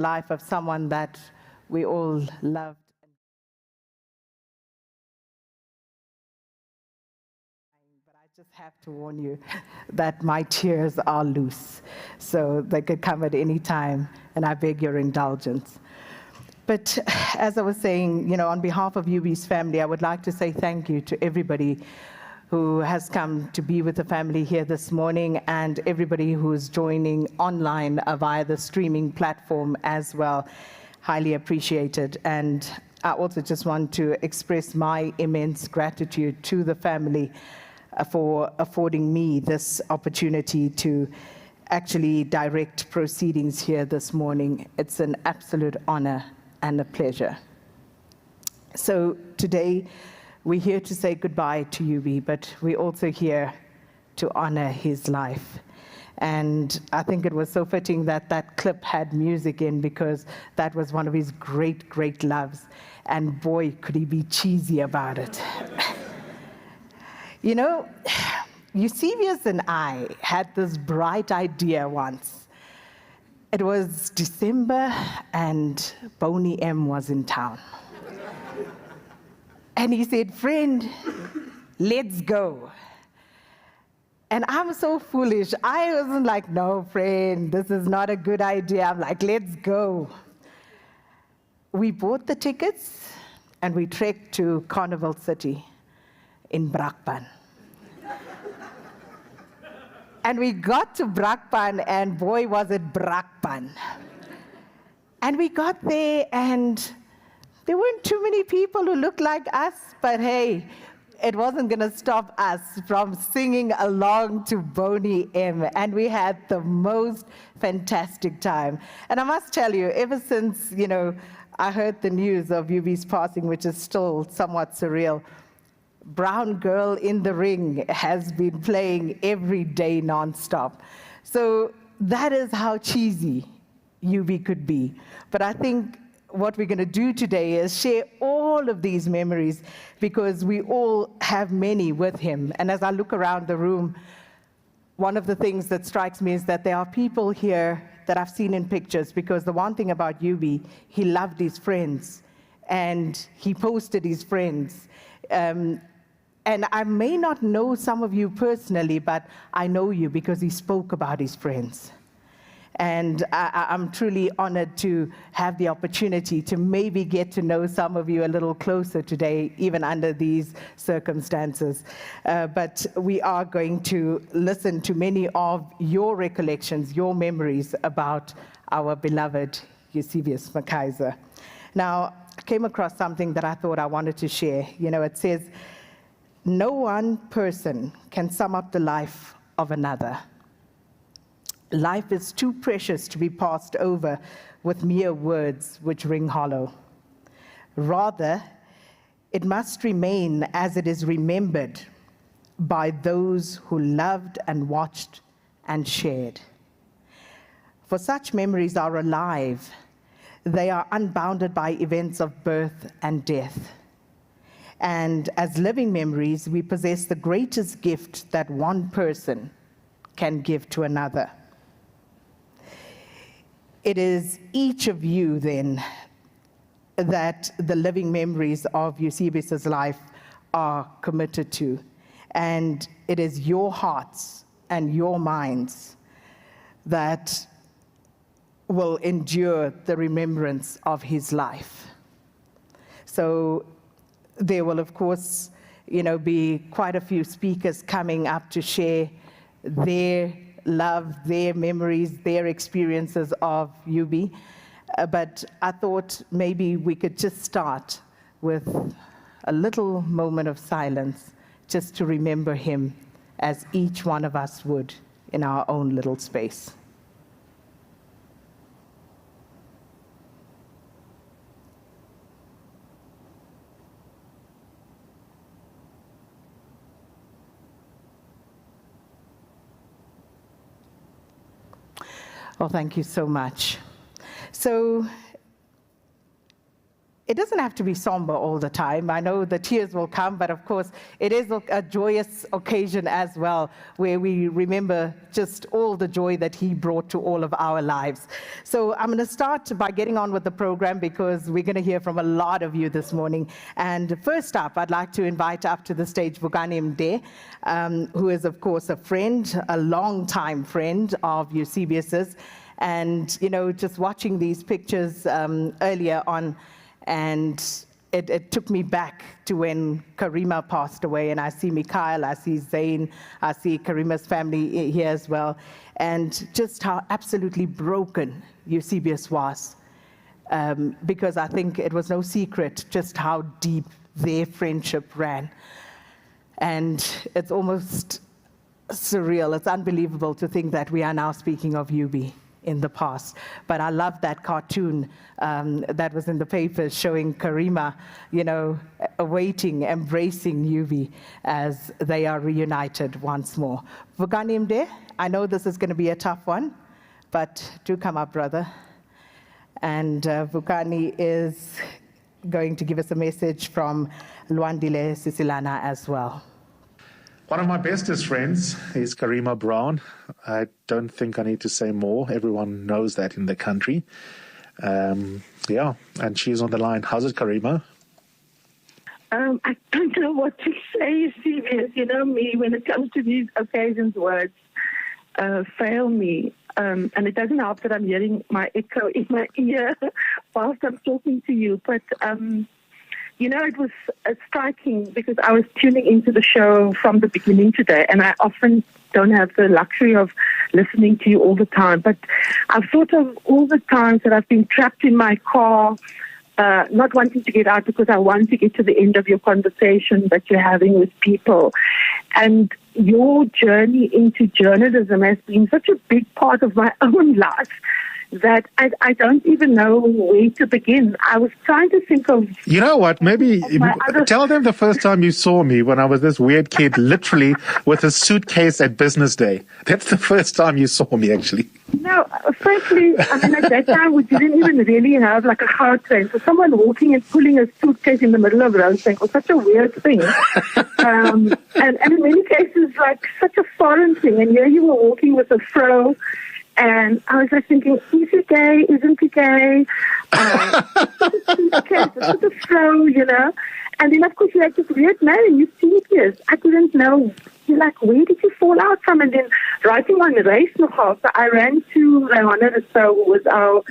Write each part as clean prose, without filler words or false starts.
life of someone that we all loved. But I just have to warn you that my tears are loose, so they could come at any time, and I beg your indulgence. But as I was saying, on behalf of UB's family, I would like to say thank you to everybody who has come to be with the family here this morning, and everybody who is joining online via the streaming platform as well. Highly appreciated. And I also just want to express my immense gratitude to the family for affording me this opportunity to actually direct proceedings here this morning. It's an absolute honor and a pleasure. So today, we're here to say goodbye to UB, but we're also here to honor his life. And I think it was so fitting that that clip had music in, because that was one of his great, great loves. And boy, could he be cheesy about it. Eusebius and I had this bright idea once. It was December, and Boney M was in town. And he said, "Friend, let's go." And I'm so foolish. I wasn't like, "No, friend, this is not a good idea." I'm like, "Let's go." We bought the tickets, and we trekked to Carnival City in Brakpan. And we got to Brakpan, and boy, was it Brakpan. And we got there, and there weren't too many people who looked like us, but hey, it wasn't going to stop us from singing along to Boney M, and we had the most fantastic time. And I must tell you, ever since, I heard the news of UB's passing, which is still somewhat surreal, Brown Girl in the Ring has been playing every day nonstop. So that is how cheesy UB could be. But I think what we're going to do today is share all of these memories, because we all have many with him. And as I look around the room, one of the things that strikes me is that there are people here that I've seen in pictures, because the one thing about UB, he loved his friends, and he posted his friends. And I may not know some of you personally, but I know you because he spoke about his friends. And I'm truly honored to have the opportunity to maybe get to know some of you a little closer today, even under these circumstances. But we are going to listen to many of your recollections, your memories about our beloved Eusebius McKaiser. Now, I came across something that I thought I wanted to share. It says, "No one person can sum up the life of another. Life is too precious to be passed over with mere words which ring hollow. Rather, it must remain as it is remembered by those who loved and watched and shared. For such memories are alive. They are unbounded by events of birth and death. And as living memories, we possess the greatest gift that one person can give to another. It is each of you, then, that the living memories of Eusebius's life are committed to. And it is your hearts and your minds that will endure the remembrance of his life. So there will, of course, be quite a few speakers coming up to share their love, their memories, their experiences of UB. But I thought maybe we could just start with a little moment of silence, just to remember him as each one of us would in our own little space. Well, thank you so much. So it doesn't have to be somber all the time. I know the tears will come, but of course, it is a joyous occasion as well, where we remember just all the joy that he brought to all of our lives. So I'm going to start by getting on with the program, because we're going to hear from a lot of you this morning. And first up, I'd like to invite up to the stage Vukani Mde, who is, of course, a friend, a long-time friend of Eusebius's. And, you know, just watching these pictures earlier on, and it took me back to when Karima passed away, and I see Mikhail, I see Zain, I see Karima's family here as well, and just how absolutely broken Eusebius was, because I think it was no secret just how deep their friendship ran. And it's almost surreal, it's unbelievable to think that we are now speaking of Yubi in the past. But I love that cartoon that was in the papers showing Karima, you know, awaiting, embracing Yubi as they are reunited once more. Vukani Mde, I know this is going to be a tough one, but do come up, brother. And Vukani is going to give us a message from Luandile Sisilana as well. One of my bestest friends is Karima Brown. I don't think I need to say more. Everyone knows that in the country. Yeah, and she's on the line. How's it, Karima? I don't know what to say, Eusebius. You know me, when it comes to these occasions, words fail me. And it doesn't help that I'm hearing my echo in my ear whilst I'm talking to you. But you know, it was striking because I was tuning into the show from the beginning today, and I often don't have the luxury of listening to you all the time. But I've thought of all the times that I've been trapped in my car, not wanting to get out because I want to get to the end of your conversation that you're having with people. And your journey into journalism has been such a big part of my own life that I don't even know where to begin. I was trying to think of... You know what? Maybe tell them the first time you saw me when I was this weird kid, literally with a suitcase at business day. That's the first time you saw me, actually. No, firstly, I mean, at that time, we didn't even really have like a car train. So someone walking and pulling a suitcase in the middle of Rosebank was such a weird thing. And in many cases, like such a foreign thing. And here you were walking with a fro. And I was like thinking, is he gay? Isn't he gay? Okay, it's a flow, you know. And then, of course, you had this weird name, Eusebius. I couldn't know. You're like, where did you fall out from? And then writing on the race nogal. So I ran to Johannesburg, who was our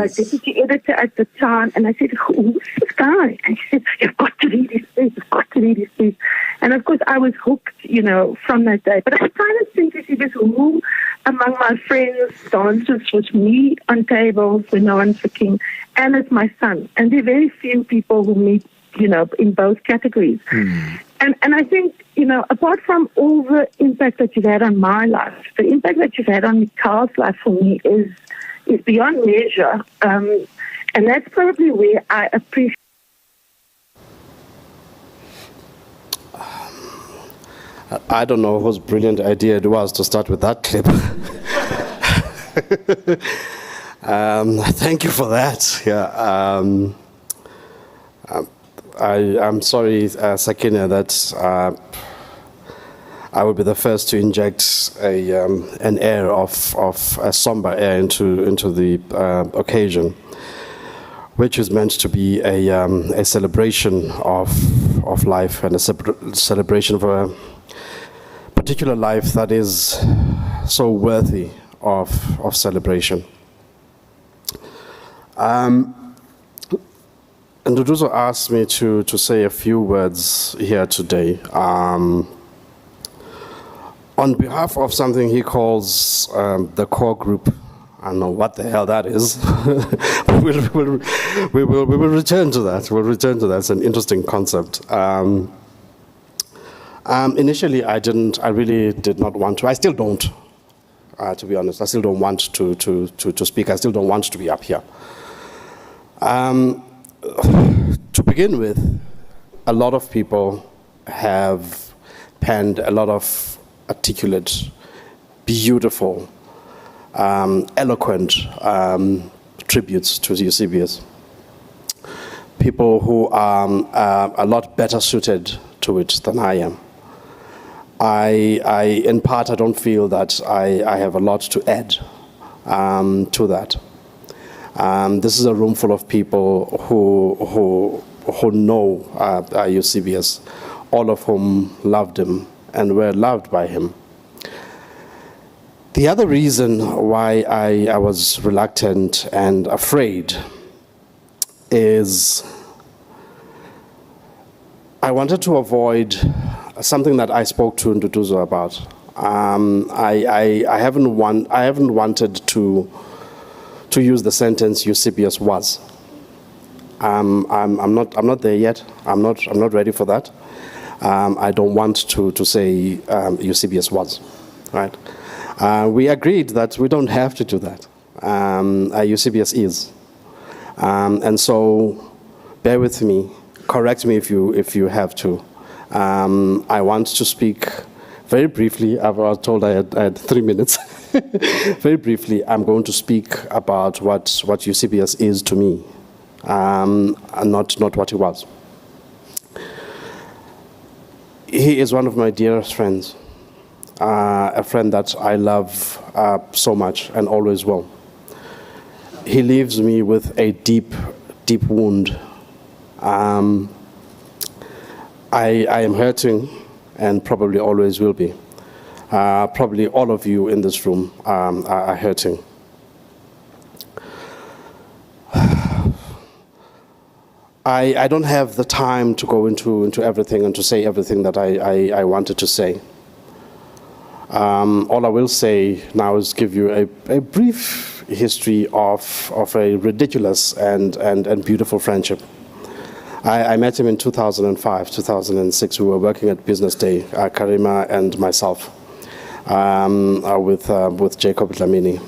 deputy editor at the time. And I said, who's this guy? And she said, you've got to read his piece. You've got to read his piece. And, of course, I was hooked, you know, from that day. But I kind of think, Eusebius, who among my friends dances with me on tables when no one's looking, and it's my son. And there are very few people who meet, you know, in both categories. And I think, you know, apart from all the impact that you've had on my life, the impact that you've had on Mikhail's life for me is beyond measure. And that's probably where I appreciate. I don't know whose brilliant idea it was to start with that clip. Thank you for that. Yeah. I'm sorry, Sakina, that I will be the first to inject an air of a somber air into the occasion, which is meant to be a celebration of life and a celebration of a particular life that is so worthy of celebration. And Nduduzo asked me to say a few words here today on behalf of something he calls the core group. I don't know what the hell that is. we will return to that. We'll return to that. It's an interesting concept. Initially, I really did not want to. I still don't, to be honest. I still don't want to speak. I still don't want to be up here. To begin with, a lot of people have penned a lot of articulate, beautiful, eloquent tributes to Eusebius. people who are a lot better suited to it than I am. In part, I don't feel that I have a lot to add to that. This is a room full of people who know Eusebius, all of whom loved him and were loved by him. The other reason why I was reluctant and afraid is I wanted to avoid something that I spoke to Nduduzo about. I haven't wanted to use the sentence Eusebius was. I'm not there yet. I'm not ready for that. I don't want to say Eusebius was, right? We agreed that we don't have to do that. Eusebius is, and so bear with me. Correct me if you have to. I want to speak very briefly. I was told I had 3 minutes. Very briefly, I'm going to speak about what Eusebius is to me, and not what he was. He is one of my dearest friends, a friend that I love so much and always will. He leaves me with a deep, deep wound. I am hurting and probably always will be. Probably all of you in this room are hurting. I don't have the time to go into everything and to say everything that I wanted to say. All I will say now is give you a brief history of a ridiculous and beautiful friendship. I met him in 2005, 2006. We were working at Business Day, Karima and myself, with Jacob Dlamini.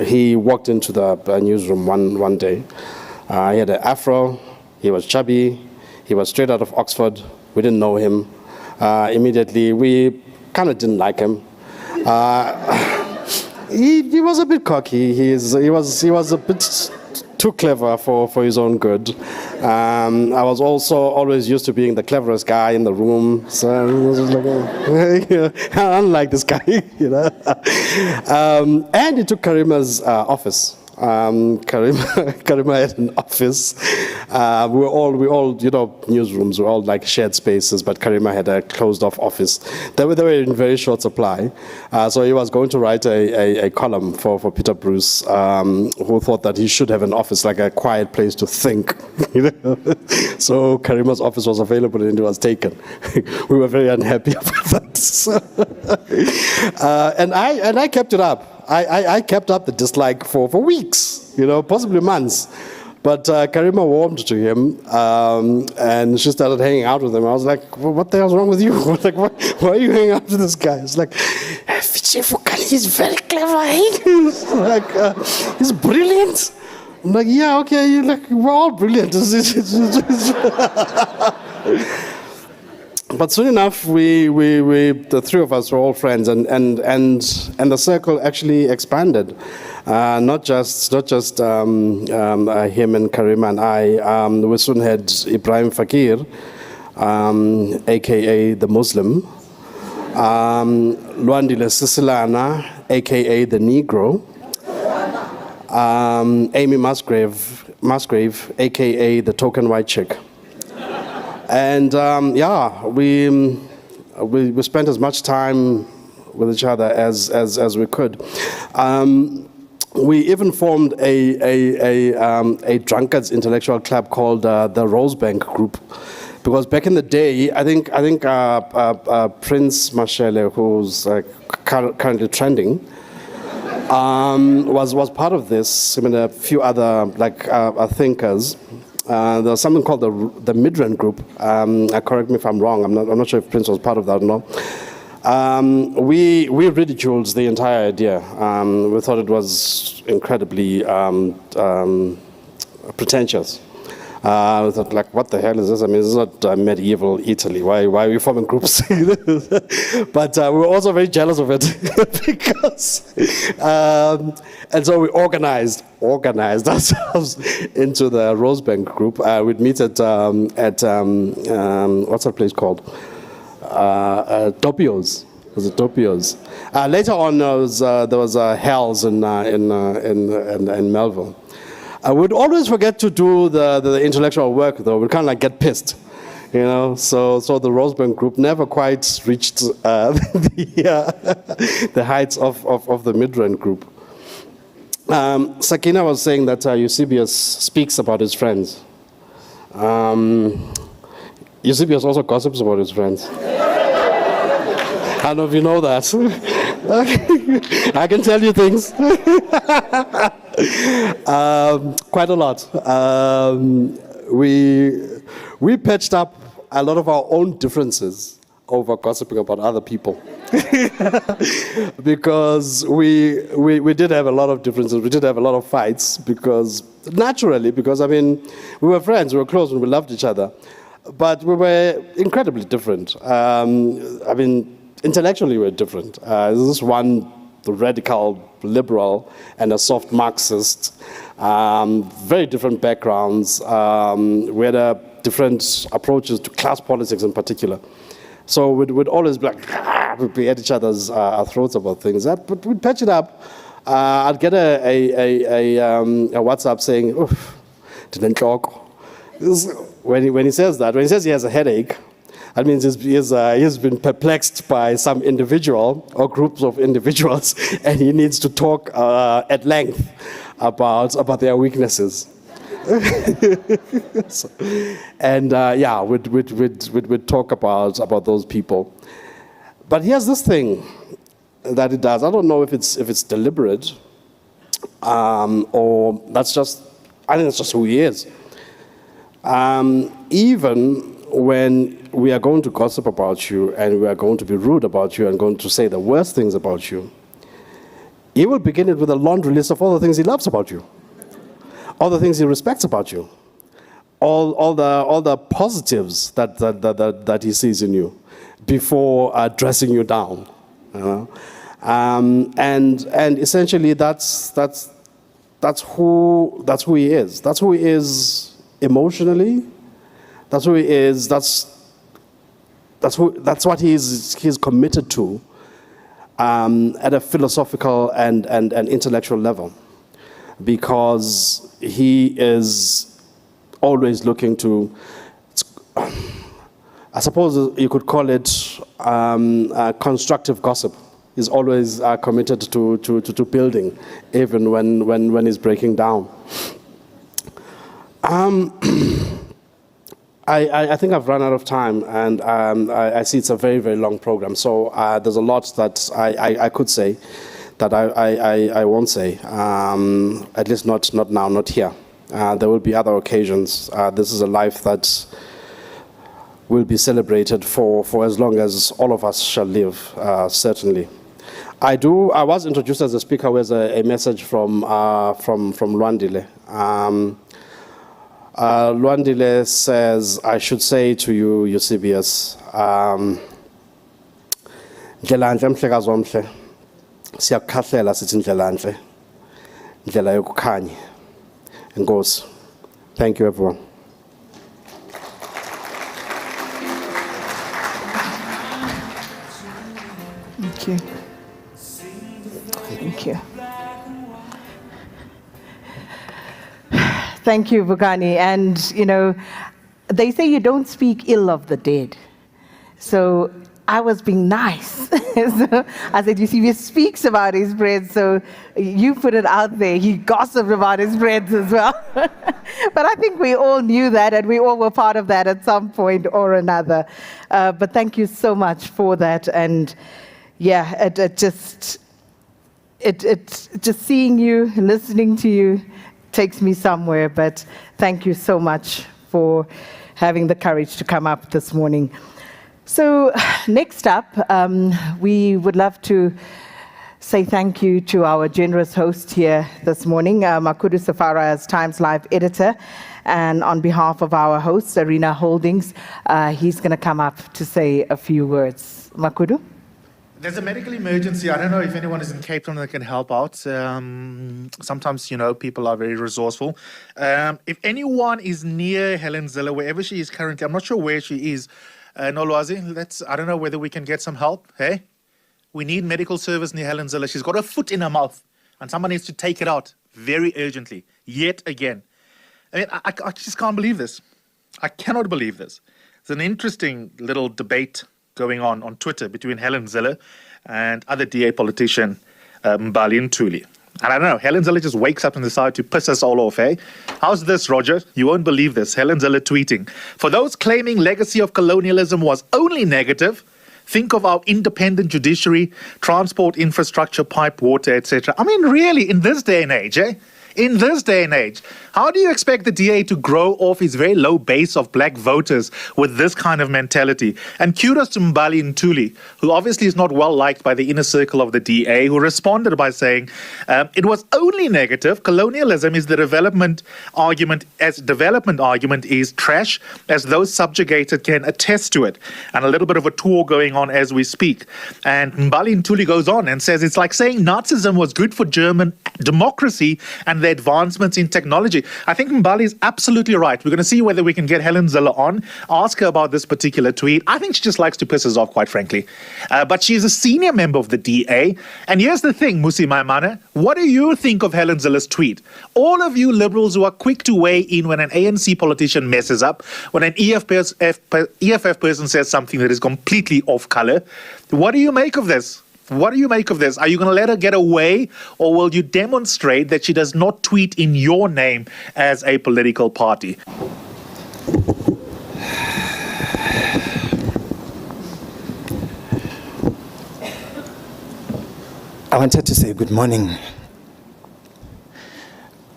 He walked into the newsroom one day. He had an afro. He was chubby. He was straight out of Oxford. We didn't know him. Immediately, we kind of didn't like him. He was a bit cocky. He was a bit too clever for his own good. I was also always used to being the cleverest guy in the room, so I was like, I don't like this guy, you know. And he took Karima's office. Karima had an office. We all, you know, newsrooms were all like shared spaces, but Karima had a closed-off office. They were in very short supply. So he was going to write a column for Peter Bruce, who thought that he should have an office, like a quiet place to think. You know? So Karima's office was available and it was taken. We were very unhappy about that. And I kept it up. I kept up the dislike for weeks, you know, possibly months. But Karima warmed to him, and she started hanging out with him. I was like, well, what the hell's wrong with you? Like, why are you hanging out with this guy? It's like, he's very clever. Like, he's brilliant. I'm like, yeah, okay, we're all brilliant. But soon enough, the three of us were all friends, and the circle actually expanded. Not just him and Karima and I. We soon had Ibrahim Fakir, aka the Muslim, Luandile Sisilana, aka the Negro, Amy Musgrave, aka the token white chick. And we spent as much time with each other as we could. We even formed a drunkards intellectual club called the Rosebank Group, because back in the day, I think Prince Mashele, who's currently trending, was part of this. I mean, a few other thinkers. There was something called the Midrand Group. Correct me if I'm wrong. I'm not sure if Prince was part of that or not. We ridiculed the entire idea. We thought it was incredibly pretentious. I thought, like, what the hell is this? I mean, this is not medieval Italy. Why are we forming groups? But we were also very jealous of it because, and so we organized ourselves into the Rosebank group. We'd meet at what's that place called? Doppio's. Was it Doppio's? Later on, there was Hell's in Melville. I would always forget to do the intellectual work, though. We'd kind of like get pissed, you know. So the Rosebank group never quite reached the heights of the Midrand group. Sakina was saying that Eusebius speaks about his friends. Eusebius also gossips about his friends. I don't know if you know that. I can tell you things. Quite a lot. We patched up a lot of our own differences over gossiping about other people. Because we did have a lot of differences. We did have a lot of fights because I mean, we were friends, we were close, and we loved each other. But we were incredibly different. I mean, intellectually, we're different. This is one radical liberal and a soft Marxist. Very different backgrounds. We had different approaches to class politics in particular. So we'd always be like, we'd be at each other's throats about things. But we'd patch it up. I'd get a WhatsApp saying, oof, didn't talk. When he says that, when he says he has a headache, that means he's been perplexed by some individual or groups of individuals, and he needs to talk at length about their weaknesses. We'd talk about those people. But here's this thing that it does. I don't know if it's deliberate, or I think that's just who he is. Even when we are going to gossip about you and we are going to be rude about you and going to say the worst things about you, he will begin it with a laundry list of all the things he loves about you, all the things he respects about you, all the positives that he sees in you before dressing you down. You know? And essentially that's who he is. That's who he is emotionally. That's who he is. That's what he's committed to at a philosophical and intellectual level, because he is always looking to. I suppose you could call it constructive gossip. He's always committed to building, even when he's breaking down. I think I've run out of time, and I see it's a very, very long program. So there's a lot that I could say that I won't say, at least not now, not here. There will be other occasions. This is a life that will be celebrated for as long as all of us shall live, certainly. I was introduced as a speaker with a message from Lwandile. Lwandile says, I should say to you, Eusebius, ndlelantle mhlekazi wamhle, siyakukhahlela sithi ndlelantle, ndlela yokukhanya. Enkosi. Thank you, everyone. Thank you. Thank you. Thank you, Bugani. And, you know, they say you don't speak ill of the dead. So I was being nice. So I said, Eusebius speaks about his friends, so you put it out there. He gossiped about his friends as well. But I think we all knew that, and we all were part of that at some point or another. But thank you so much for that. And yeah, it just seeing you, listening to you, takes me somewhere, but thank you so much for having the courage to come up this morning. So next up, we would love to say thank you to our generous host here this morning, Makudu Safara as TimesLive editor. And on behalf of our host, Arena Holdings, he's going to come up to say a few words. Makudu? There's a medical emergency. I don't know if anyone is in Cape Town that can help out. Sometimes, people are very resourceful. If anyone is near Helen Zille, wherever she is currently, I'm not sure where she is. Nolwazi, I don't know whether we can get some help. Hey? We need medical service near Helen Zille. She's got her foot in her mouth, and someone needs to take it out very urgently, yet again. I mean, I just can't believe this. I cannot believe this. It's an interesting little debate going on Twitter between Helen Zille and other DA politician Mbali Ntuli. And I don't know, Helen Zille just wakes up and decides to piss us all off, eh? How's this, Roger? You won't believe this. Helen Zille tweeting. For those claiming legacy of colonialism was only negative, think of our independent judiciary, transport infrastructure, pipe water, etc. I mean, really, in this day and age, eh? In this day and age, how do you expect the DA to grow off his very low base of black voters with this kind of mentality? And kudos to Mbali Ntuli, who obviously is not well liked by the inner circle of the DA, who responded by saying, it was only negative. Colonialism is the development argument, as development argument is trash, as those subjugated can attest to it. And a little bit of a tour going on as we speak. And Mbali Ntuli goes on and says, it's like saying Nazism was good for German democracy and the advancements in technology. I think Mbali is absolutely right. We're going to see whether we can get Helen Zille on, ask her about this particular tweet. I think she just likes to piss us off, quite frankly. But she's a senior member of the DA. And here's the thing, Musi Maimane, what do you think of Helen Zille's tweet? All of you liberals who are quick to weigh in when an ANC politician messes up, when an EFF person says something that is completely off color, what do you make of this? What do you make of this? Are you going to let her get away, or will you demonstrate that she does not tweet in your name as a political party? I wanted to say good morning,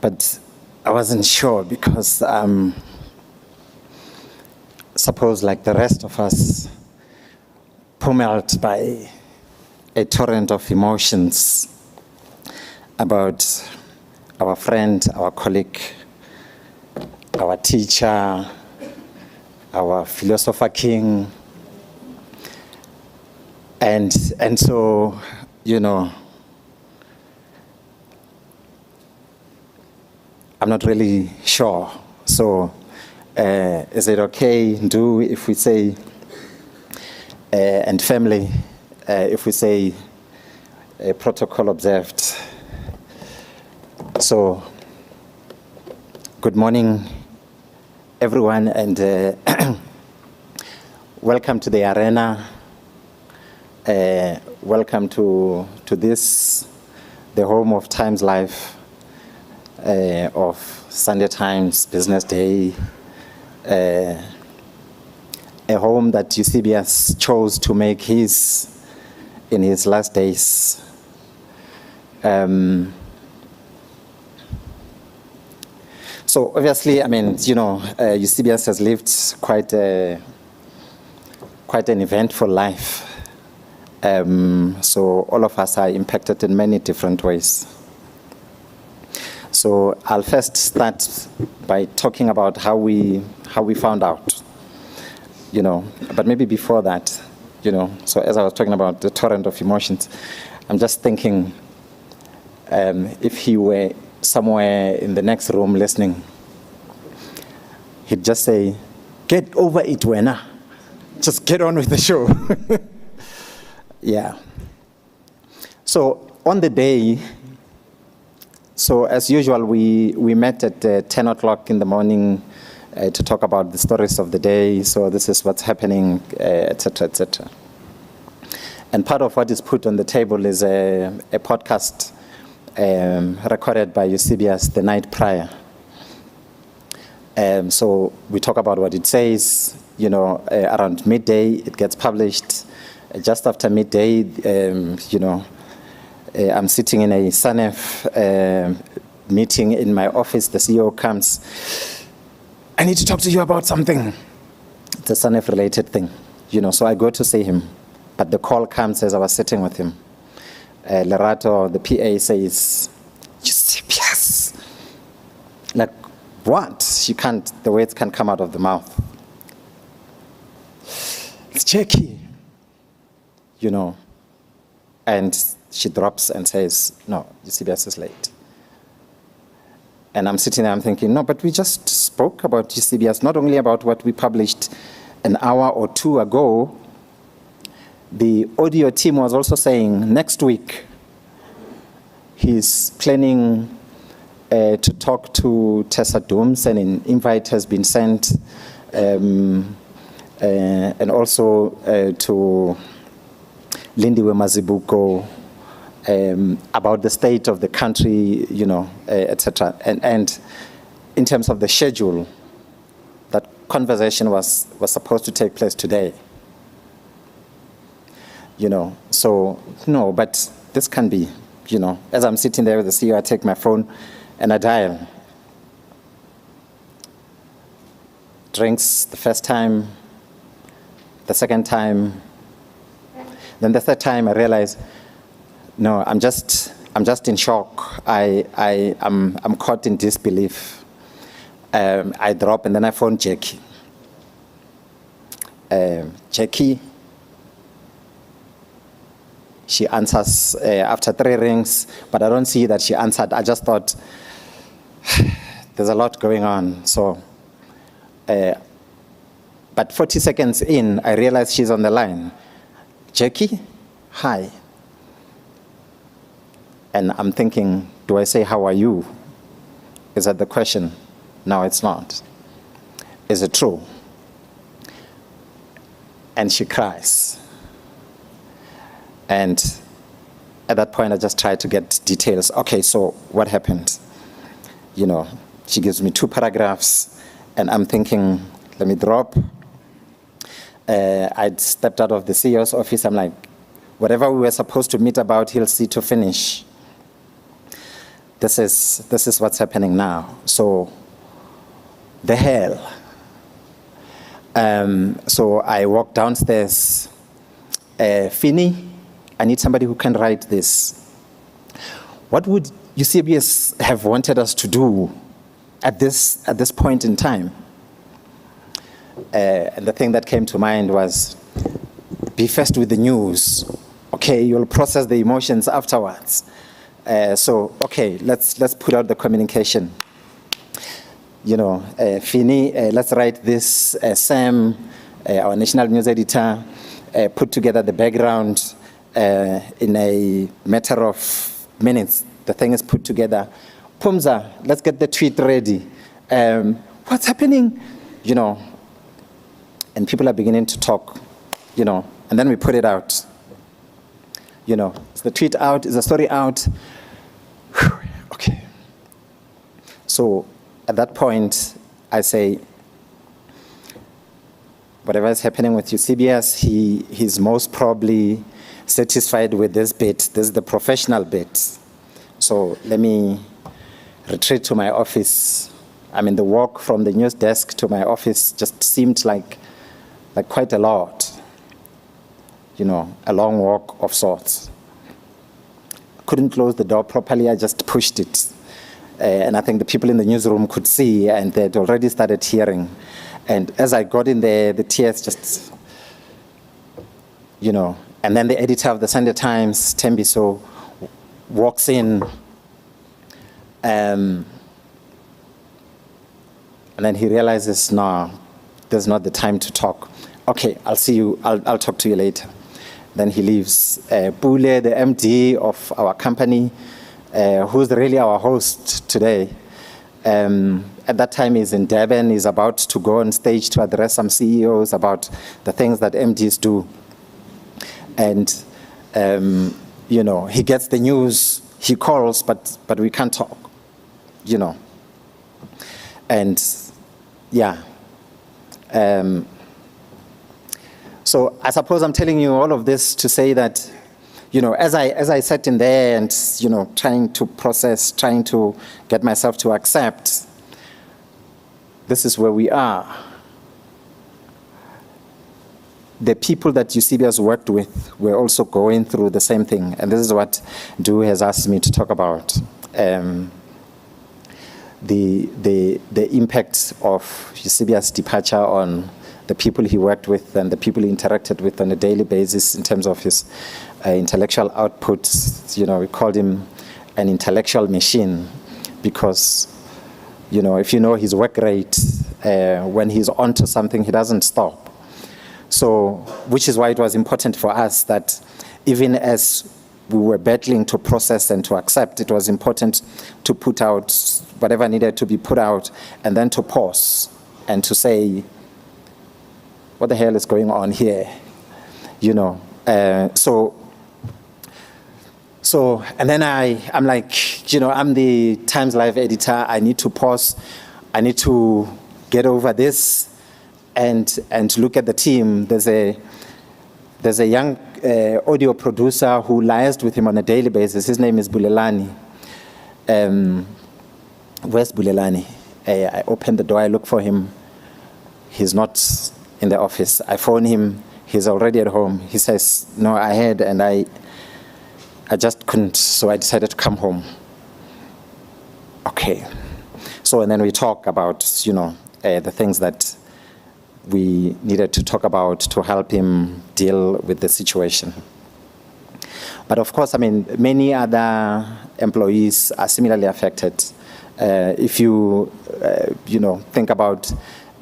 but I wasn't sure because suppose like the rest of us, pummeled by a torrent of emotions about our friend, our colleague, our teacher, our philosopher king. And so, I'm not really sure. So is it okay, if we say, and family, if we say protocol observed? So, good morning, everyone, and welcome to the arena. Welcome to this, the home of TimesLive, of Sunday Times, Business Day, a home that Eusebius chose to make his in his last days. So obviously, I mean, Eusebius has lived quite an eventful life. So all of us are impacted in many different ways. So I'll first start by talking about how we found out, but maybe before that, so as I was talking about the torrent of emotions, I'm just thinking if he were somewhere in the next room listening, he'd just say, "Get over it, Wena. Just get on with the show." Yeah. So on the day, so as usual, we met at 10 o'clock in the morning to talk about the stories of the day. So this is what's happening, etc., etc. And part of what is put on the table is a podcast recorded by Eusebius the night prior. So we talk about what it says. Around midday, it gets published. Just after midday, I'm sitting in a SANEF meeting in my office. The CEO comes. "I need to talk to you about something." It's a SANEF-related thing, So I go to see him, but the call comes as I was sitting with him. Lerato, the PA, says, Eusebius. Like, what? She can't, the words can't come out of the mouth. It's Jackie, you know. And she drops and says, no, Eusebius is late. And I'm sitting there, I'm thinking, no, but we just spoke about Eusebius, not only about what we published an hour or two ago. The audio team was also saying next week he's planning to talk to Tessa Dooms, and an invite has been sent, and also to Lindiwe Mazibuko, about the state of the country, you know, etc. And in terms of the schedule, that conversation was supposed to take place today. You know, so no, but this can be, you know, as I'm sitting there with the CEO, I take my phone and I dial. Drinks the first time, the second time, then the third time I realize, no, I'm just in shock. I'm caught in disbelief. I drop and then I phone Jackie. Jackie. She answers after 3 rings, but I don't see that she answered. I just thought, there's a lot going on. So, but 40 seconds in, I realize she's on the line. Jackie, hi. And I'm thinking, do I say, how are you? Is that the question? No, it's not. Is it true? And she cries. And at that point, I just tried to get details. Okay, so what happened? You know, she gives me 2 paragraphs, and I'm thinking, let me drop. I'd stepped out of the CEO's office. I'm like, whatever we were supposed to meet about, he'll see to finish. This is what's happening now. So, the hell. So I walk downstairs. Fini, I need somebody who can write this. What would Eusebius have wanted us to do at this point in time? And the thing that came to mind was, be first with the news. Okay, you'll process the emotions afterwards. So, okay, let's put out the communication. You know, Fini, let's write this. Sam, our national news editor, put together the background in a matter of minutes. The thing is put together. Pumza, let's get the tweet ready. What's happening? You know, and people are beginning to talk, you know, and then we put it out. You know, is the tweet out? Is the story out? Okay. So at that point, I say, whatever is happening with Eusebius, he's most probably satisfied with this bit. This is the professional bit. So let me retreat to my office. I mean, the walk from the news desk to my office just seemed like quite a lot. You know, a long walk of sorts. Couldn't close the door properly, I just pushed it. And I think the people in the newsroom could see, and they'd already started hearing. And as I got in there, the tears just, you know, and then the editor of the Sunday Times, Tembiso, walks in, and then he realizes, no, there's not the time to talk. Okay, I'll see you, I'll talk to you later. Then he leaves. Pule, the MD of our company, who's really our host today, at that time he's in Durban. He's about to go on stage to address some CEOs about the things that MDs do. And, you know, he gets the news, he calls, but we can't talk, you know. And, yeah. So I suppose I'm telling you all of this to say that, you know, as I sat in there and, you know, trying to process, trying to get myself to accept, this is where we are. the people that Eusebius worked with were also going through the same thing. And this is what Du has asked me to talk about. The impact of Eusebius' departure on the people he worked with and the people he interacted with on a daily basis in terms of his intellectual output. You know, we called him an intellectual machine because, you know, if you know his work rate, when he's onto something, he doesn't stop. So, which is why it was important for us that even as we were battling to process and to accept, it was important to put out whatever needed to be put out and then to pause and to say, what the hell is going on here? You know, so, and then I'm like, you know, I'm the TimesLive editor. I need to pause. I need to get over this and look at the team. There's a young audio producer who liaised with him on a daily basis. His name is Bulelani. Where's Bulelani? I open the door, I look for him. He's not in the office. I phone him, he's already at home. He says, no, I had, and I just couldn't, so I decided to come home. Okay. So, and then we talk about, you know, the things that we needed to talk about to help him deal with the situation. But of course, I mean, many other employees are similarly affected. If you, you know, think about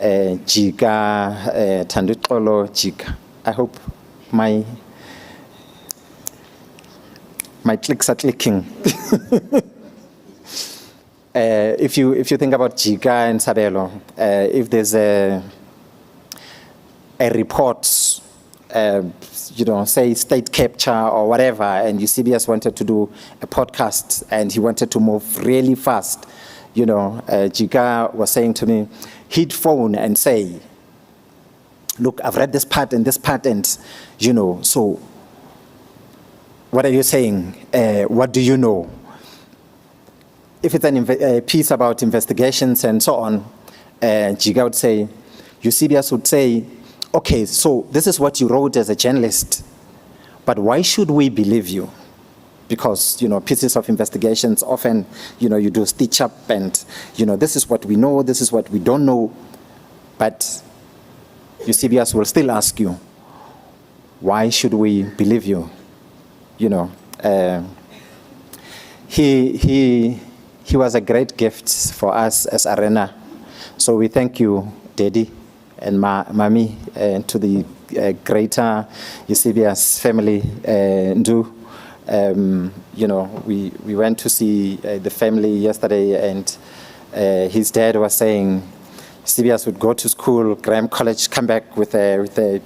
Jika, Tandutolo Jika. I hope my clicks are clicking. If you think about Jika and Sabelo, if there's a report, you know, say state capture or whatever, and Eusebius wanted to do a podcast and he wanted to move really fast, you know, Jika was saying to me, he'd phone and say, look, I've read this part, and, you know, so what are you saying? What do you know? If it's a piece about investigations and so on, Jika would say, Eusebius would say, okay, so this is what you wrote as a journalist, but why should we believe you? Because, you know, pieces of investigations often, you know, you do stitch up and, you know, this is what we know, this is what we don't know, but Eusebius will still ask you, why should we believe you? You know, he was a great gift for us as Arena. So we thank you, Daddy and Mami, and to the greater Eusebius family, Ndu. You know, we went to see the family yesterday, and his dad was saying Eusebius would go to school, Graham College, come back with a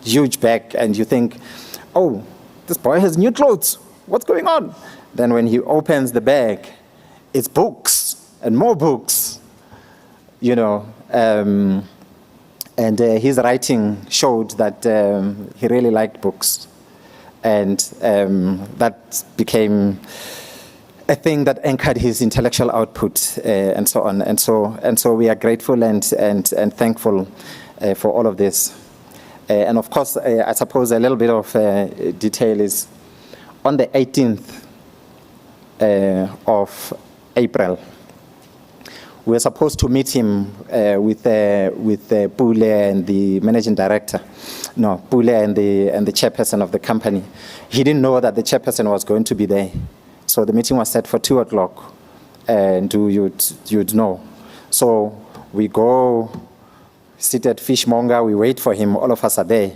huge bag, and you think, oh, this boy has new clothes. What's going on? Then when he opens the bag, it's books and more books, you know. And his writing showed that he really liked books. And that became a thing that anchored his intellectual output and so on. And so we are grateful and thankful for all of this. And of course, I suppose a little bit of detail is on the 18th of April, we were supposed to meet him with Pule and the managing director. No, Pule and the chairperson of the company. He didn't know that the chairperson was going to be there. So the meeting was set for 2:00, and you'd know. So we go sit at Fishmonger, we wait for him, all of us are there,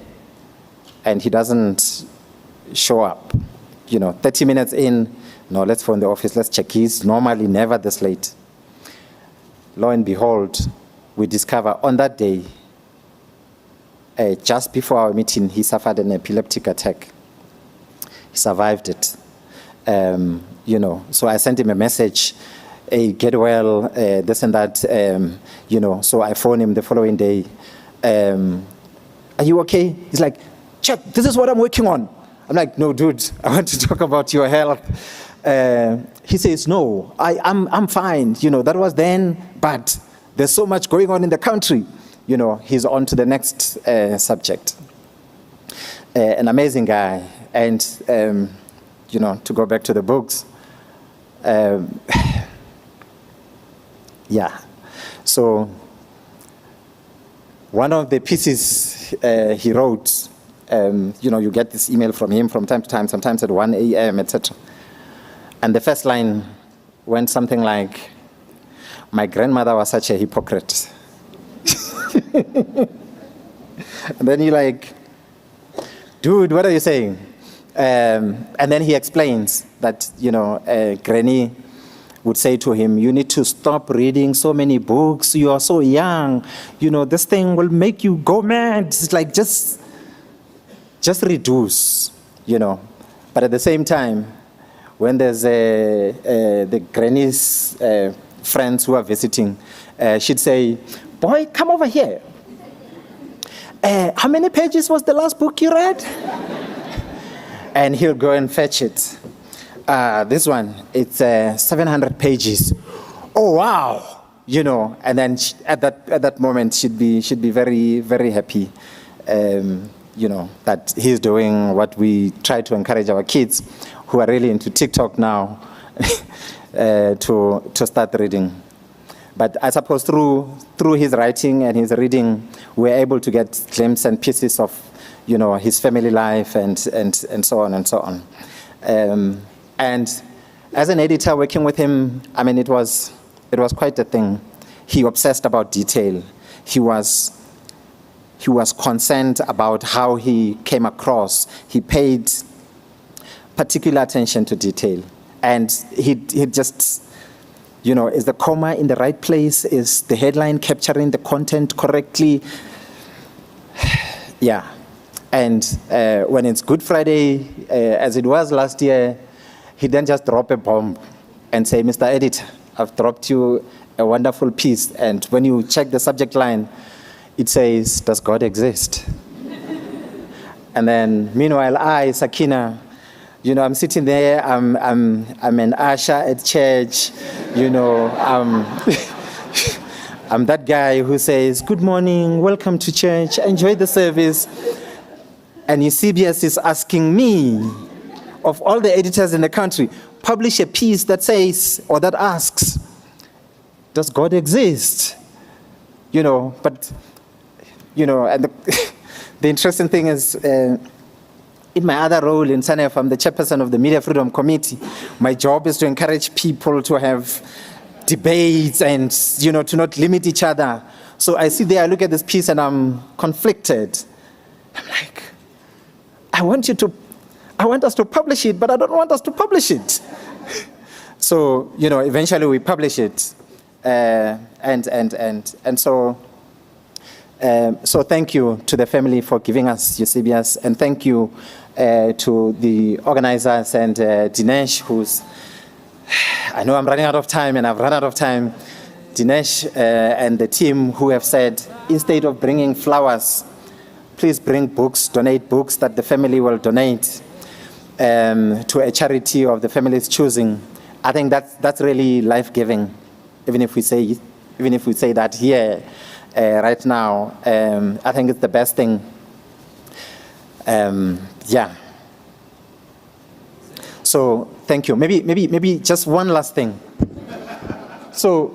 and he doesn't show up. You know, 30 minutes in, no, let's phone the office, let's check. He's normally never this late. Lo and behold, we discover on that day, just before our meeting, he suffered an epileptic attack. He survived it. You know, so I sent him a message, hey, get well, this and that, you know. So I phoned him the following day. Are you okay? He's like, check, this is what I'm working on. I'm like, no, dude, I want to talk about your health. He says, no, I'm fine. You know, that was then, but there's so much going on in the country. You know, he's on to the next subject. an amazing guy. And, you know, to go back to the books, yeah. So one of the pieces he wrote, you know, you get this email from him from time to time, sometimes at 1 a.m., etc. And the first line went something like, "My grandmother was such a hypocrite." And then you're like, "Dude, what are you saying?" And then he explains that, you know, Granny would say to him, "You need to stop reading so many books. You are so young. You know, this thing will make you go mad. It's like, just reduce, you know." But at the same time, when there's the Granny's friends who are visiting, she'd say, "Boy, come over here. How many pages was the last book you read?" And he'll go and fetch it. This one, it's 700 pages. "Oh, wow." You know, and then at that moment, she'd be very, very happy, you know, that he's doing what we try to encourage our kids who are really into TikTok now to start reading. But I suppose through his writing and his reading, we're able to get glimpses and pieces of, you know, his family life and so on and so on. And as an editor working with him, I mean, it was quite a thing. He obsessed about detail. He was concerned about how he came across. He paid particular attention to detail. And he just, you know, is the comma in the right place? Is the headline capturing the content correctly? Yeah. And when it's Good Friday, as it was last year, he then just drop a bomb and say, "Mr. Editor, I've dropped you a wonderful piece." And when you check the subject line, it says, "Does God exist?" And then meanwhile, I, Sakina, you know, I'm sitting there, I'm an usher at church, you know, I'm that guy who says, "Good morning, welcome to church, enjoy the service." And Eusebius is asking me, of all the editors in the country, publish a piece that says, or that asks, "Does God exist?" You know, but, you know, and the interesting thing is, in my other role in SANEF, I'm the chairperson of the Media Freedom Committee. My job is to encourage people to have debates and, you know, to not limit each other. So I sit there, I look at this piece and I'm conflicted. I'm like, I want us to publish it, but I don't want us to publish it. So, you know, eventually we publish it. And so thank you to the family for giving us Eusebius, and thank you to the organizers and Dinesh, who's, I know I'm running out of time and I've run out of time. Dinesh and the team who have said, instead of bringing flowers, please bring books, donate books that the family will donate to a charity of the family's choosing. I think that's really life-giving, even if we say that here right now. I think it's the best thing. Yeah. So thank you. Maybe just one last thing. So.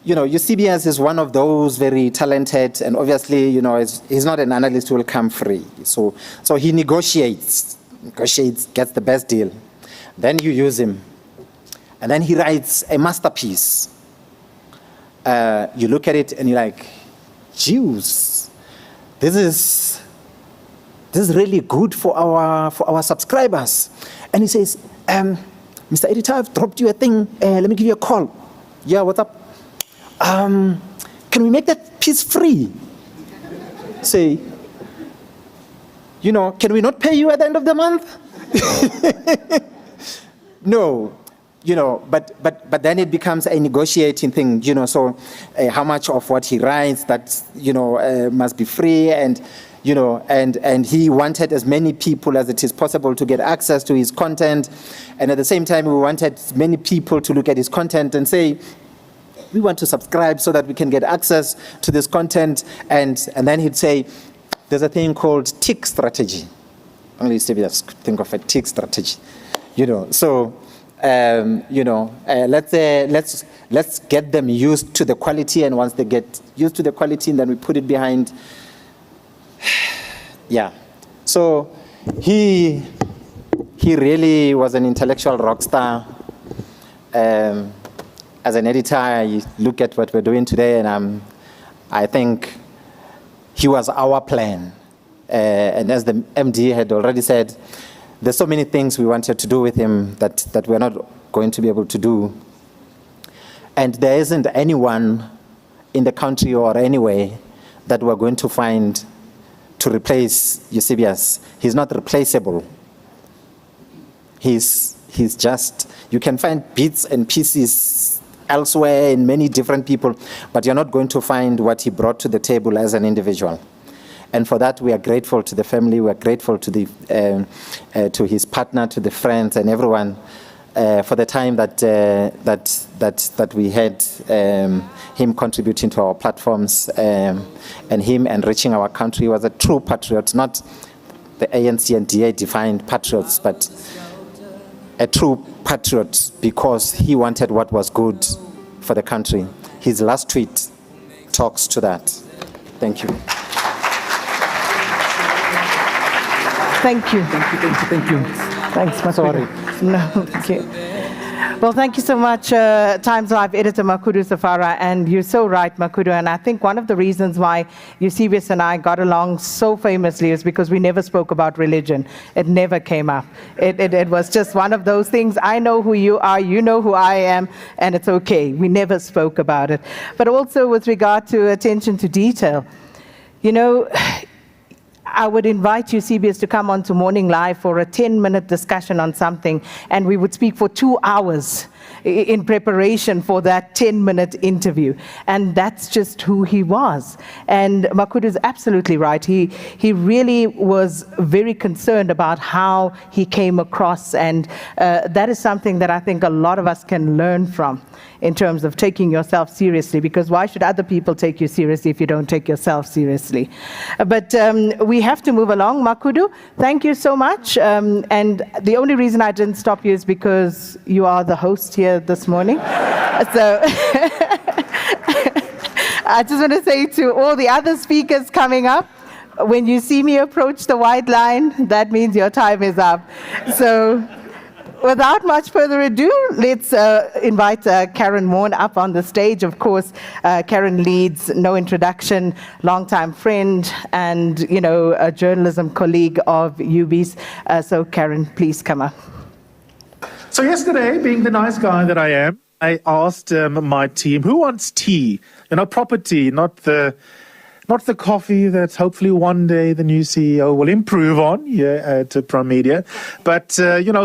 You know, Eusebius is one of those very talented, and obviously, you know, he's not an analyst who will come free. So he negotiates, gets the best deal. Then you use him. And then he writes a masterpiece. You look at it and you're like, "Jeez, this is really good for our subscribers." And he says, "Mr. Editor, I've dropped you a thing. Let me give you a call." "Yeah, what's up?" "Can we make that piece free?" Say, "You know, can we not pay you at the end of the month?" No, you know, but then it becomes a negotiating thing, you know. So how much of what he writes that, you know, must be free, and, you know, and he wanted as many people as it is possible to get access to his content, and at the same time we wanted many people to look at his content and say, "We want to subscribe so that we can get access to this content." And then he'd say, there's a thing called tick strategy. Only Eusebius could think of a tick strategy, you know. So, let's get them used to the quality, and once they get used to the quality, and then we put it behind. Yeah. So he really was an intellectual rock star. As an editor, I look at what we're doing today, and I think he was our plan. And as the MD had already said, there's so many things we wanted to do with him that we're not going to be able to do. And there isn't anyone in the country or anywhere that we're going to find to replace Eusebius. He's not replaceable. He's just, you can find bits and pieces elsewhere in many different people, but you're not going to find what he brought to the table as an individual. And for that, we are grateful to the family. We are grateful to to his partner, to the friends, and everyone for the time that we had him contributing to our platforms and him enriching our country. He was a true patriot, not the ANC and DA defined patriots, but a true patriot because he wanted what was good for the country. His last tweet talks to that. Thank you. Thank you. Thank you. Thanks, Makudu. Sorry. No, thank you. Well, thank you so much, TimesLive editor Makudu Safara. And you're so right, Makudu. And I think one of the reasons why Eusebius and I got along so famously is because we never spoke about religion. It never came up. It was just one of those things. I know who you are, you know who I am, and it's okay. We never spoke about it. But also with regard to attention to detail, you know, I would invite Eusebius to come on to Morning Live for a 10-minute discussion on something, and we would speak for 2 hours in preparation for that 10-minute interview. And that's just who he was. And Makudu is absolutely right. He really was very concerned about how he came across, and that is something that I think a lot of us can learn from in terms of taking yourself seriously, because why should other people take you seriously if you don't take yourself seriously? But we have to move along. Makudu, thank you so much. And the only reason I didn't stop you is because you are the host here this morning. So I just want to say to all the other speakers coming up, when you see me approach the white line, that means your time is up. So without much further ado, let's invite Karen Morn up on the stage. Of course, Karen leads No Introduction, longtime friend, and a journalism colleague of UB's. So Karen, please come up. So yesterday, being the nice guy that I am, I asked my team, who wants tea? Proper tea, not the coffee that hopefully one day the new CEO will improve on here at Promedia, but,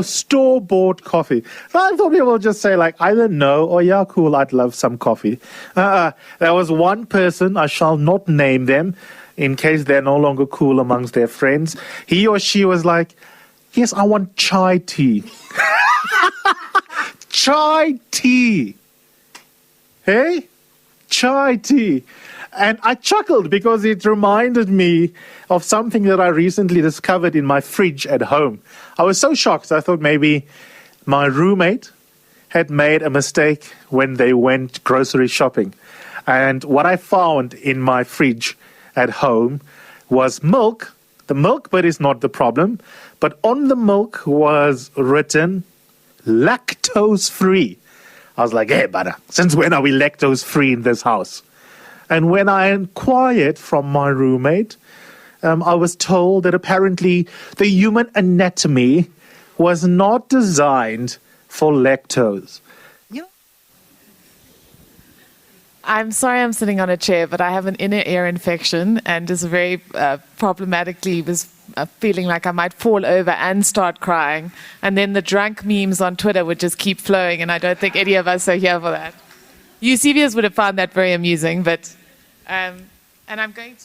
store-bought coffee. So I thought people would just say, either no or, yeah, cool, I'd love some coffee. There was one person, I shall not name them, in case they're no longer cool amongst their friends. He or she was like, yes, I want chai tea. Chai tea. Hey? Chai tea. And I chuckled because it reminded me of something that I recently discovered in my fridge at home. I was so shocked. I thought maybe my roommate had made a mistake when they went grocery shopping. And what I found in my fridge at home was milk. The milk bit is not the problem, but on the milk was written lactose-free. I was like, hey, butter, since when are we lactose-free in this house? And when I inquired from my roommate, I was told that apparently the human anatomy was not designed for lactose. I'm sorry I'm sitting on a chair, but I have an inner ear infection and just very problematically was feeling like I might fall over and start crying. And then the drunk memes on Twitter would just keep flowing, and I don't think any of us are here for that. Eusebius would have found that very amusing, but and I'm going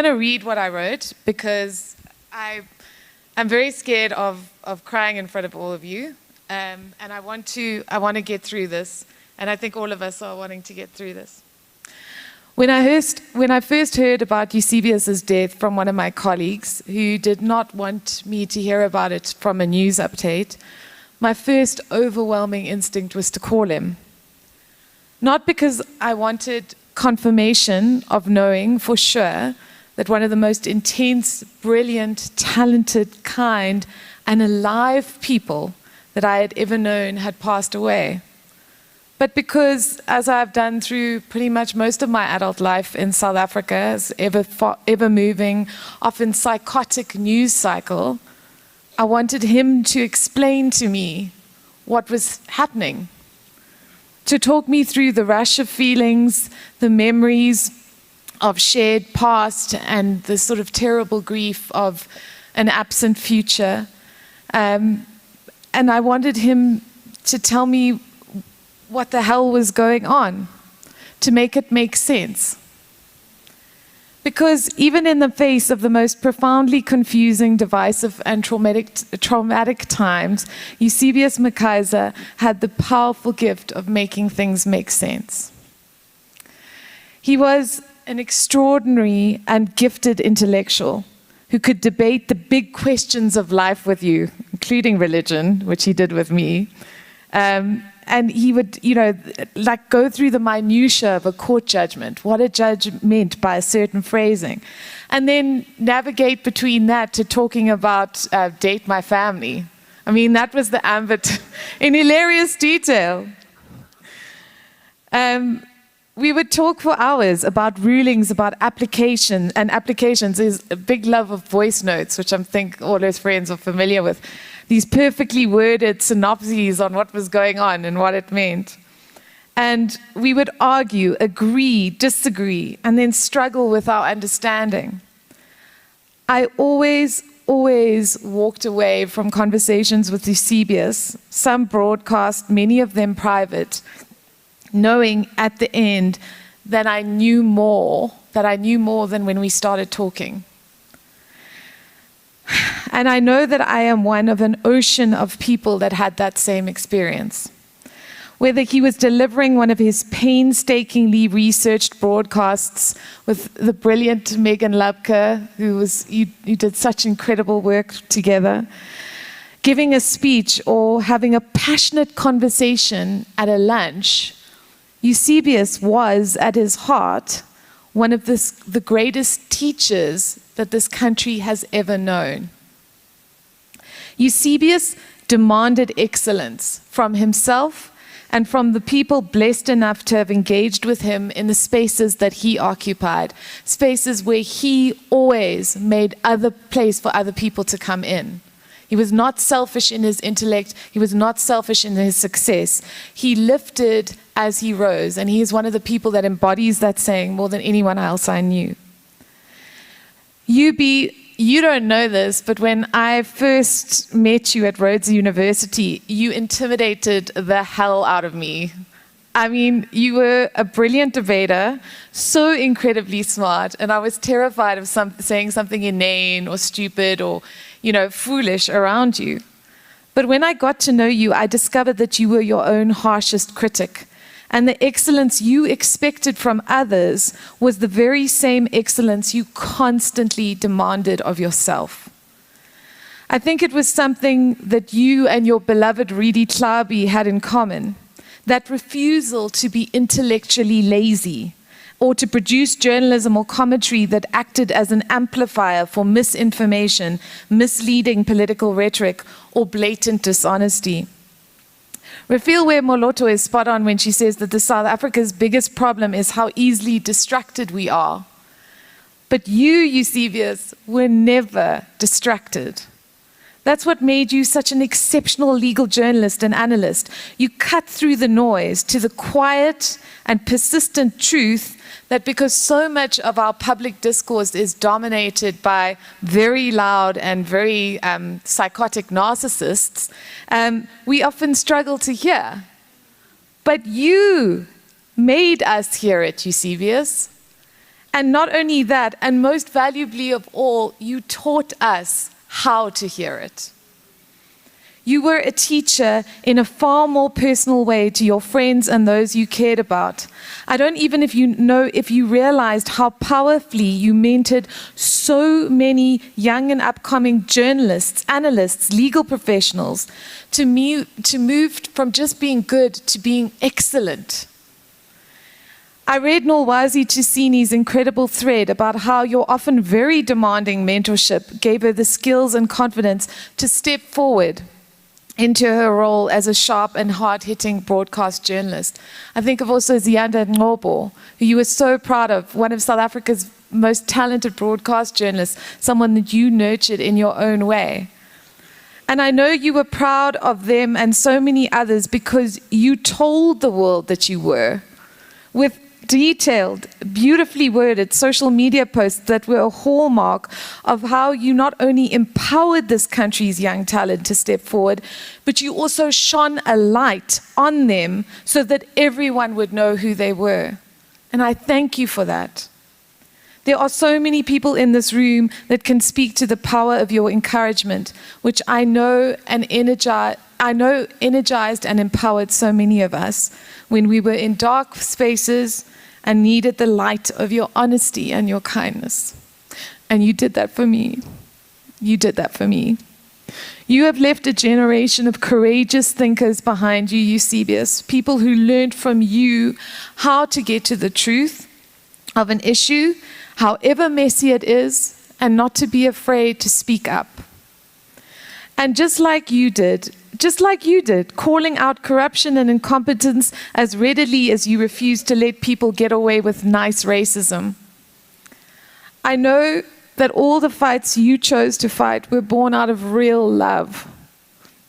to read what I wrote because I'm very scared of crying in front of all of you, and I want to get through this, and I think all of us are wanting to get through this. When I first heard about Eusebius's death from one of my colleagues who did not want me to hear about it from a news update, my first overwhelming instinct was to call him. Not because I wanted confirmation of knowing for sure that one of the most intense, brilliant, talented, kind, and alive people that I had ever known had passed away. But because, as I've done through pretty much most of my adult life in South Africa's ever-moving, often psychotic news cycle, I wanted him to explain to me what was happening, to talk me through the rush of feelings, the memories of shared past, and the sort of terrible grief of an absent future. And I wanted him to tell me what the hell was going on, to make it make sense. Because even in the face of the most profoundly confusing, divisive, and traumatic times, Eusebius McKaiser had the powerful gift of making things make sense. He was an extraordinary and gifted intellectual who could debate the big questions of life with you, including religion, which he did with me. And he would, like go through the minutiae of a court judgment, what a judge meant by a certain phrasing, and then navigate between that to talking about date my family. I mean, that was the ambit in hilarious detail. We would talk for hours about rulings, about applications. There's a big love of voice notes, which I think all his friends are familiar with. These perfectly worded synopses on what was going on and what it meant. And we would argue, agree, disagree, and then struggle with our understanding. I always walked away from conversations with Eusebius, some broadcast, many of them private, knowing at the end that I knew more than when we started talking. And I know that I am one of an ocean of people that had that same experience. Whether he was delivering one of his painstakingly researched broadcasts with the brilliant Megan Lubke, who did such incredible work together, giving a speech or having a passionate conversation at a lunch, Eusebius was, at his heart, one of the greatest teachers that this country has ever known. Eusebius demanded excellence from himself and from the people blessed enough to have engaged with him in the spaces that he occupied, spaces where he always made other place for other people to come in. He was not selfish in his intellect. He was not selfish in his success. He lifted as he rose, and he is one of the people that embodies that saying more than anyone else I knew. You don't know this, but when I first met you at Rhodes University, you intimidated the hell out of me. I mean, you were a brilliant debater, so incredibly smart, and I was terrified of saying something inane or stupid or, foolish around you. But when I got to know you, I discovered that you were your own harshest critic, and the excellence you expected from others was the very same excellence you constantly demanded of yourself. I think it was something that you and your beloved Redi Tlhabi had in common, that refusal to be intellectually lazy or to produce journalism or commentary that acted as an amplifier for misinformation, misleading political rhetoric, or blatant dishonesty. Refilwe Moloto is spot on when she says that the South Africa's biggest problem is how easily distracted we are. But you, Eusebius, were never distracted. That's what made you such an exceptional legal journalist and analyst. You cut through the noise to the quiet and persistent truth that because so much of our public discourse is dominated by very loud and very psychotic narcissists, we often struggle to hear. But you made us hear it, Eusebius. And not only that, and most valuably of all, you taught us how to hear it. You were a teacher in a far more personal way to your friends and those you cared about. I don't even know if you realized how powerfully you mentored so many young and upcoming journalists, analysts, legal professionals to move from just being good to being excellent. I read Nolwazi Tusini's incredible thread about how your often very demanding mentorship gave her the skills and confidence to step forward into her role as a sharp and hard-hitting broadcast journalist. I think of also Ziyanda Ngobo, who you were so proud of, one of South Africa's most talented broadcast journalists, someone that you nurtured in your own way. And I know you were proud of them and so many others because you told the world that you were, with detailed, beautifully worded social media posts that were a hallmark of how you not only empowered this country's young talent to step forward, but you also shone a light on them so that everyone would know who they were. And I thank you for that. There are so many people in this room that can speak to the power of your encouragement, which I know energized and empowered so many of us when we were in dark spaces and needed the light of your honesty and your kindness. And you did that for me. You did that for me. You have left a generation of courageous thinkers behind you, Eusebius, people who learned from you how to get to the truth of an issue, however messy it is, and not to be afraid to speak up. And just like you did, calling out corruption and incompetence as readily as you refused to let people get away with nice racism. I know that all the fights you chose to fight were born out of real love.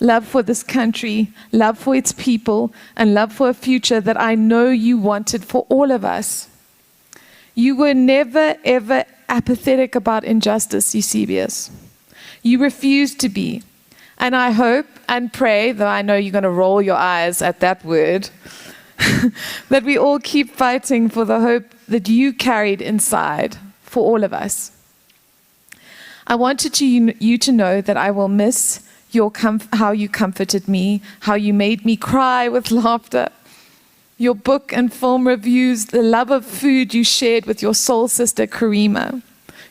Love for this country, love for its people, and love for a future that I know you wanted for all of us. You were never, ever apathetic about injustice, Eusebius. You refused to be. And I hope and pray, though I know you're going to roll your eyes at that word, that we all keep fighting for the hope that you carried inside for all of us. I wanted you to know that I will miss how you comforted me, how you made me cry with laughter, your book and film reviews, the love of food you shared with your soul sister Karima,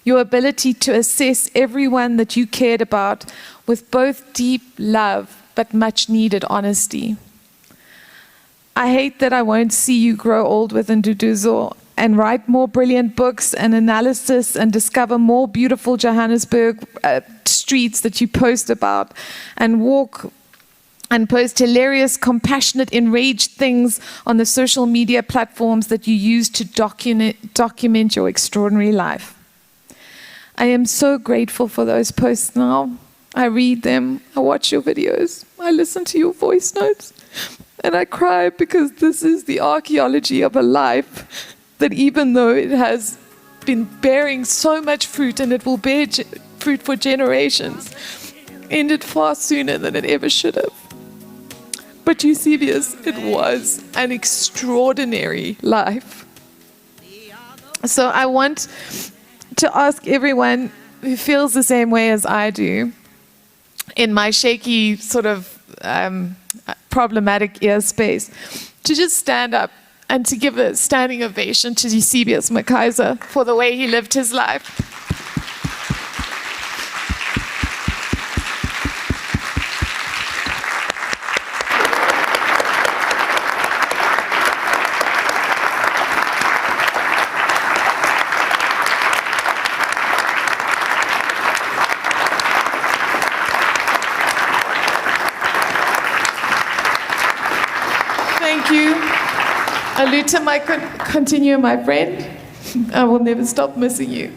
your ability to assess everyone that you cared about with both deep love but much needed honesty. I hate that I won't see you grow old with Nduduzo and write more brilliant books and analysis and discover more beautiful Johannesburg streets that you post about and walk and post hilarious, compassionate, enraged things on the social media platforms that you use to document your extraordinary life. I am so grateful for those posts now. I read them, I watch your videos, I listen to your voice notes, and I cry because this is the archaeology of a life that even though it has been bearing so much fruit and it will bear fruit for generations, ended far sooner than it ever should have. But Eusebius, it was an extraordinary life. So I want to ask everyone who feels the same way as I do, in my shaky sort of problematic ear space, to just stand up and to give a standing ovation to Eusebius McKaiser for the way he lived his life. Thank you. Aluta, my continue, my friend. I will never stop missing you.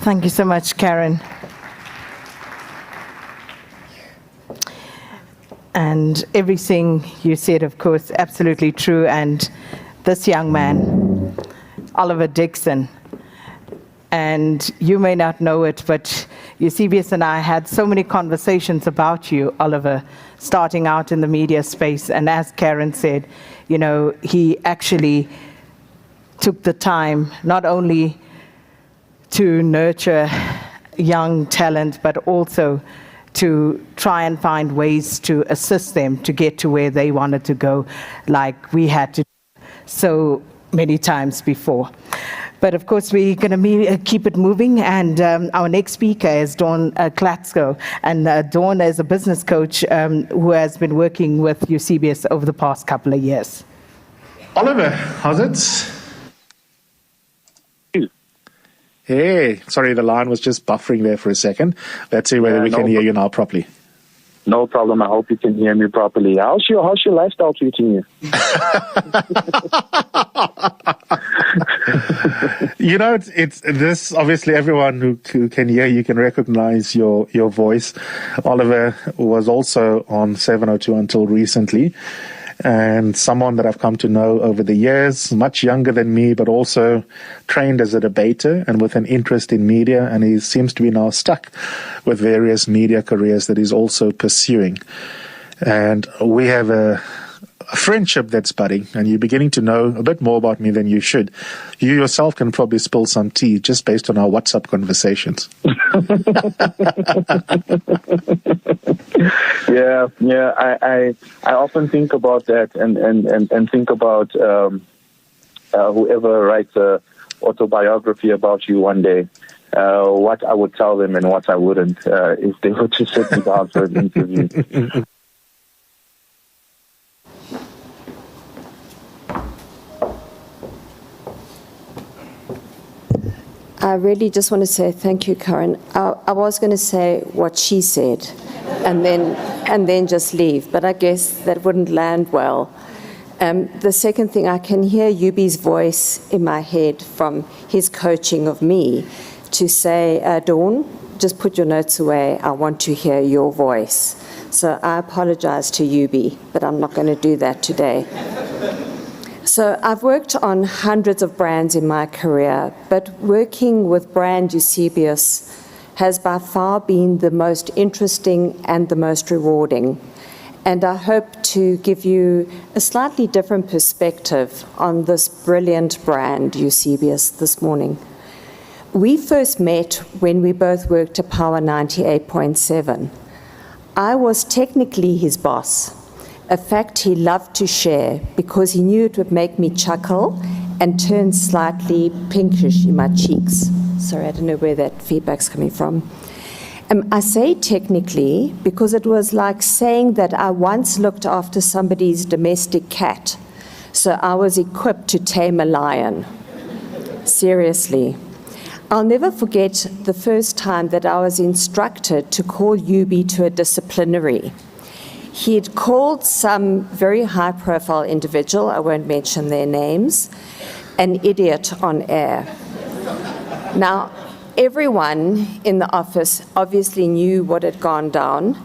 Thank you so much, Karen. And everything you said, of course, absolutely true. And this young man, Oliver Dixon, and you may not know it, but Eusebius and I had so many conversations about you, Oliver, starting out in the media space. And as Karen said, you know, he actually took the time not only to nurture young talent, but also to try and find ways to assist them to get to where they wanted to go, like we had to so many times before. But of course, we're going to keep it moving, and our next speaker is Dawn Klatsko. And Dawn is a business coach who has been working with Eusebius over the past couple of years. Oliver, how's it? Hey, sorry, the line was just buffering there for a second. Let's see whether we can hear you now properly. No problem. I hope you can hear me properly. How's your lifestyle treating you? You know, it's this. Obviously, everyone who can hear you can recognize your voice. Oliver was also on 702 until recently, and someone that I've come to know over the years, much younger than me, but also trained as a debater and with an interest in media. And he seems to be now stuck with various media careers that he's also pursuing. And we have a friendship that's budding, and you're beginning to know a bit more about me than you should. You yourself can probably spill some tea just based on our WhatsApp conversations. Yeah. I often think about that and think about whoever writes a autobiography about you one day, what I would tell them and what I wouldn't if they were to sit me down for an interview. I really just want to say thank you, Karen. I was going to say what she said and then just leave, but I guess that wouldn't land well. The second thing, I can hear Yubi's voice in my head from his coaching of me to say, Dawn, just put your notes away. I want to hear your voice. So I apologize to Yubi, but I'm not going to do that today. So I've worked on hundreds of brands in my career, but working with brand Eusebius has by far been the most interesting and the most rewarding. And I hope to give you a slightly different perspective on this brilliant brand Eusebius this morning. We first met when we both worked at Power 98.7. I was technically his boss, a fact he loved to share because he knew it would make me chuckle and turn slightly pinkish in my cheeks. Sorry, I don't know where that feedback's coming from. I say technically because it was like saying that I once looked after somebody's domestic cat, so I was equipped to tame a lion. Seriously. I'll never forget the first time that I was instructed to call Yubi to a disciplinary. He had called some very high-profile individual, I won't mention their names, an idiot on air. Now, everyone in the office obviously knew what had gone down,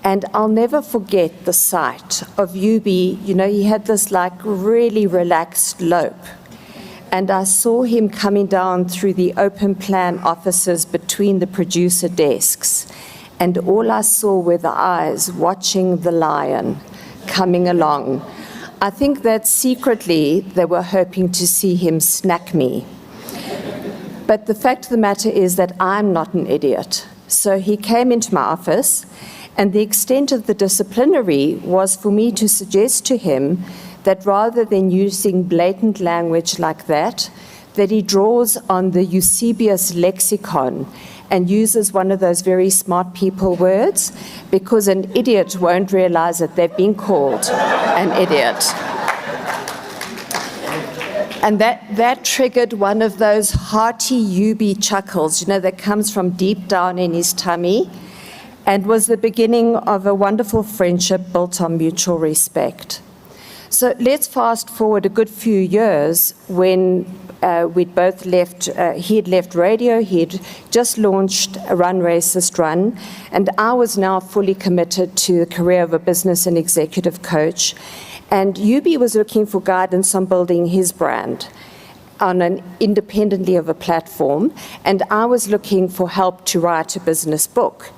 and I'll never forget the sight of Yubi. You know, he had this like really relaxed lope, and I saw him coming down through the open plan offices between the producer desks, and all I saw were the eyes watching the lion coming along. I think that secretly they were hoping to see him snack me. But the fact of the matter is that I'm not an idiot. So he came into my office, and the extent of the disciplinary was for me to suggest to him that rather than using blatant language like that he draws on the Eusebius lexicon and uses one of those very smart people words, because an idiot won't realize that they've been called an idiot. And that triggered one of those hearty Yubi chuckles, you know, that comes from deep down in his tummy, and was the beginning of a wonderful friendship built on mutual respect. So let's fast forward a good few years when we'd both left, he had left radio, he'd just launched Run Racist Run, and I was now fully committed to the career of a business and executive coach. And Yubi was looking for guidance on building his brand independently of a platform, and I was looking for help to write a business book.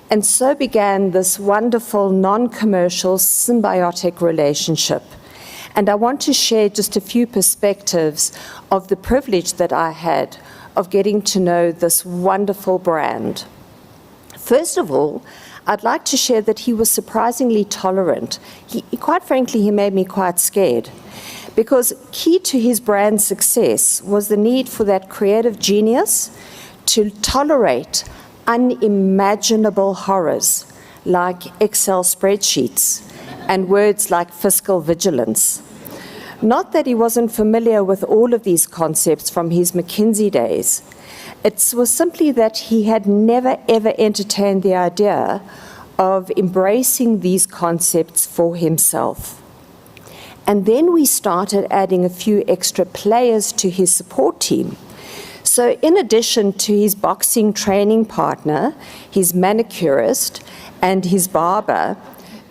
And so began this wonderful, non-commercial, symbiotic relationship. And I want to share just a few perspectives of the privilege that I had of getting to know this wonderful brand. First of all, I'd like to share that he was surprisingly tolerant. Quite frankly, he made me quite scared, because key to his brand success was the need for that creative genius to tolerate unimaginable horrors like Excel spreadsheets and words like fiscal vigilance. Not that he wasn't familiar with all of these concepts from his McKinsey days. It was simply that he had never, ever entertained the idea of embracing these concepts for himself. And then we started adding a few extra players to his support team. So in addition to his boxing training partner, his manicurist, and his barber,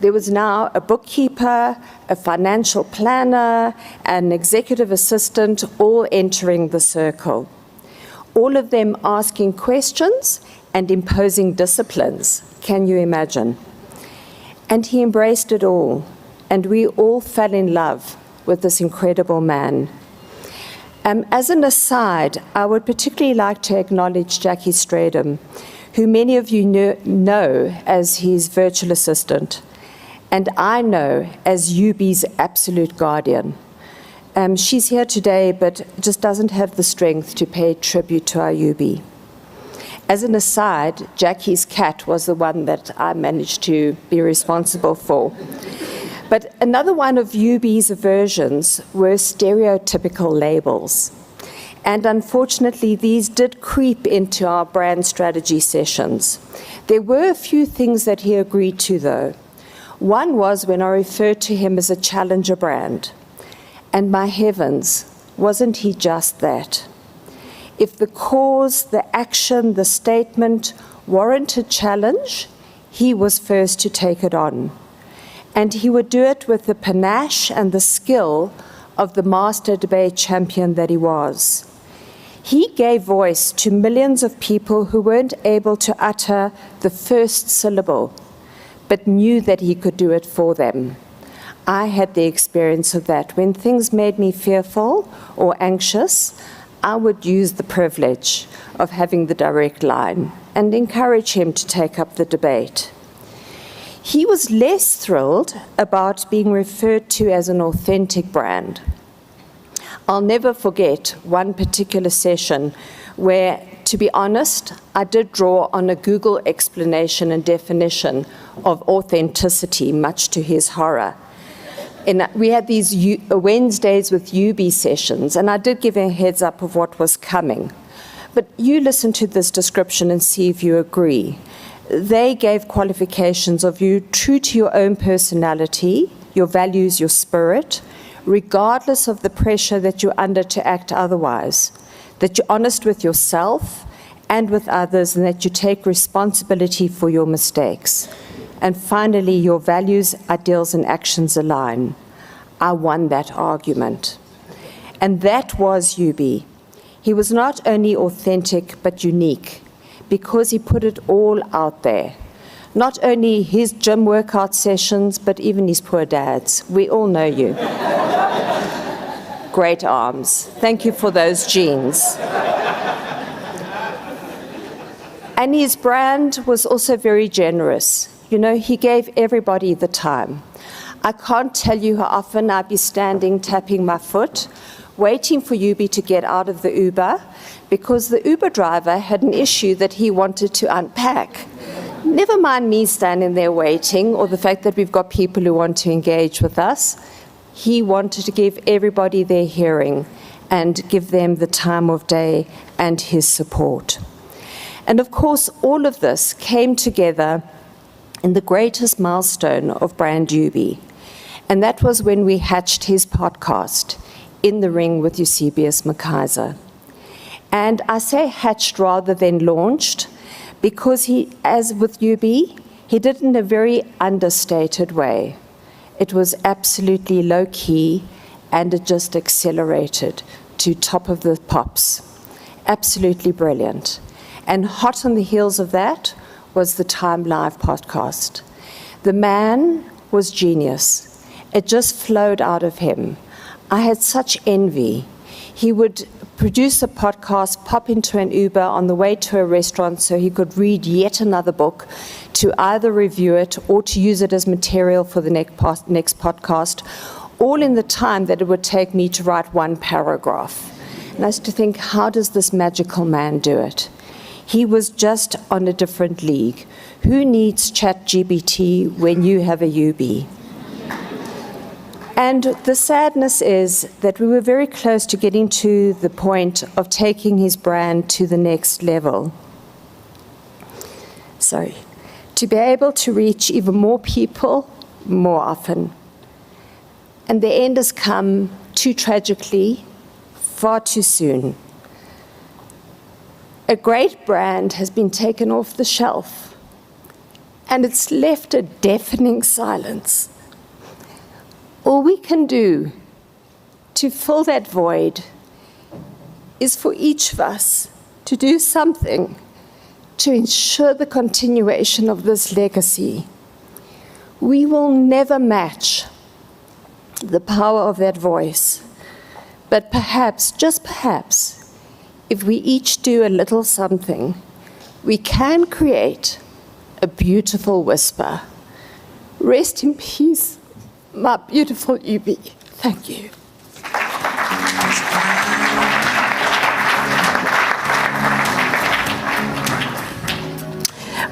there was now a bookkeeper, a financial planner, an executive assistant, all entering the circle. All of them asking questions and imposing disciplines. Can you imagine? And he embraced it all, and we all fell in love with this incredible man. As an aside, I would particularly like to acknowledge Jackie Stradham, who many of you know as his virtual assistant, and I know as UB's absolute guardian. She's here today, but just doesn't have the strength to pay tribute to our UB. As an aside, Jackie's cat was the one that I managed to be responsible for. But another one of UB's aversions were stereotypical labels. And unfortunately, these did creep into our brand strategy sessions. There were a few things that he agreed to, though. One was when I referred to him as a challenger brand. And my heavens, wasn't he just that? If the cause, the action, the statement warranted challenge, he was first to take it on. And he would do it with the panache and the skill of the master debate champion that he was. He gave voice to millions of people who weren't able to utter the first syllable, but knew that he could do it for them. I had the experience of that. When things made me fearful or anxious, I would use the privilege of having the direct line and encourage him to take up the debate. He was less thrilled about being referred to as an authentic brand. I'll never forget one particular session where, to be honest, I did draw on a Google explanation and definition of authenticity, much to his horror. And we had these Wednesdays with UB sessions, and I did give a heads up of what was coming. But you listen to this description and see if you agree. They gave qualifications of you true to your own personality, your values, your spirit, regardless of the pressure that you're under to act otherwise, that you're honest with yourself and with others, and that you take responsibility for your mistakes. And finally, your values, ideals, and actions align. I won that argument. And that was UB. He was not only authentic, but unique, because he put it all out there. Not only his gym workout sessions, but even his poor dad's. We all know you. Great arms. Thank you for those genes. And his brand was also very generous. You know, he gave everybody the time. I can't tell you how often I'd be standing, tapping my foot, waiting for UB to get out of the Uber, because the Uber driver had an issue that he wanted to unpack. Never mind me standing there waiting, or the fact that we've got people who want to engage with us. He wanted to give everybody their hearing and give them the time of day and his support. And of course, all of this came together in the greatest milestone of Brand UB. And that was when we hatched his podcast, In the Ring with Eusebius McKaiser. And I say hatched rather than launched, because he, as with UB, he did it in a very understated way. It was absolutely low-key, and it just accelerated to top of the pops. Absolutely brilliant. And hot on the heels of that was the TimesLive podcast. The man was genius. It just flowed out of him. I had such envy. He would produce a podcast, pop into an Uber on the way to a restaurant so he could read yet another book, to either review it or to use it as material for the next podcast, all in the time that it would take me to write one paragraph. And I used to think, how does this magical man do it? He was just on a different league. Who needs ChatGPT when you have a UB? And the sadness is that we were very close to getting to the point of taking his brand to the next level. To be able to reach even more people more often. And the end has come too tragically, far too soon. A great brand has been taken off the shelf, and it's left a deafening silence. All we can do to fill that void is for each of us to do something to ensure the continuation of this legacy. We will never match the power of that voice, but perhaps, just perhaps, if we each do a little something, we can create a beautiful whisper. Rest in peace, my beautiful UB. Thank you.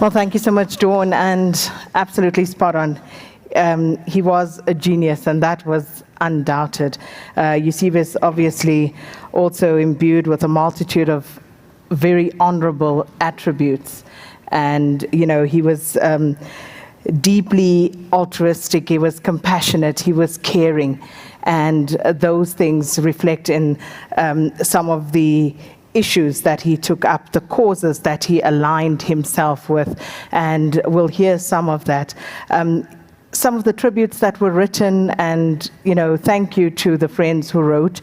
Well, thank you so much, Dawn, and absolutely spot on. He was a genius, and that was undoubted. Eusebius obviously also imbued with a multitude of very honorable attributes. And, you know, he was deeply altruistic, he was compassionate, he was caring. And those things reflect in some of the issues that he took up, the causes that he aligned himself with. And we'll hear some of that. Some of the tributes that were written, and, you know, thank you to the friends who wrote.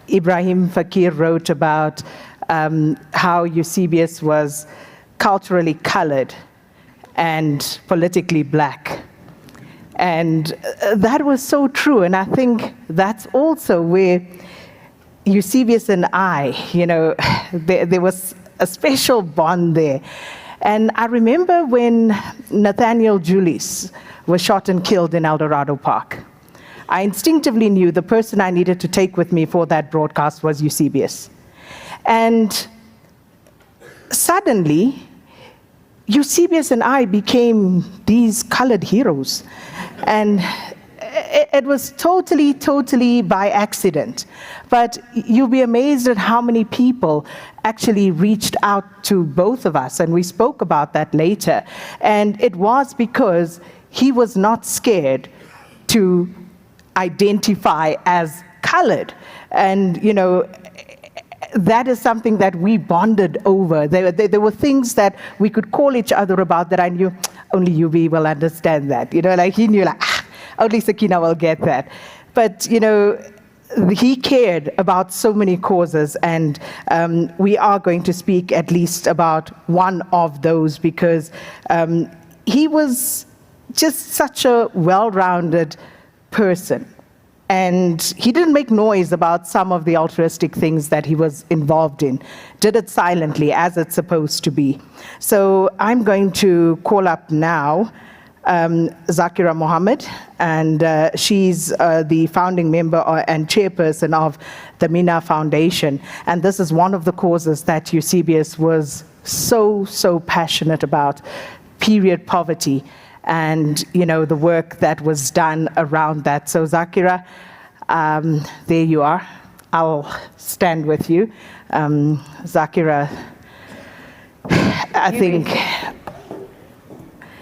Ibrahim Fakir wrote about how Eusebius was culturally colored and politically black. And that was so true. And I think that's also where Eusebius and I, you know, there was a special bond there. And I remember when Nathaniel Julius was shot and killed in El Dorado Park, I instinctively knew the person I needed to take with me for that broadcast was Eusebius. And suddenly, Eusebius and I became these colored heroes. And it was totally by accident. But you'll be amazed at how many people actually reached out to both of us, and we spoke about that later. And it was because he was not scared to identify as colored. And, you know, that is something that we bonded over. There were things that we could call each other about that I knew only UB will understand that. You know, like he knew, like, only Sakina will get that. But, you know, he cared about so many causes, and we are going to speak at least about one of those, because he was just such a well-rounded person. And he didn't make noise about some of the altruistic things that he was involved in, did it silently, as it's supposed to be. So I'm going to call up now Zakira Mohammed, and she's the founding member and chairperson of the Mina Foundation. And this is one of the causes that Eusebius was so passionate about, period poverty, and, you know, the work that was done around that. So Zakira, there you are. I'll stand with you. Zakira, I think...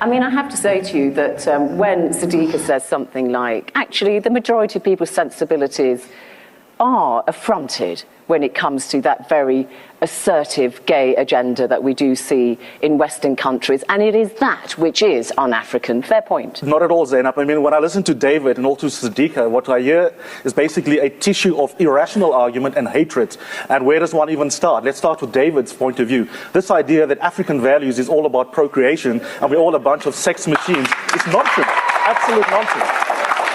I mean, I have to say to you that when Sadiqa says something like, actually, the majority of people's sensibilities are affronted when it comes to that very assertive gay agenda that we do see in Western countries, and it is that which is un-African. Fair point. Not at all, Zainab. I mean, when I listen to David and also Sadiqa, what I hear is basically a tissue of irrational argument and hatred. And where does one even start? Let's start with David's point of view. This idea that African values is all about procreation and we're all a bunch of sex machines is nonsense. Absolute nonsense.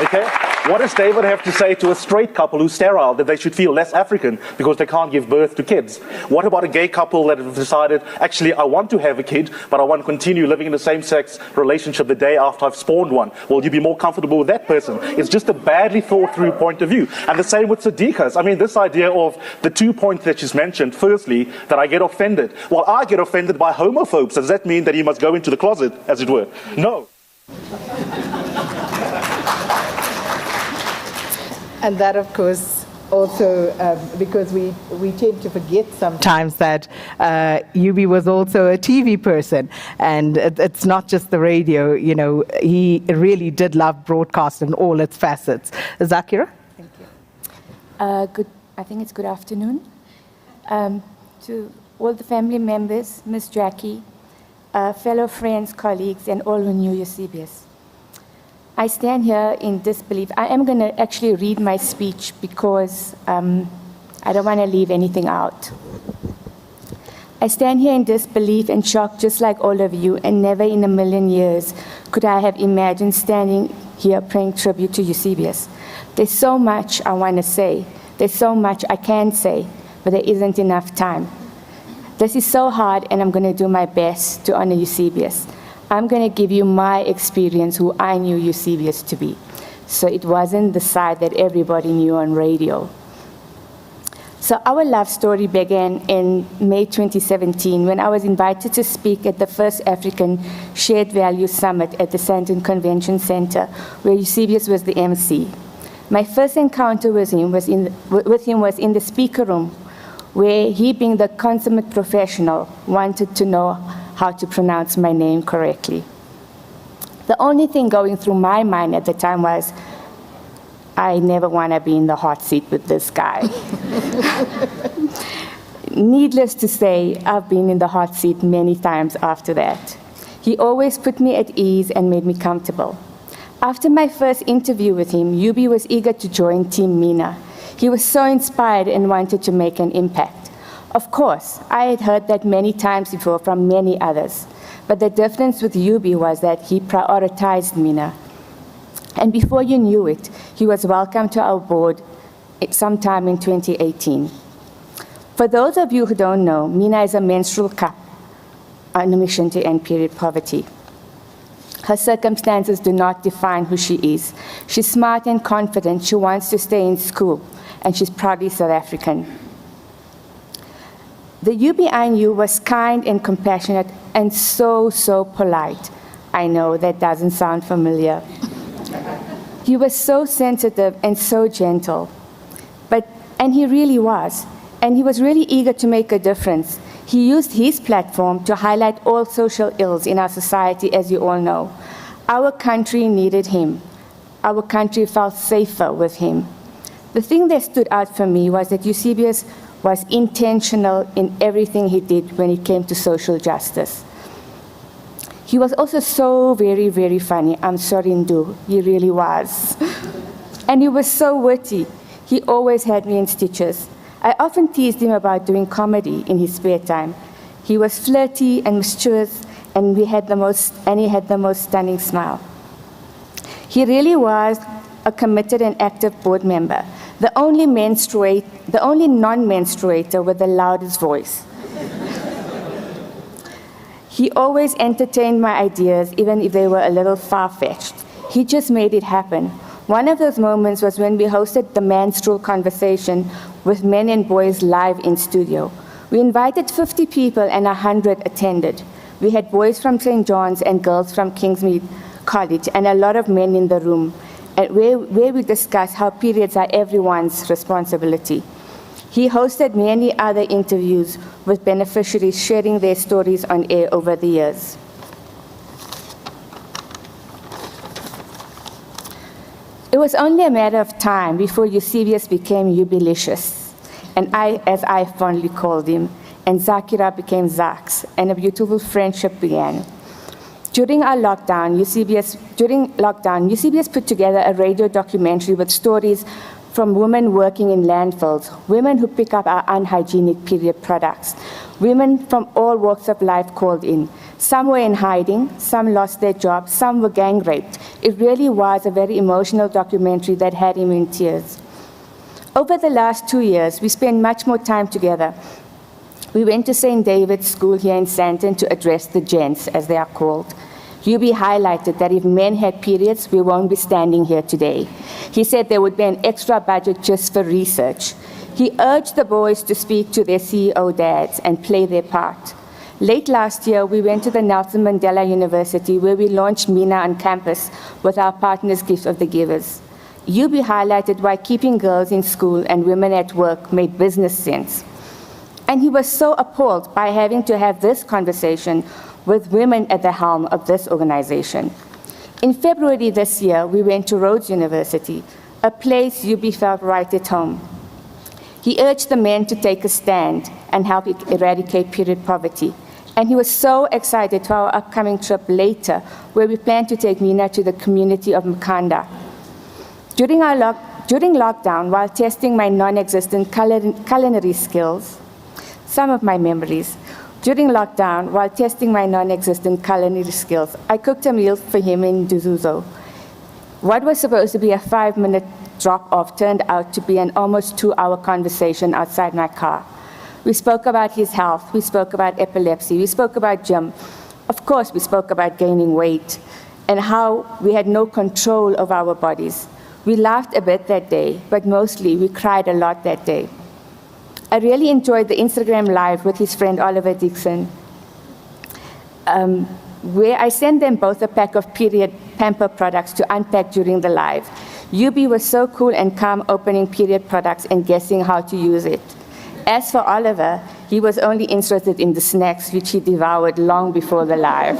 Okay? What does David have to say to a straight couple who's sterile that they should feel less African because they can't give birth to kids? What about a gay couple that have decided, actually, I want to have a kid, but I want to continue living in a same-sex relationship the day after I've spawned one? Will you be more comfortable with that person? It's just a badly thought-through point of view. And the same with Sadiqa's. I mean, this idea of the 2 points that she's mentioned, firstly, that I get offended. Well, I get offended by homophobes. Does that mean that he must go into the closet, as it were? No. And that, of course, also because we tend to forget sometimes that Yubi was also a TV person, and it's not just the radio. You know, he really did love broadcast in all its facets. Zakira? Thank you. Good. I think it's good afternoon. To all the family members, Miss Jackie, fellow friends, colleagues, and all who knew Eusebius. I stand here in disbelief. I am going to actually read my speech because I don't want to leave anything out. I stand here in disbelief and shock just like all of you, and never in a million years could I have imagined standing here paying tribute to Eusebius. There's so much I want to say. There's so much I can say, but there isn't enough time. This is so hard, and I'm going to do my best to honor Eusebius. I'm going to give you my experience, who I knew Eusebius to be. So it wasn't the side that everybody knew on radio. So our love story began in May 2017 when I was invited to speak at the first African Shared Values Summit at the Sandton Convention Center, where Eusebius was the MC. My first encounter with him was in the speaker room, where he, being the consummate professional, wanted to know how to pronounce my name correctly. The only thing going through my mind at the time was, I never want to be in the hot seat with this guy. Needless to say, I've been in the hot seat many times after that. He always put me at ease and made me comfortable. After my first interview with him, Yubi was eager to join Team Mina. He was so inspired and wanted to make an impact. Of course, I had heard that many times before from many others, but the difference with Yubi was that he prioritized Mina. And before you knew it, he was welcomed to our board sometime in 2018. For those of you who don't know, Mina is a menstrual cup on a mission to end period poverty. Her circumstances do not define who she is. She's smart and confident, she wants to stay in school, and she's proudly South African. The Yubi I knew was kind and compassionate and so polite. I know that doesn't sound familiar. He was so sensitive and so gentle, and he really was. And he was really eager to make a difference. He used his platform to highlight all social ills in our society, as you all know. Our country needed him. Our country felt safer with him. The thing that stood out for me was that Eusebius was intentional in everything he did when it came to social justice. He was also so very funny. I'm sorry, Ndu, he really was. And he was so witty. He always had me in stitches. I often teased him about doing comedy in his spare time. He was flirty and mischievous, and he had the most stunning smile. He really was a committed and active board member, the only non-menstruator with the loudest voice. He always entertained my ideas, even if they were a little far-fetched. He just made it happen. One of those moments was when we hosted the menstrual conversation with men and boys live in studio. We invited 50 people and 100 attended. We had boys from St. John's and girls from Kingsmead College and a lot of men in the room, where we discussed how periods are everyone's responsibility. He hosted many other interviews with beneficiaries sharing their stories on air over the years. It was only a matter of time before Eusebius became Eubilicious, and as I fondly called him, and Zakira became Zax, and a beautiful friendship began. During Eusebius put together a radio documentary with stories from women working in landfills, women who pick up our unhygienic period products, women from all walks of life called in. Some were in hiding, some lost their jobs, some were gang raped. It really was a very emotional documentary that had him in tears. Over the last 2 years, we spent much more time together. We went to St. David's School here in Sandton to address the gents, as they are called. Yubi highlighted that if men had periods, we won't be standing here today. He said there would be an extra budget just for research. He urged the boys to speak to their CEO dads and play their part. Late last year, we went to the Nelson Mandela University where we launched Mina on campus with our partners' Gift of the Givers. Yubi highlighted why keeping girls in school and women at work made business sense. And he was so appalled by having to have this conversation with women at the helm of this organization. In February this year, we went to Rhodes University, a place Yubi felt right at home. He urged the men to take a stand and help eradicate period poverty. And he was so excited for our upcoming trip later, where we plan to take Mina to the community of Makanda. During lockdown, while testing my non-existent culinary skills, some of my memories, during lockdown, while testing my non-existent culinary skills, I cooked a meal for him in Duzuzo. What was supposed to be a 5-minute drop-off turned out to be an almost 2-hour conversation outside my car. We spoke about his health, we spoke about epilepsy, we spoke about gym. Of course, we spoke about gaining weight and how we had no control of our bodies. We laughed a bit that day, but mostly we cried a lot that day. I really enjoyed the Instagram Live with his friend Oliver Dixon, where I sent them both a pack of period pamper products to unpack during the live. Yubi was so cool and calm opening period products and guessing how to use it. As for Oliver, he was only interested in the snacks, which he devoured long before the live.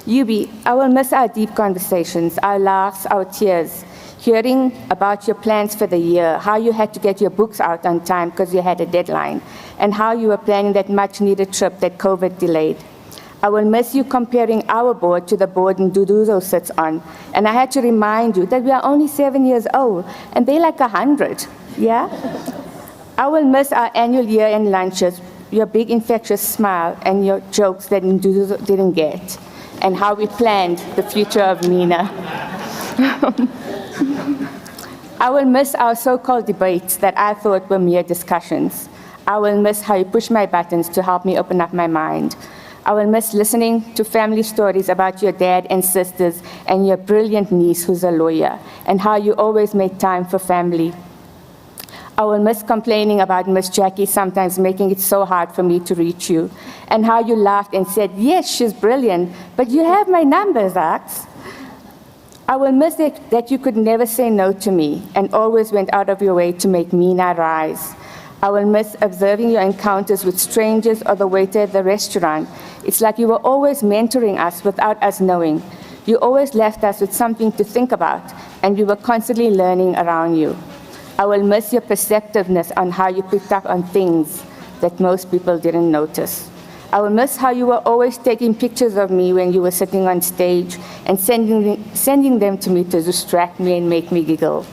Yubi, I will miss our deep conversations, our laughs, our tears, hearing about your plans for the year, how you had to get your books out on time because you had a deadline, and how you were planning that much-needed trip that COVID delayed. I will miss you comparing our board to the board Nduduzo sits on, and I had to remind you that we are only 7 years old, and they're like 100, yeah? I will miss our annual year-end lunches, your big infectious smile, and your jokes that Nduduzo didn't get, and how we planned the future of Mina. I will miss our so-called debates that I thought were mere discussions. I will miss how you push my buttons to help me open up my mind. I will miss listening to family stories about your dad and sisters and your brilliant niece who's a lawyer, and how you always make time for family. I will miss complaining about Miss Jackie sometimes making it so hard for me to reach you, and how you laughed and said, yes, she's brilliant, but you have my numbers, Ax. I will miss it that you could never say no to me and always went out of your way to make Mina rise. I will miss observing your encounters with strangers or the waiter at the restaurant. It's like you were always mentoring us without us knowing. You always left us with something to think about, and we were constantly learning around you. I will miss your perceptiveness on how you picked up on things that most people didn't notice. I will miss how you were always taking pictures of me when you were sitting on stage and sending them to me to distract me and make me giggle.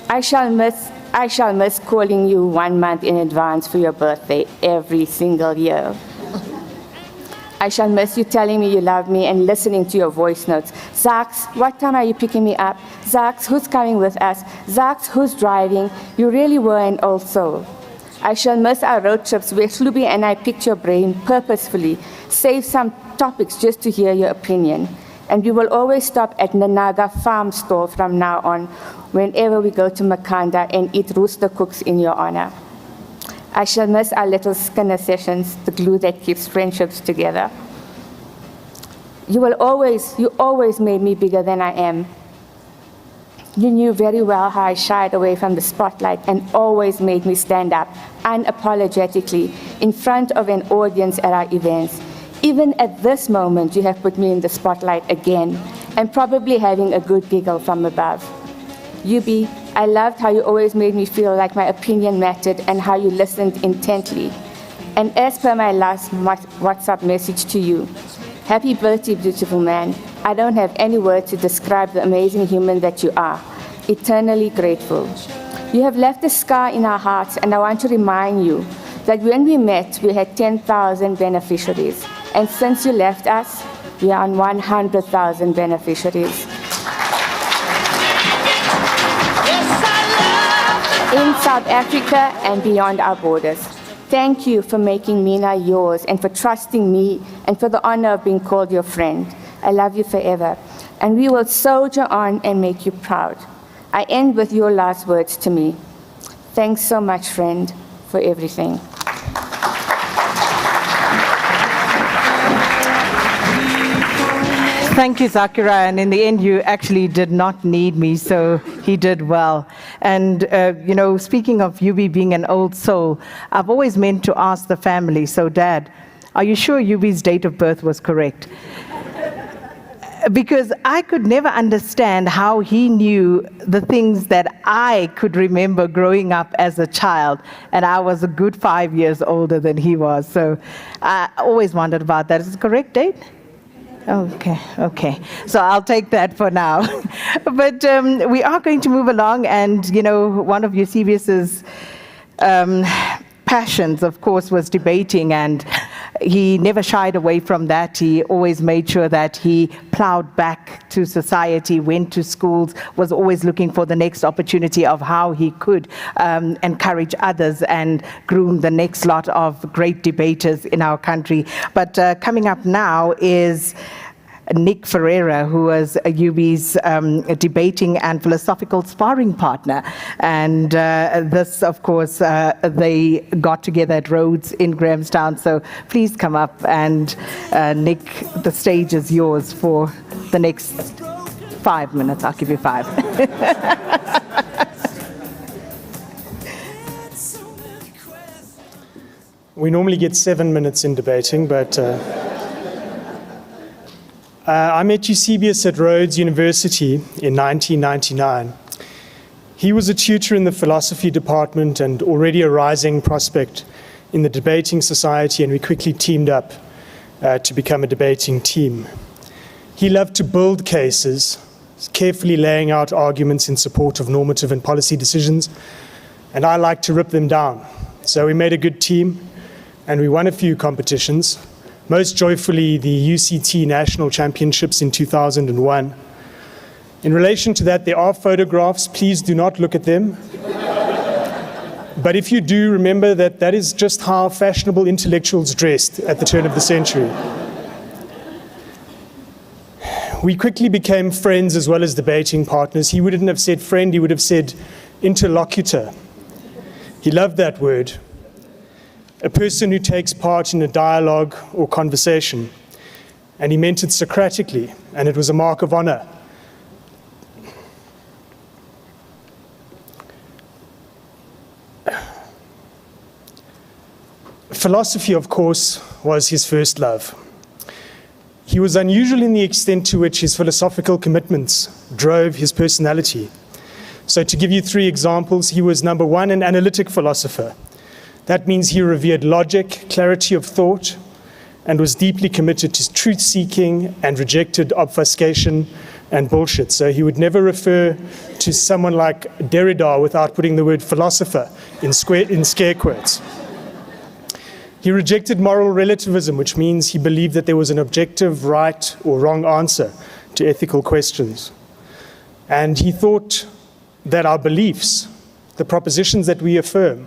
I shall miss calling you 1 month in advance for your birthday every single year. I shall miss you telling me you love me and listening to your voice notes. Zax, what time are you picking me up? Zax, who's coming with us? Zax, who's driving? You really were an old soul. I shall miss our road trips where Slubi and I picked your brain purposefully, save some topics just to hear your opinion. And we will always stop at Nanaga Farm Store from now on, whenever we go to Makanda and eat rooster cooks in your honor. I shall miss our little Skinner sessions, the glue that keeps friendships together. You always made me bigger than I am. You knew very well how I shied away from the spotlight and always made me stand up unapologetically in front of an audience at our events. Even at this moment, you have put me in the spotlight again, and probably having a good giggle from above. Yubi, I loved how you always made me feel like my opinion mattered and how you listened intently. And as per my last WhatsApp message to you, happy birthday, beautiful man. I don't have any words to describe the amazing human that you are. eternally grateful. You have left a scar in our hearts, and I want to remind you that when we met, we had 10,000 beneficiaries. And since you left us, we are on 100,000 beneficiaries. In South Africa and beyond our borders. Thank you for making MENA yours and for trusting me and for the honor of being called your friend. I love you forever. And we will soldier on and make you proud. I end with your last words to me. Thanks so much, friend, for everything. Thank you, Zakira. And in the end, you actually did not need me, so he did well. And, speaking of Yubi being an old soul, I've always meant to ask the family, so Dad, are you sure Yubi's date of birth was correct? Because I could never understand how he knew the things that I could remember growing up as a child, and I was a good 5 years older than he was. So I always wondered about that. Is it the correct date? Okay. So I'll take that for now. But we are going to move along, and, one of Eusebius's passions, of course, was debating, and he never shied away from that. He always made sure that he plowed back to society, went to schools, was always looking for the next opportunity of how he could encourage others and groom the next lot of great debaters in our country. But coming up now is Nick Ferreira, who was Yubi's debating and philosophical sparring partner. And this, of course, they got together at Rhodes in Grahamstown. So please come up, and Nick, the stage is yours for the next 5 minutes. I'll give you 5. We normally get 7 minutes in debating, but I met Eusebius at Rhodes University in 1999. He was a tutor in the philosophy department and already a rising prospect in the debating society, and we quickly teamed up to become a debating team. He loved to build cases, carefully laying out arguments in support of normative and policy decisions, and I liked to rip them down. So we made a good team, and we won a few competitions. Most joyfully, the UCT National Championships in 2001. In relation to that, there are photographs. Please do not look at them. But if you do, remember that that is just how fashionable intellectuals dressed at the turn of the century. We quickly became friends as well as debating partners. He wouldn't have said friend, he would have said interlocutor. He loved that word. A person who takes part in a dialogue or conversation. And he meant it Socratically, and it was a mark of honor. Philosophy, of course, was his first love. He was unusual in the extent to which his philosophical commitments drove his personality. So to give you 3 examples, he was, number 1, an analytic philosopher. That means he revered logic, clarity of thought, and was deeply committed to truth-seeking and rejected obfuscation and bullshit. So he would never refer to someone like Derrida without putting the word philosopher in scare quotes. He rejected moral relativism, which means he believed that there was an objective right or wrong answer to ethical questions. And he thought that our beliefs, the propositions that we affirm,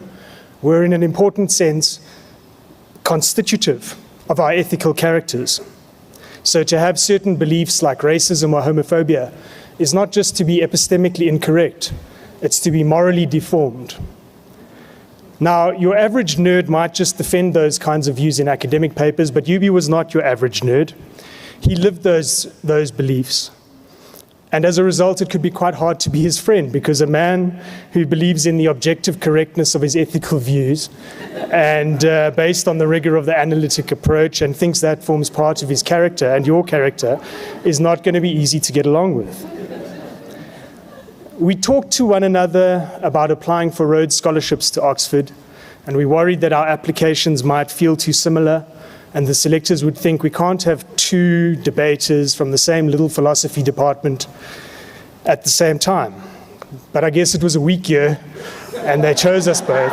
were in an important sense constitutive of our ethical characters. So to have certain beliefs like racism or homophobia is not just to be epistemically incorrect, it's to be morally deformed. Now, your average nerd might just defend those kinds of views in academic papers, but Yubi was not your average nerd. He lived those beliefs. And as a result, it could be quite hard to be his friend, because a man who believes in the objective correctness of his ethical views and based on the rigor of the analytic approach and thinks that forms part of his character and your character is not going to be easy to get along with. We talked to one another about applying for Rhodes scholarships to Oxford, and we worried that our applications might feel too similar, and the selectors would think we can't have 2 debaters from the same little philosophy department at the same time. but I guess it was a weak year, and they chose us both.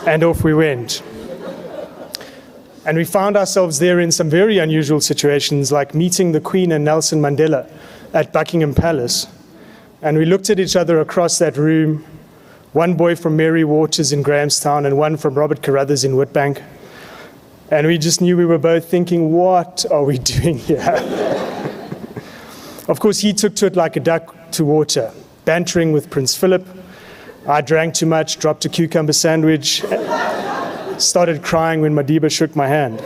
And off we went. And we found ourselves there in some very unusual situations, like meeting the Queen and Nelson Mandela at Buckingham Palace. And we looked at each other across that room, one boy from Mary Waters in Grahamstown and one from Robert Carruthers in Witbank. And we just knew we were both thinking, what are we doing here? Of course, he took to it like a duck to water, bantering with Prince Philip. I drank too much, dropped a cucumber sandwich, started crying when Madiba shook my hand.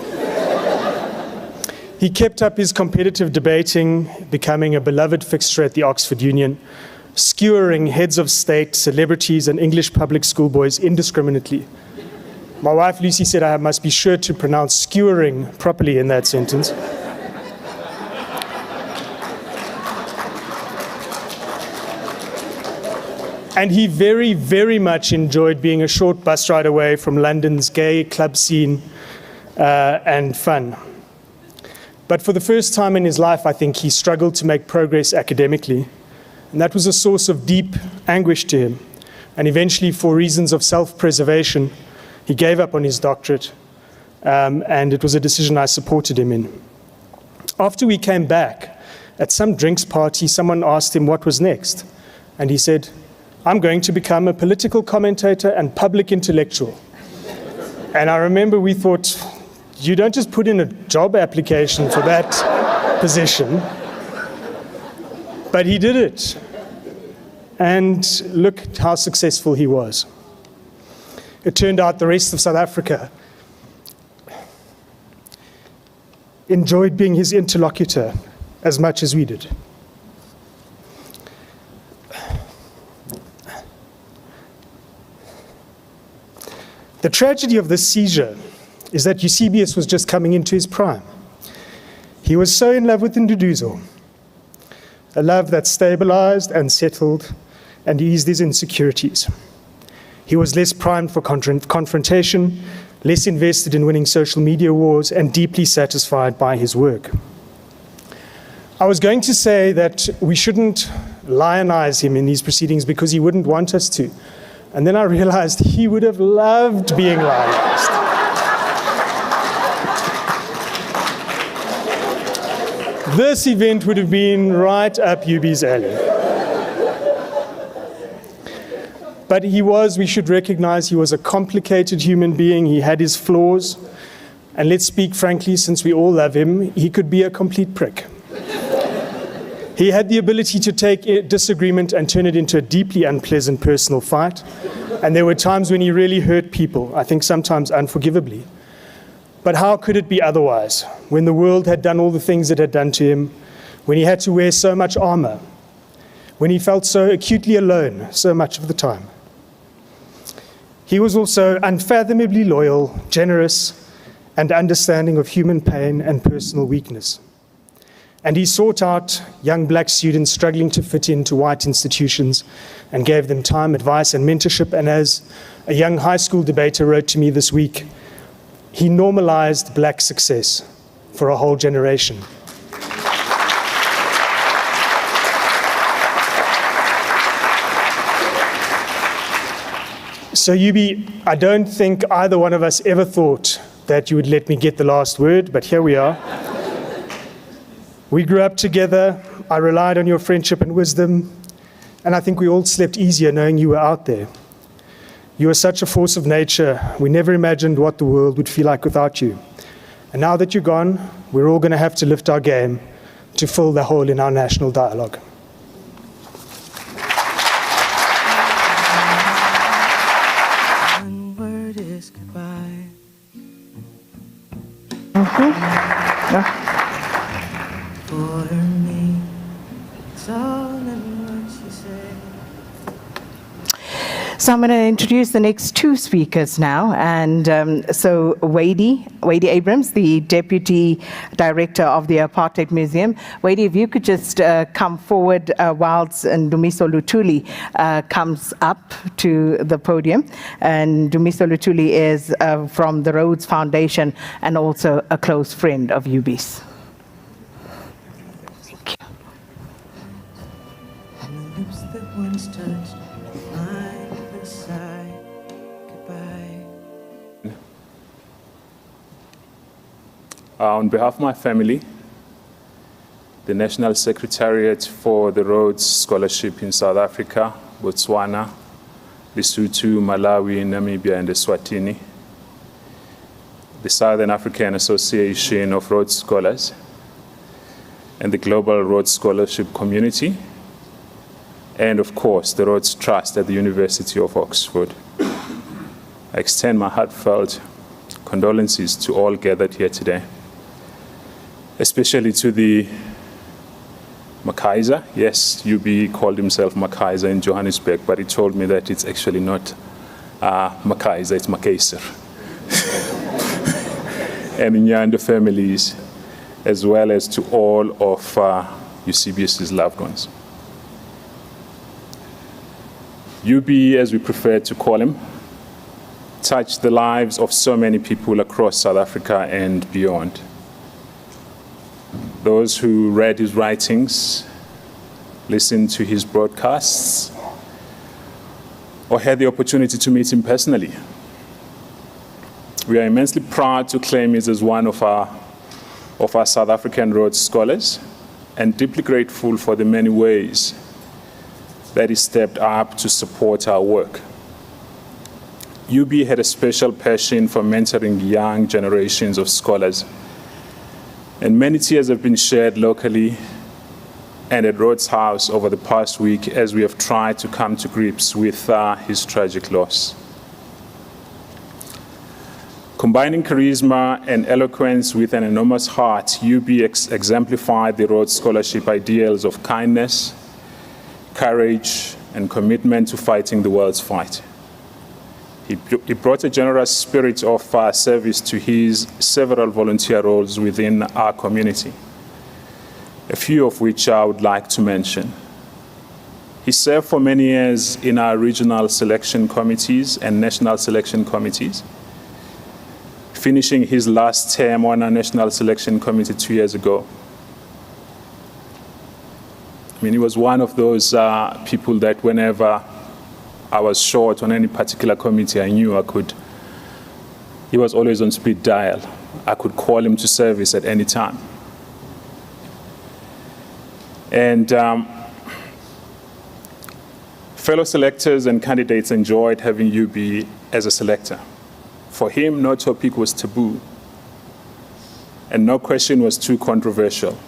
He kept up his competitive debating, becoming a beloved fixture at the Oxford Union, skewering heads of state, celebrities, and English public school boys indiscriminately. My wife Lucy said I must be sure to pronounce skewering properly in that sentence. And he very, very much enjoyed being a short bus ride away from London's gay club scene and fun. But for the first time in his life, I think he struggled to make progress academically. And that was a source of deep anguish to him. And eventually, for reasons of self-preservation, he gave up on his doctorate. And it was a decision I supported him in. After we came back, at some drinks party, someone asked him what was next. And he said, I'm going to become a political commentator and public intellectual. And I remember we thought, you don't just put in a job application for that position. But he did it. And look how successful he was. It turned out the rest of South Africa enjoyed being his interlocutor as much as we did. The tragedy of this seizure is that Eusebius was just coming into his prime. He was so in love with Nduduzo, a love that stabilized and settled and eased his insecurities. He was less primed for confrontation, less invested in winning social media wars, and deeply satisfied by his work. I was going to say that we shouldn't lionize him in these proceedings because he wouldn't want us to. And then I realized he would have loved being lionized. This event would have been right up Yubi's alley. But we should recognize he was a complicated human being. He had his flaws. And let's speak frankly, since we all love him, he could be a complete prick. He had the ability to take a disagreement and turn it into a deeply unpleasant personal fight. And there were times when he really hurt people, I think sometimes unforgivably. But how could it be otherwise, when the world had done all the things it had done to him, when he had to wear so much armor, when he felt so acutely alone so much of the time? He was also unfathomably loyal, generous, and understanding of human pain and personal weakness. And he sought out young black students struggling to fit into white institutions and gave them time, advice, and mentorship. And as a young high school debater wrote to me this week, he normalized black success for a whole generation. So Yubi, I don't think either one of us ever thought that you would let me get the last word, but here we are. We grew up together. I relied on your friendship and wisdom, and I think we all slept easier knowing you were out there. You are such a force of nature. We never imagined what the world would feel like without you. And now that you're gone, we're all going to have to lift our game to fill the hole in our national dialogue. One word is goodbye. For me, it's all in what you say. So I'm going to introduce the next two speakers now. And so Wady Abrams, the Deputy Director of the Apartheid Museum. Wady, if you could just come forward whilst Dumiso Luthuli comes up to the podium. And Dumiso Luthuli is from the Rhodes Foundation and also a close friend of Yubi's. Thank you. the lips that once touched mine with a sigh. Goodbye. On behalf of my family, the National Secretariat for the Rhodes Scholarship in South Africa, Botswana, Lesotho, Malawi, Namibia, and Eswatini, the Southern African Association of Rhodes Scholars, and the Global Rhodes Scholarship Community, and of course, the Rhodes Trust at the University of Oxford. I extend my heartfelt condolences to all gathered here today, especially to the McKaiser. Yes, UB called himself McKaiser in Johannesburg, but he told me that it's actually not McKaiser, it's McKaiser. And Nyanda families, as well as to all of Eusebius's loved ones. UB, as we prefer to call him, touched the lives of so many people across South Africa and beyond. Those who read his writings, listened to his broadcasts, or had the opportunity to meet him personally. We are immensely proud to claim him as one of our South African Rhodes scholars, and deeply grateful for the many ways that he stepped up to support our work. UB had a special passion for mentoring young generations of scholars, and many tears have been shed locally and at Rhodes House over the past week as we have tried to come to grips with his tragic loss. Combining charisma and eloquence with an enormous heart, UB exemplified the Rhodes Scholarship ideals of kindness, courage, and commitment to fighting the world's fight. He brought a generous spirit of service to his several volunteer roles within our community, a few of which I would like to mention. He served for many years in our regional selection committees and national selection committees, finishing his last term on our national selection committee 2 years ago. I mean, he was one of those people that whenever I was short on any particular committee, I knew he was always on speed dial. I could call him to service at any time. And fellow selectors and candidates enjoyed having UB as a selector. For him, no topic was taboo, and no question was too controversial.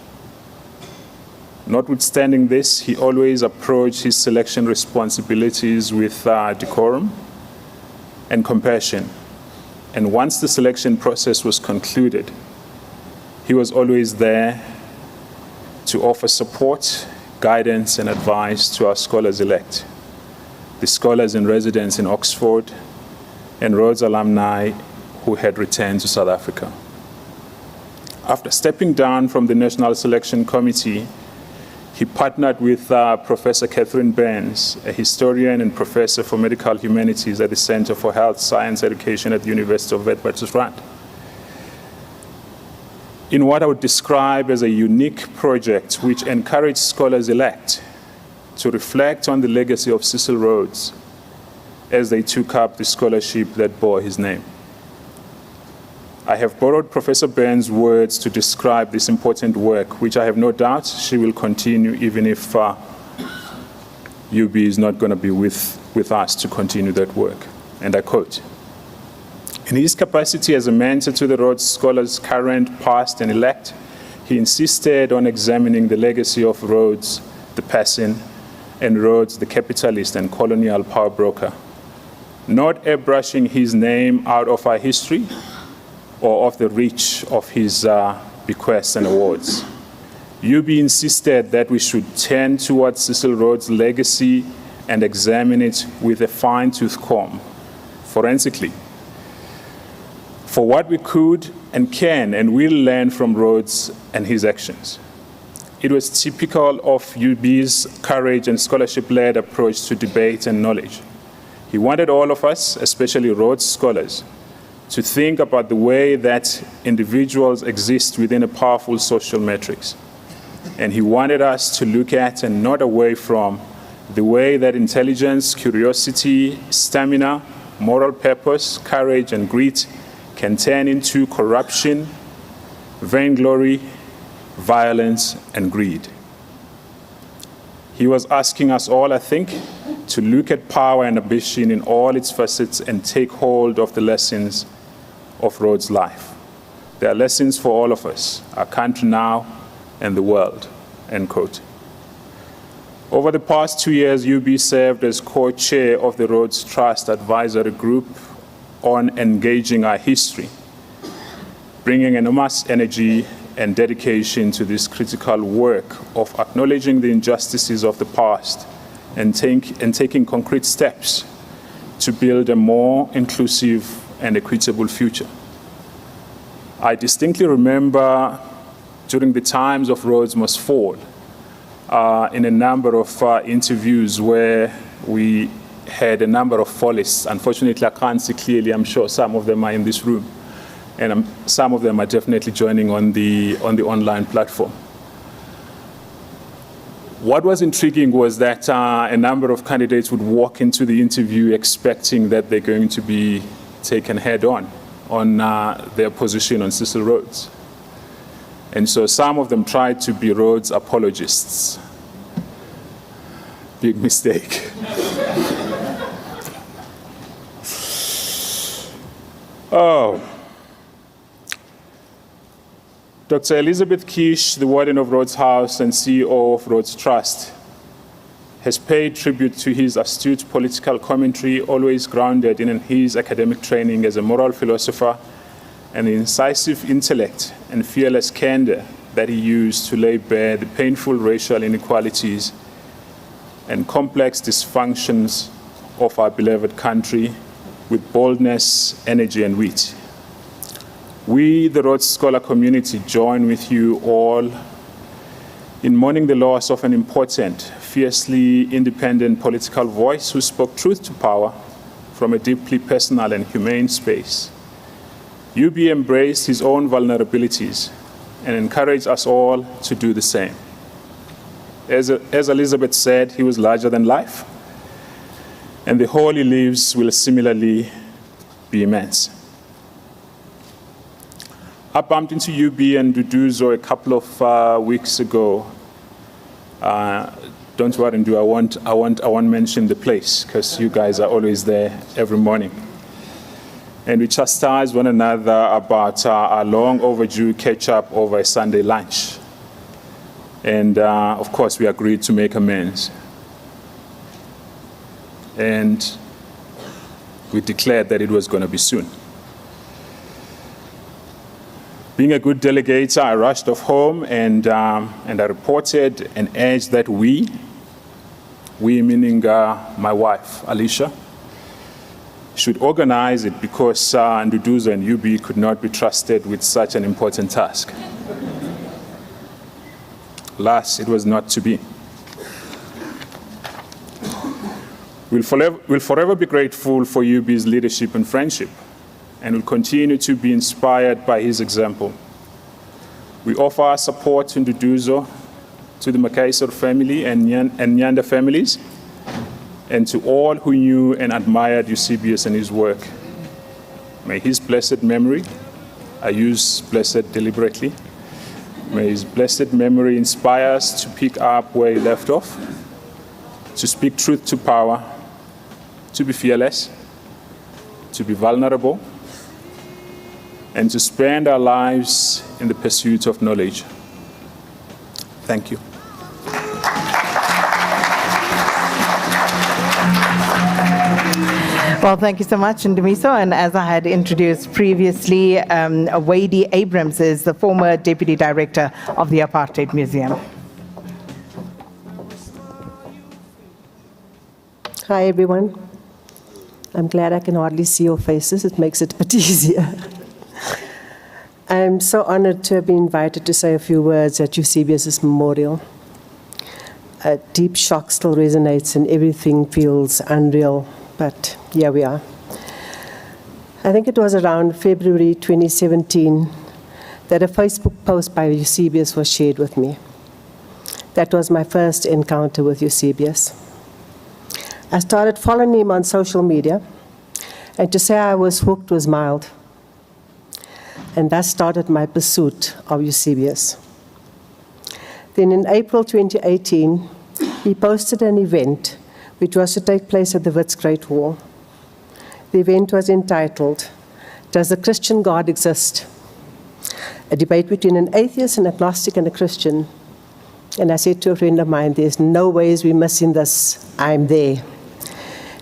Notwithstanding this, he always approached his selection responsibilities with decorum and compassion. And once the selection process was concluded, he was always there to offer support, guidance, and advice to our scholars-elect, the scholars in residence in Oxford, and Rhodes alumni who had returned to South Africa. After stepping down from the National Selection Committee, he partnered with Professor Catherine Burns, a historian and professor for medical humanities at the Center for Health Science Education at the University of Witwatersrand, in what I would describe as a unique project which encouraged scholars-elect to reflect on the legacy of Cecil Rhodes as they took up the scholarship that bore his name. I have borrowed Professor Burns' words to describe this important work, which I have no doubt she will continue even if UB is not going to be with us to continue that work. And I quote, "In his capacity as a mentor to the Rhodes scholars, current, past, and elect, he insisted on examining the legacy of Rhodes, the person, and Rhodes, the capitalist and colonial power broker, not airbrushing his name out of our history or of the reach of his bequests and awards. UB insisted that we should turn towards Cecil Rhodes' legacy and examine it with a fine-tooth comb, forensically, for what we could and can and will learn from Rhodes and his actions. It was typical of UB's courage and scholarship-led approach to debate and knowledge. He wanted all of us, especially Rhodes scholars, to think about the way that individuals exist within a powerful social matrix. And he wanted us to look at and not away from the way that intelligence, curiosity, stamina, moral purpose, courage, and grit can turn into corruption, vainglory, violence, and greed. He was asking us all, I think, to look at power and ambition in all its facets and take hold of the lessons of Rhodes' life. There are lessons for all of us, our country now and the world, end quote. Over the past 2 years, UB served as co-chair of the Rhodes Trust Advisory Group on engaging our history, bringing enormous energy and dedication to this critical work of acknowledging the injustices of the past and taking concrete steps to build a more inclusive and equitable future. I distinctly remember during the times of Rhodes Must Fall, in a number of interviews where we had a number of follists. Unfortunately, I can't see clearly. I'm sure some of them are in this room, and some of them are definitely joining on the online platform. What was intriguing was that a number of candidates would walk into the interview expecting that they're going to be taken head-on their position on Cecil Rhodes. And so some of them tried to be Rhodes apologists. Big mistake. Oh. Dr. Elizabeth Kish, the warden of Rhodes House and CEO of Rhodes Trust, has paid tribute to his astute political commentary, always grounded in his academic training as a moral philosopher, and the incisive intellect and fearless candor that he used to lay bare the painful racial inequalities and complex dysfunctions of our beloved country with boldness, energy, and wit. We, the Rhodes Scholar community, join with you all in mourning the loss of an important, fiercely independent political voice who spoke truth to power from a deeply personal and humane space. UB embraced his own vulnerabilities and encouraged us all to do the same. As Elizabeth said, he was larger than life, and the hole he leaves will similarly be immense. I bumped into UB and Duduzo a couple of weeks ago. Don't worry, Ndu, I won't mention the place because you guys are always there every morning. And we chastised one another about our long overdue catch-up over a Sunday lunch. And of course, we agreed to make amends. And we declared that it was going to be soon. Being a good delegator, I rushed off home and I reported and urged that we meaning my wife, Alicia, should organize it because Nduduzo and UB could not be trusted with such an important task. Alas, it was not to be. We'll forever be grateful for UB's leadership and friendship, and will continue to be inspired by his example. We offer our support to Nduduzo, to the McKaiser family and Nyanda families, and to all who knew and admired Eusebius and his work. May his blessed memory, I use blessed deliberately, may his blessed memory inspire us to pick up where he left off, to speak truth to power, to be fearless, to be vulnerable, and to spend our lives in the pursuit of knowledge. Thank you. Well, thank you so much, Ndumiso. And as I had introduced previously, Wady Abrams is the former Deputy Director of the Apartheid Museum. Hi, everyone. I'm glad I can hardly see your faces. It makes it a bit easier. I'm so honored to have been invited to say a few words at Eusebius' memorial. A deep shock still resonates and everything feels unreal, but here we are. I think it was around February 2017 that a Facebook post by Eusebius was shared with me. That was my first encounter with Eusebius. I started following him on social media, and to say I was hooked was mild. And that started my pursuit of Eusebius. Then in April 2018, he posted an event which was to take place at the Wits Great Hall. The event was entitled, "Does the Christian God Exist?" A debate between an atheist, an agnostic, and a Christian. And I said to a friend of mine, there's no ways we're missing this. I'm there.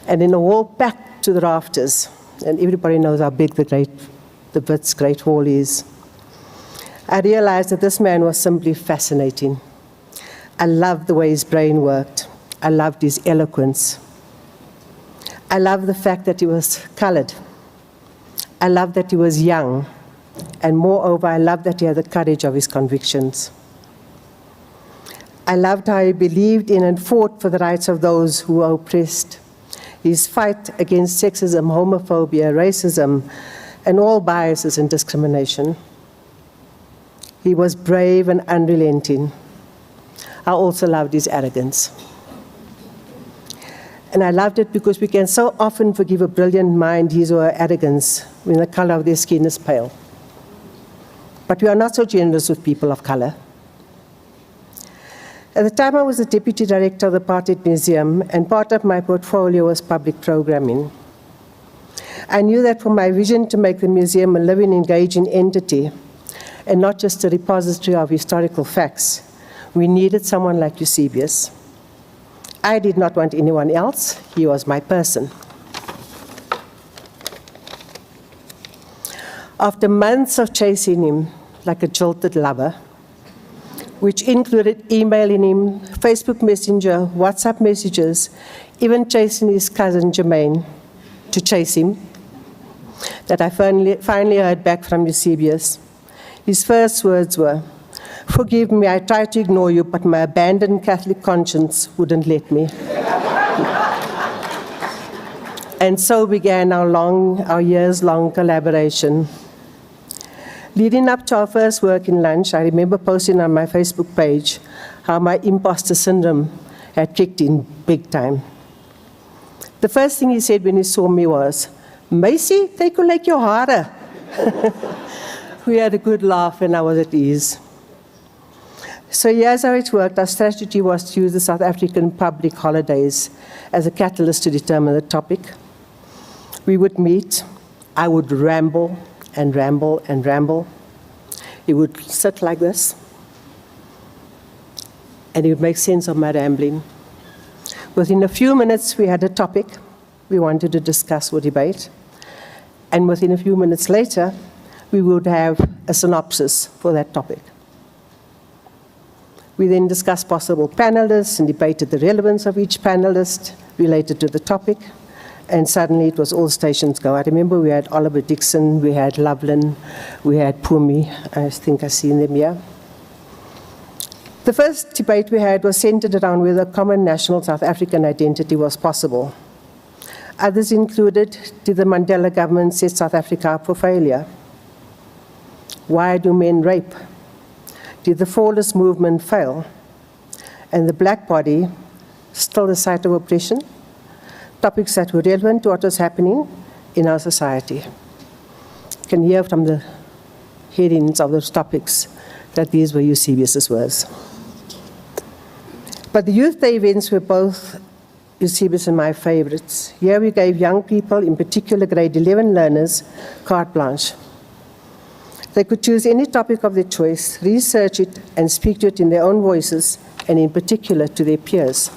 And in a hall packed to the rafters, and everybody knows how big the Wits Great Hall is, I realized that this man was simply fascinating. I loved the way his brain worked. I loved his eloquence. I loved the fact that he was colored. I loved that he was young. And moreover, I loved that he had the courage of his convictions. I loved how he believed in and fought for the rights of those who were oppressed. His fight against sexism, homophobia, racism, and all biases and discrimination. He was brave and unrelenting. I also loved his arrogance. And I loved it because we can so often forgive a brilliant mind his or her arrogance when the color of their skin is pale. But we are not so generous with people of color. At the time, I was the deputy director of the Apartheid Museum, and part of my portfolio was public programming. I knew that for my vision to make the museum a living, engaging entity, and not just a repository of historical facts, we needed someone like Eusebius. I did not want anyone else. He was my person. After months of chasing him like a jilted lover, which included emailing him, Facebook Messenger, WhatsApp messages, even chasing his cousin Jermaine to chase him, that I finally heard back from Eusebius. His first words were, "Forgive me, I tried to ignore you, but my abandoned Catholic conscience wouldn't let me." And so began our years-long collaboration. Leading up to our first working lunch, I remember posting on my Facebook page how my imposter syndrome had kicked in big time. The first thing he said when he saw me was, "Meisie, kyk hoe lyk jou hare." We had a good laugh and I was at ease. So here's how it worked. Our strategy was to use the South African public holidays as a catalyst to determine the topic. We would meet. I would ramble and ramble and ramble. He would sit like this, and he would make sense of my rambling. Within a few minutes, we had a topic we wanted to discuss or debate, and within a few minutes later, we would have a synopsis for that topic. We then discussed possible panelists and debated the relevance of each panelist related to the topic. And suddenly it was all stations go. I remember we had Oliver Dixon, we had Loveland, we had Pumi. I think I've seen them here. The first debate we had was centered around whether a common national South African identity was possible. Others included, did the Mandela government set South Africa up for failure? Why do men rape? Did the Fallist movement fail? And the black body still the site of oppression? Topics that were relevant to what was happening in our society. You can hear from the headings of those topics that these were Eusebius's words. But the Youth Day events were both Eusebius and my favorites. Here we gave young people, in particular grade 11 learners, carte blanche. They could choose any topic of their choice, research it, and speak to it in their own voices, and in particular to their peers.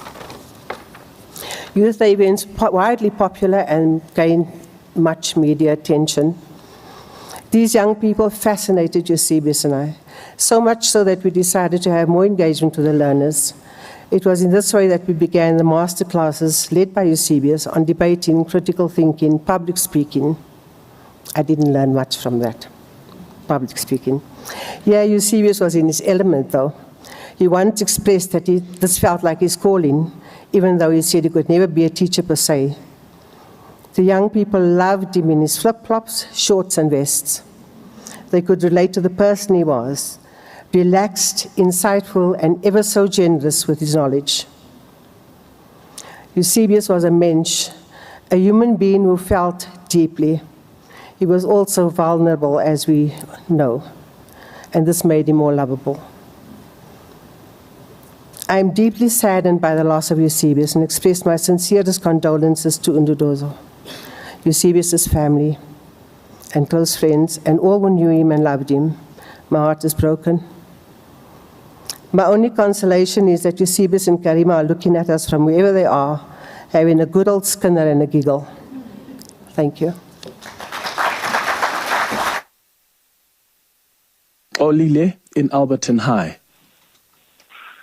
Youth Day events widely popular and gained much media attention. These young people fascinated Eusebius and I, so much so that we decided to have more engagement with the learners. It was in this way that we began the master classes led by Eusebius on debating, critical thinking, public speaking. I didn't learn much from that, public speaking. Yeah, Eusebius was in his element though. He once expressed that this felt like his calling, even though he said he could never be a teacher per se. The young people loved him in his flip-flops, shorts and vests. They could relate to the person he was, relaxed, insightful, and ever so generous with his knowledge. Eusebius was a mensch, a human being who felt deeply. He was also vulnerable, as we know, and this made him more lovable. I am deeply saddened by the loss of Eusebius and express my sincerest condolences to Undudozo, Eusebius's family and close friends, and all who knew him and loved him. My heart is broken. My only consolation is that Eusebius and Karima are looking at us from wherever they are, having a good old skinner and a giggle. Thank you. Olile in Alberton High.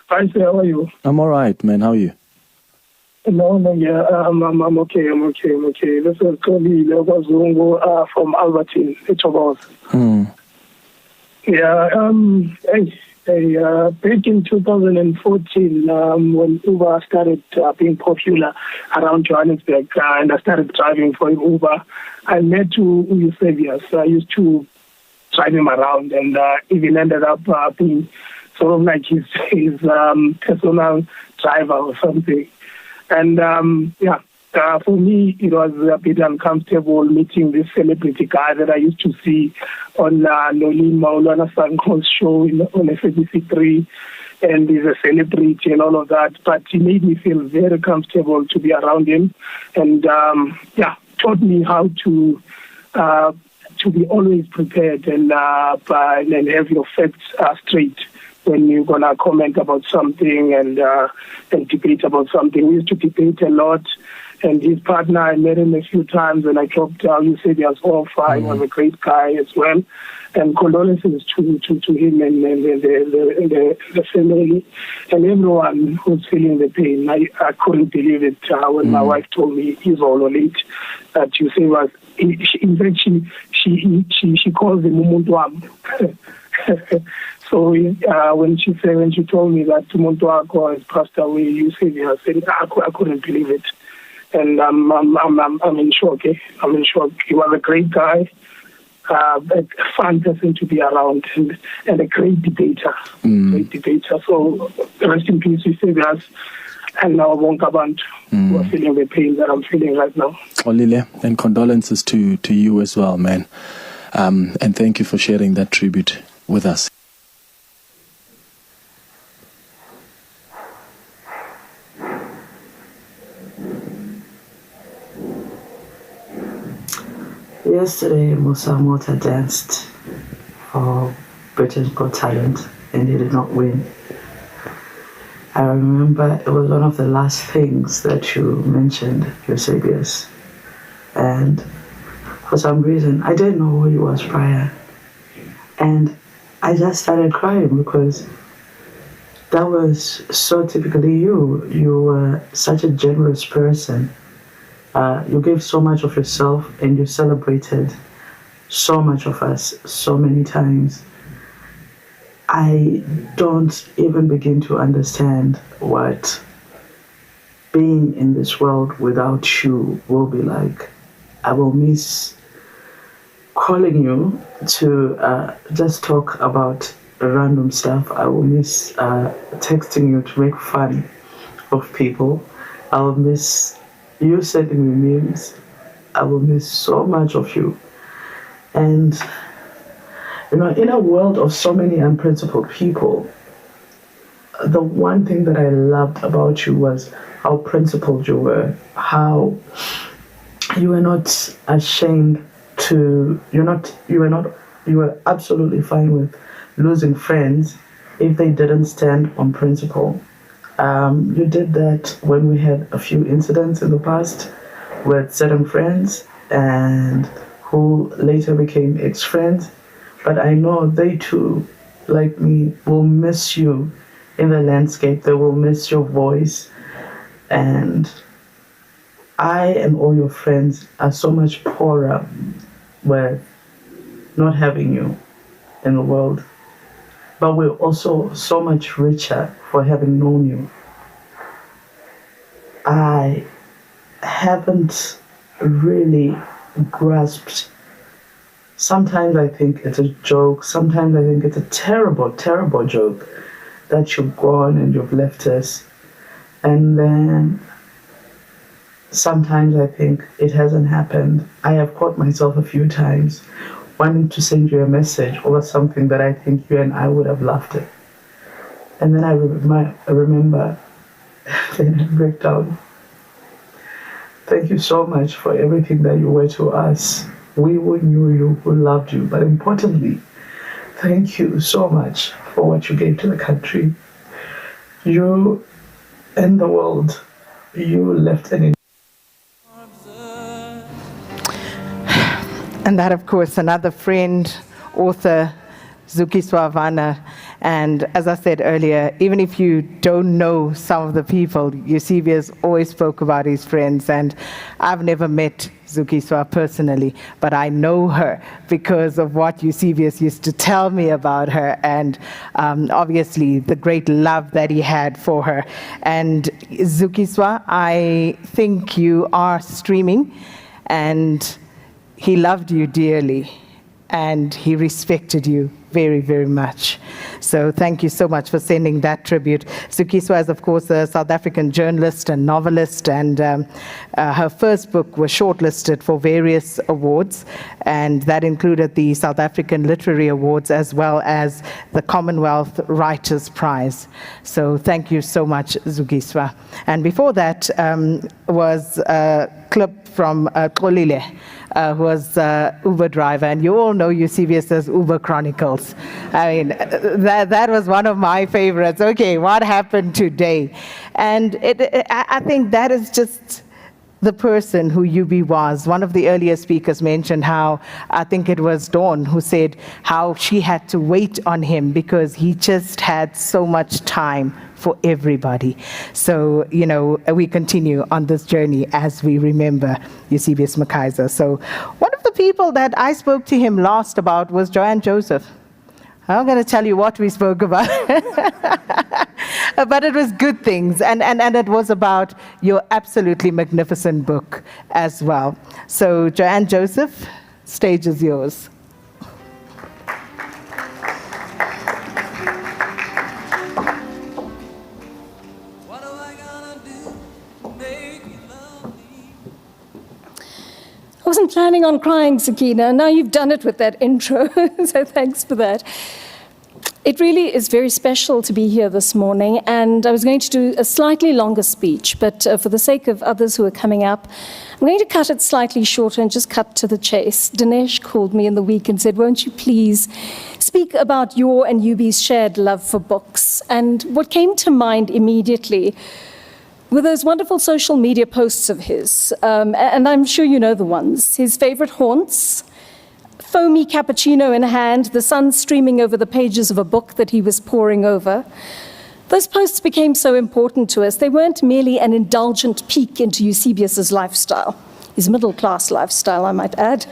Hi, sir. How are you? I'm all right, man. How are you? No, yeah. I'm okay. This is Tony Lewazungu from Alberton, Etobo's. Yeah. Back in 2014, when Uber started being popular around Johannesburg, and I started driving for Uber, I met Eusebius. I used to drive him around, and even ended up being sort of like his personal driver or something. And for me, it was a bit uncomfortable meeting this celebrity guy that I used to see on Nolin Maulana Sanko's show on SABC3, and he's a celebrity and all of that. But he made me feel very comfortable to be around him, and taught me how to be always prepared and have your facts straight when you're going to comment about something and debate about something. We used to debate a lot, and his partner, I met him a few times, and I dropped Eusebius off. He was a great guy as well. And condolences to him and the family and everyone who's feeling the pain. I couldn't believe it when my wife told me he's all late. That Eusebius, in fact, she calls him Umuntu. So when she told me that Umuntu Wako has passed away, Eusebius, I couldn't believe it. And I'm in shock. I'm in shock. He was a great guy, a fun person to be around, and a great debater. Great debater. So rest in peace, Eusebius, and now Wonkabantu, who are feeling the pain that I'm feeling right now. Olile, and condolences to you as well, man. And thank you for sharing that tribute with us. Yesterday, Musa Mota danced for Britain's Got Talent, and he did not win. I remember it was one of the last things that you mentioned, Eusebius. And for some reason, I didn't know who he was prior. And I just started crying because that was so typically you. You were such a generous person. You gave so much of yourself, and you celebrated so much of us so many times. I don't even begin to understand what being in this world without you will be like. I will miss calling you to just talk about random stuff. I will miss texting you to make fun of people. I will miss you sending me memes. I will miss so much of you. And, in a world of so many unprincipled people, the one thing that I loved about you was how principled you were, how you were not ashamed to, you were absolutely fine with losing friends if they didn't stand on principle. You did that when we had a few incidents in the past with certain friends and who later became ex-friends. But I know they too, like me, will miss you in the landscape. They will miss your voice. And I and all your friends are so much poorer with not having you in the world. But we're also so much richer for having known you. I haven't really grasped. Sometimes I think it's a joke. Sometimes I think it's a terrible, terrible joke that you've gone and you've left us. And then sometimes I think it hasn't happened. I have caught myself a few times wanting to send you a message over something that I think you and I would have loved it. And then I remember, then I break down. Thank you so much for everything that you were to us. We who knew you, who loved you, but importantly, thank you so much for what you gave to the country. You and the world, you left an. And that, of course, another friend, author, Zukiswa Vana. And as I said earlier, even if you don't know some of the people, Eusebius always spoke about his friends. And I've never met Zukiswa personally, but I know her because of what Eusebius used to tell me about her, and obviously the great love that he had for her. And Zukiswa, I think you are streaming, and he loved you dearly, and he respected you very, very much. So thank you so much for sending that tribute. Zukiswa is, of course, a South African journalist and novelist, and her first book was shortlisted for various awards, and that included the South African Literary Awards as well as the Commonwealth Writers' Prize. So thank you so much, Zukiswa. And before that was a clip from Xolile, who was Uber driver, and you all know Eusebius as Uber Chronicles. I mean, that was one of my favorites. Okay, what happened today? And I think that is just the person who UB was. One of the earlier speakers mentioned how, I think it was Dawn who said how she had to wait on him because he just had so much time for everybody. So, you know, we continue on this journey as we remember Eusebius McKaiser. So one of the people that I spoke to him last about was Joanne Joseph. I'm going to tell you what we spoke about. But it was good things, and it was about your absolutely magnificent book as well. So Joanne Joseph, stage is yours. I wasn't planning on crying, Sakina. Now you've done it with that intro, so thanks for that. It really is very special to be here this morning, and I was going to do a slightly longer speech, but for the sake of others who are coming up, I'm going to cut it slightly shorter and just cut to the chase. Dinesh called me in the week and said, won't you please speak about your and UB's shared love for books? And what came to mind immediately were those wonderful social media posts of his, and I'm sure you know the ones. His favorite haunts, foamy cappuccino in hand, the sun streaming over the pages of a book that he was poring over. Those posts became so important to us. They weren't merely an indulgent peek into Eusebius's lifestyle, his middle-class lifestyle, I might add.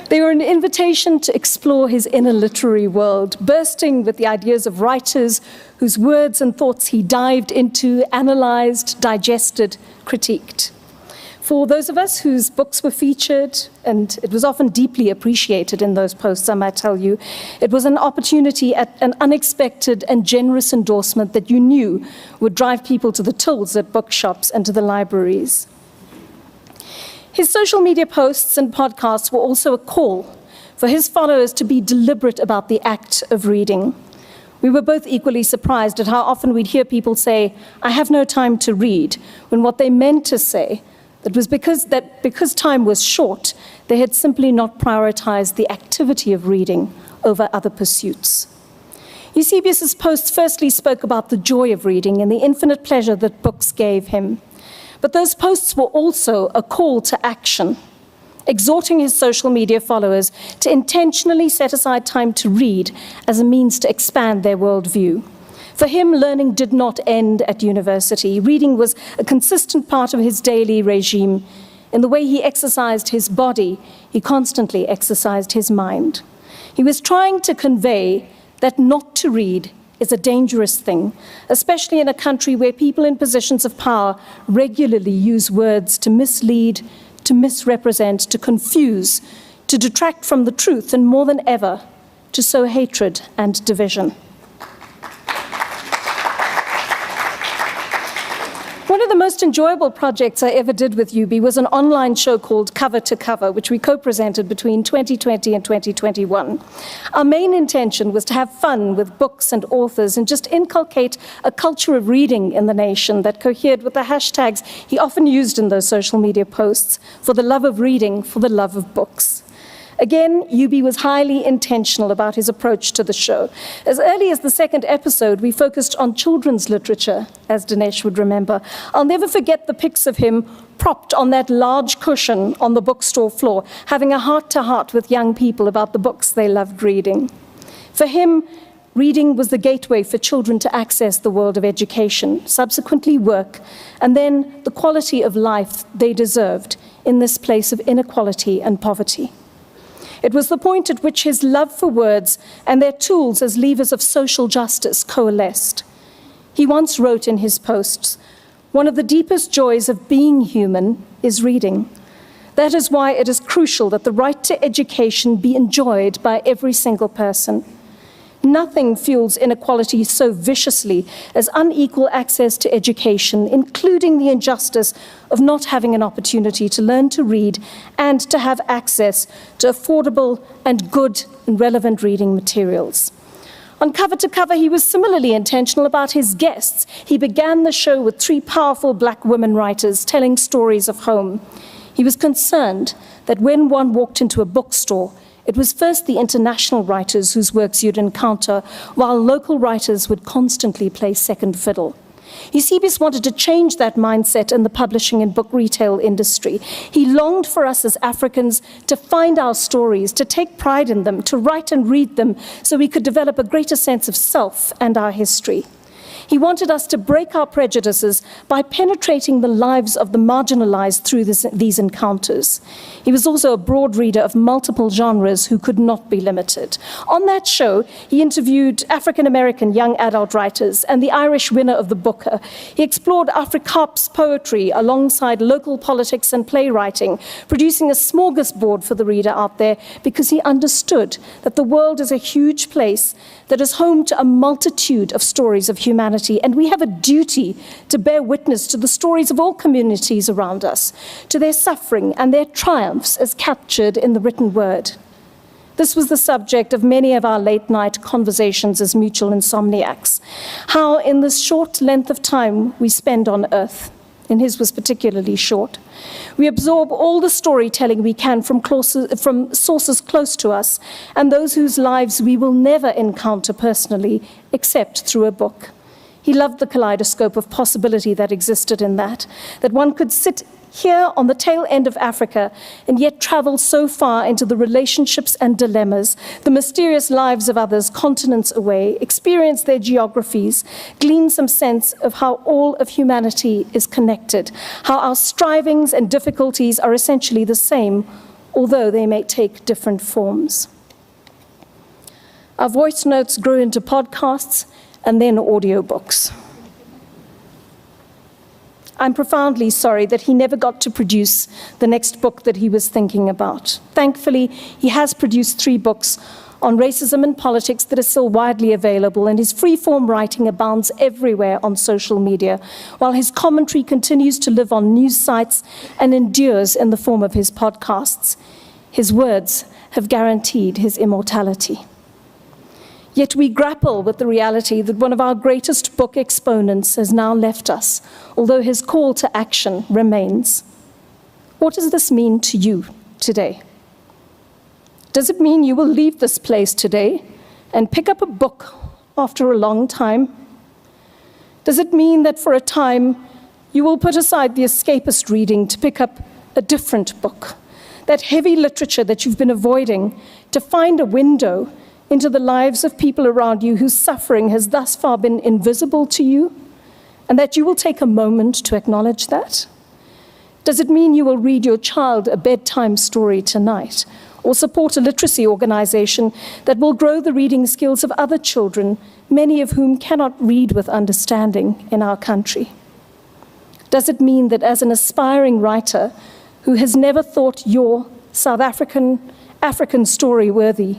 They were an invitation to explore his inner literary world, bursting with the ideas of writers whose words and thoughts he dived into, analyzed, digested, critiqued. For those of us whose books were featured, and it was often deeply appreciated in those posts, I might tell you, it was an opportunity at an unexpected and generous endorsement that you knew would drive people to the tills at bookshops and to the libraries. His social media posts and podcasts were also a call for his followers to be deliberate about the act of reading. We were both equally surprised at how often we'd hear people say, I have no time to read, when what they meant to say that was because time was short, they had simply not prioritized the activity of reading over other pursuits. Eusebius's posts firstly spoke about the joy of reading and the infinite pleasure that books gave him. But those posts were also a call to action, exhorting his social media followers to intentionally set aside time to read as a means to expand their worldview. For him, learning did not end at university. Reading was a consistent part of his daily regime. In the way he exercised his body, he constantly exercised his mind. He was trying to convey that not to read is a dangerous thing, especially in a country where people in positions of power regularly use words to mislead, to misrepresent, to confuse, to detract from the truth, and more than ever, to sow hatred and division. One of the most enjoyable projects I ever did with UB was an online show called Cover to Cover, which we co-presented between 2020 and 2021. Our main intention was to have fun with books and authors and just inculcate a culture of reading in the nation that cohered with the hashtags he often used in those social media posts: for the love of reading, for the love of books. Again, UB was highly intentional about his approach to the show. As early as the second episode, we focused on children's literature, as Dinesh would remember. I'll never forget the pics of him propped on that large cushion on the bookstore floor, having a heart-to-heart with young people about the books they loved reading. For him, reading was the gateway for children to access the world of education, subsequently work, and then the quality of life they deserved in this place of inequality and poverty. It was the point at which his love for words and their tools as levers of social justice coalesced. He once wrote in his posts, "One of the deepest joys of being human is reading. That is why it is crucial that the right to education be enjoyed by every single person. Nothing fuels inequality so viciously as unequal access to education, including the injustice of not having an opportunity to learn to read and to have access to affordable and good and relevant reading materials." On Cover to Cover, he was similarly intentional about his guests. He began the show with 3 powerful Black women writers telling stories of home. He was concerned that when one walked into a bookstore, it was first the international writers whose works you'd encounter, while local writers would constantly play second fiddle. Eusebius wanted to change that mindset in the publishing and book retail industry. He longed for us as Africans to find our stories, to take pride in them, to write and read them so we could develop a greater sense of self and our history. He wanted us to break our prejudices by penetrating the lives of the marginalized through these encounters. He was also a broad reader of multiple genres who could not be limited. On that show, he interviewed African-American young adult writers and the Irish winner of the Booker. He explored Afrikaans poetry alongside local politics and playwriting, producing a smorgasbord for the reader out there because he understood that the world is a huge place that is home to a multitude of stories of humanity, and we have a duty to bear witness to the stories of all communities around us, to their suffering and their triumphs as captured in the written word. This was the subject of many of our late-night conversations as mutual insomniacs, how in this short length of time we spend on earth, and his was particularly short, we absorb all the storytelling we can from sources close to us and those whose lives we will never encounter personally except through a book. He loved the kaleidoscope of possibility that existed in that one could sit here on the tail end of Africa and yet travel so far into the relationships and dilemmas, the mysterious lives of others continents away, experience their geographies, glean some sense of how all of humanity is connected, how our strivings and difficulties are essentially the same, although they may take different forms. Our voice notes grew into podcasts and then audiobooks. I'm profoundly sorry that he never got to produce the next book that he was thinking about. Thankfully, he has produced 3 books on racism and politics that are still widely available, and his free-form writing abounds everywhere on social media, while his commentary continues to live on news sites and endures in the form of his podcasts. His words have guaranteed his immortality. Yet we grapple with the reality that one of our greatest book exponents has now left us, although his call to action remains. What does this mean to you today? Does it mean you will leave this place today and pick up a book after a long time? Does it mean that for a time you will put aside the escapist reading to pick up a different book, that heavy literature that you've been avoiding, to find a window into the lives of people around you whose suffering has thus far been invisible to you, and that you will take a moment to acknowledge that? Does it mean you will read your child a bedtime story tonight, or support a literacy organization that will grow the reading skills of other children, many of whom cannot read with understanding in our country? Does it mean that as an aspiring writer who has never thought your South African story worthy,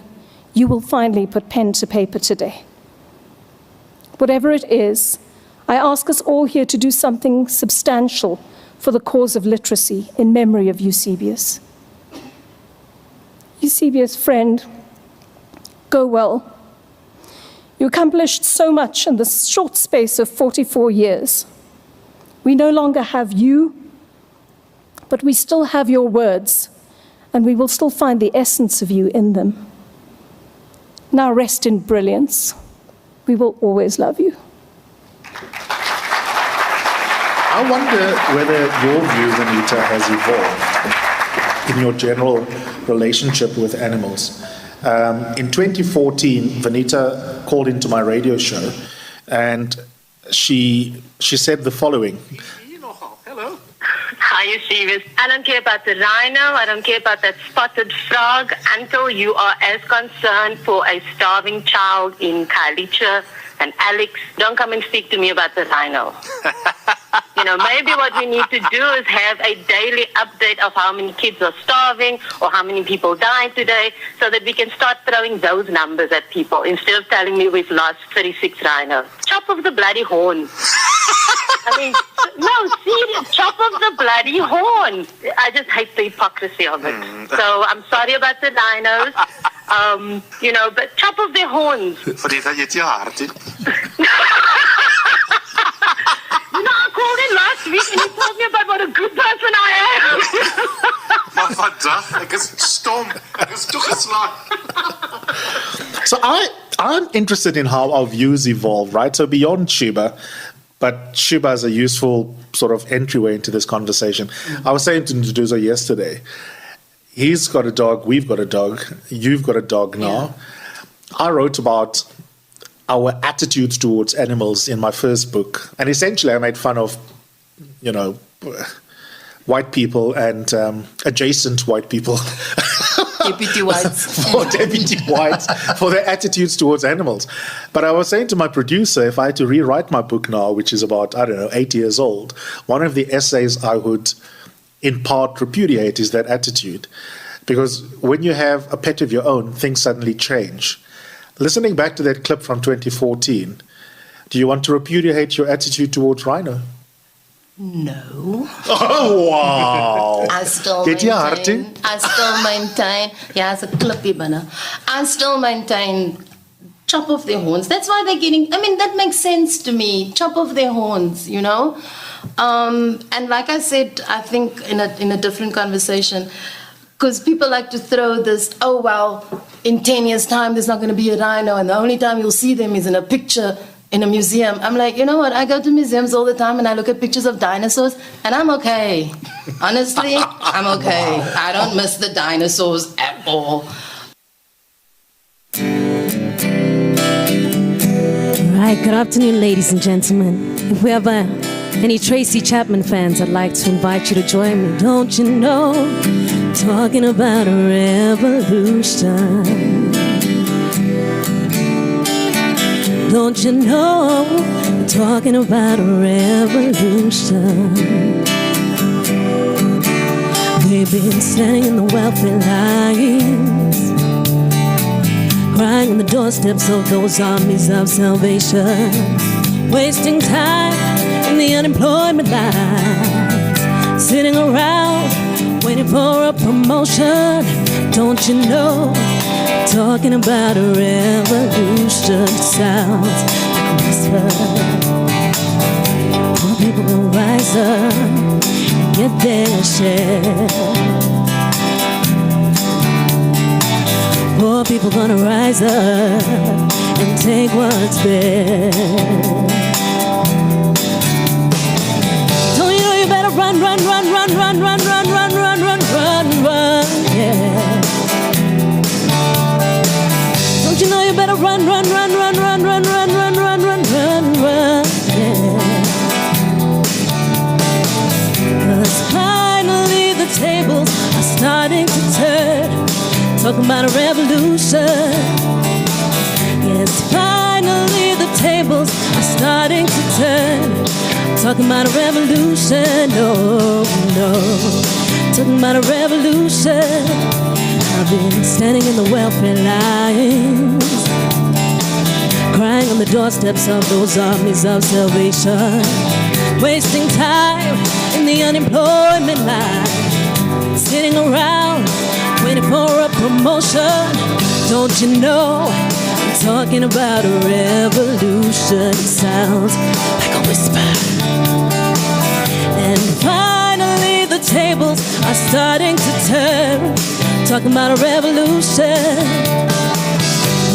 you will finally put pen to paper today? Whatever it is, I ask us all here to do something substantial for the cause of literacy in memory of Eusebius. Eusebius, friend, go well. You accomplished so much in the short space of 44 years. We no longer have you, but we still have your words, and we will still find the essence of you in them. Now rest in brilliance. We will always love you. I wonder whether your view, Vanita, has evolved in your general relationship with animals. In 2014, Vanita called into my radio show, and she said the following. Hello. Hi, Eusebius. I don't care about the rhino. I don't care about that spotted frog until you are as concerned for a starving child in Khayelitsha and Alex. Don't come and speak to me about the rhino. Maybe what we need to do is have a daily update of how many kids are starving or how many people died today so that we can start throwing those numbers at people instead of telling me we've lost 36 rhinos. Chop off the bloody horn. I mean, no, serious, chop off the bloody horn. I just hate the hypocrisy of it. So I'm sorry about the rhinos, but chop off their horns. I called in last week and he told me about what a good person I am. So I'm interested in how our views evolve, right? So beyond Sheba, but Sheba is a useful sort of entryway into this conversation. I was saying to Nduduzo yesterday, he's got a dog, we've got a dog, you've got a dog now. Yeah. I wrote about our attitudes towards animals in my first book. And essentially I made fun of, white people and adjacent white people. Deputy whites. Deputy whites, for their attitudes towards animals. But I was saying to my producer, if I had to rewrite my book now, which is about, 8 years old, one of the essays I would in part repudiate is that attitude. Because when you have a pet of your own, things suddenly change. Listening back to that clip from 2014, do you want to repudiate your attitude towards rhino? No. Oh, wow. I still maintain. Yeah, it's a clippy banner. I still maintain chop off their horns. That's why they're getting, that makes sense to me. Chop off their horns, And like I said, I think in a different conversation, because people like to throw this, in 10 years' time, there's not going to be a rhino, and the only time you'll see them is in a picture in a museum. I'm like, you know what? I go to museums all the time, and I look at pictures of dinosaurs, and I'm okay. Honestly, I'm okay. I don't miss the dinosaurs at all. Right, good afternoon, ladies and gentlemen. If we have any Tracy Chapman fans, I'd like to invite you to join me. Don't you know, talking about a revolution. Don't you know, talking about a revolution. We've been standing in the welfare lines, crying on the doorsteps of those armies of salvation, wasting time in the unemployment lines, sitting around waiting for a promotion. Don't you know, talking about a revolution sounds like a whisper. More people will rise up and get their share. More people gonna rise up and take what's theirs. Don't you know you better run, run, run, run, run, run, run, run, run, run, run, run, yeah. Don't you know you better run, run, run, run, run, run, run, run, run, run, run, run, yeah. 'Cause finally the tables are starting to turn. Talking about a revolution. Yes, finally the tables are starting to turn. Talking about a revolution, no, no. Talking about a revolution. I've been standing in the welfare lines, crying on the doorsteps of those armies of salvation, wasting time in the unemployment line, sitting around waiting for a promotion. Don't you know I'm talking about a revolution? It sounds like a whisper. And finally the tables are starting to turn, talking about a revolution.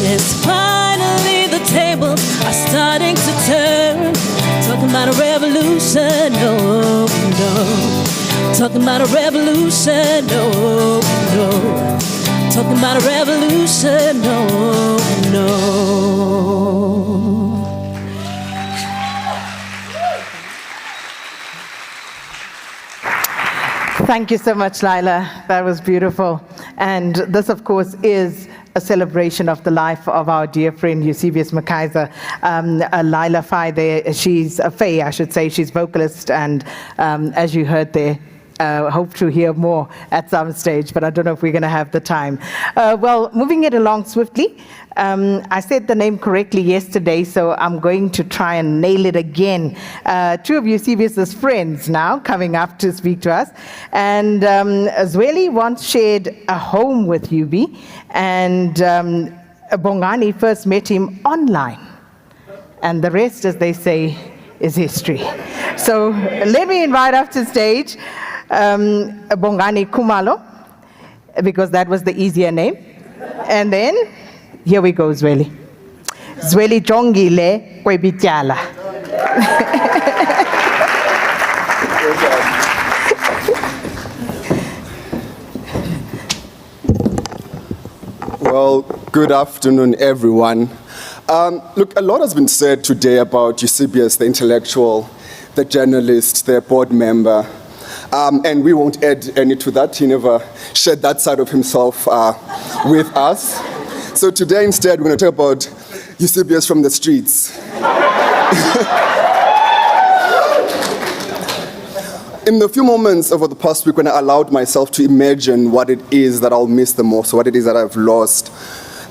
Yes, finally the tables are starting to turn, talking about a revolution. No, no, talking about a revolution. No, no, talking about a revolution. No, no. Thank you so much, Lila. That was beautiful. And this, of course, is a celebration of the life of our dear friend Eusebius McKaiser. Lila Faye, I should say, she's vocalist, and as you heard there, hope to hear more at some stage, but I don't know if we're going to have the time. Well, moving it along swiftly, I said the name correctly yesterday, so I'm going to try and nail it again. Two of Eusebius's friends now coming up to speak to us. And Zweli once shared a home with Yubi, and Bongani first met him online. And the rest, as they say, is history. So let me invite up to stage Bongani Kumalo, because that was the easier name. And then, here we go, Zweli. Zweli Jongile Kwebityala. Well, good afternoon, everyone. Look, a lot has been said today about Eusebius, the intellectual, the journalist, the board member. And we won't add any to that. He never shared that side of himself with us. So today, instead, we're going to talk about Eusebius from the streets. In the few moments over the past week when I allowed myself to imagine what it is that I'll miss the most, what it is that I've lost,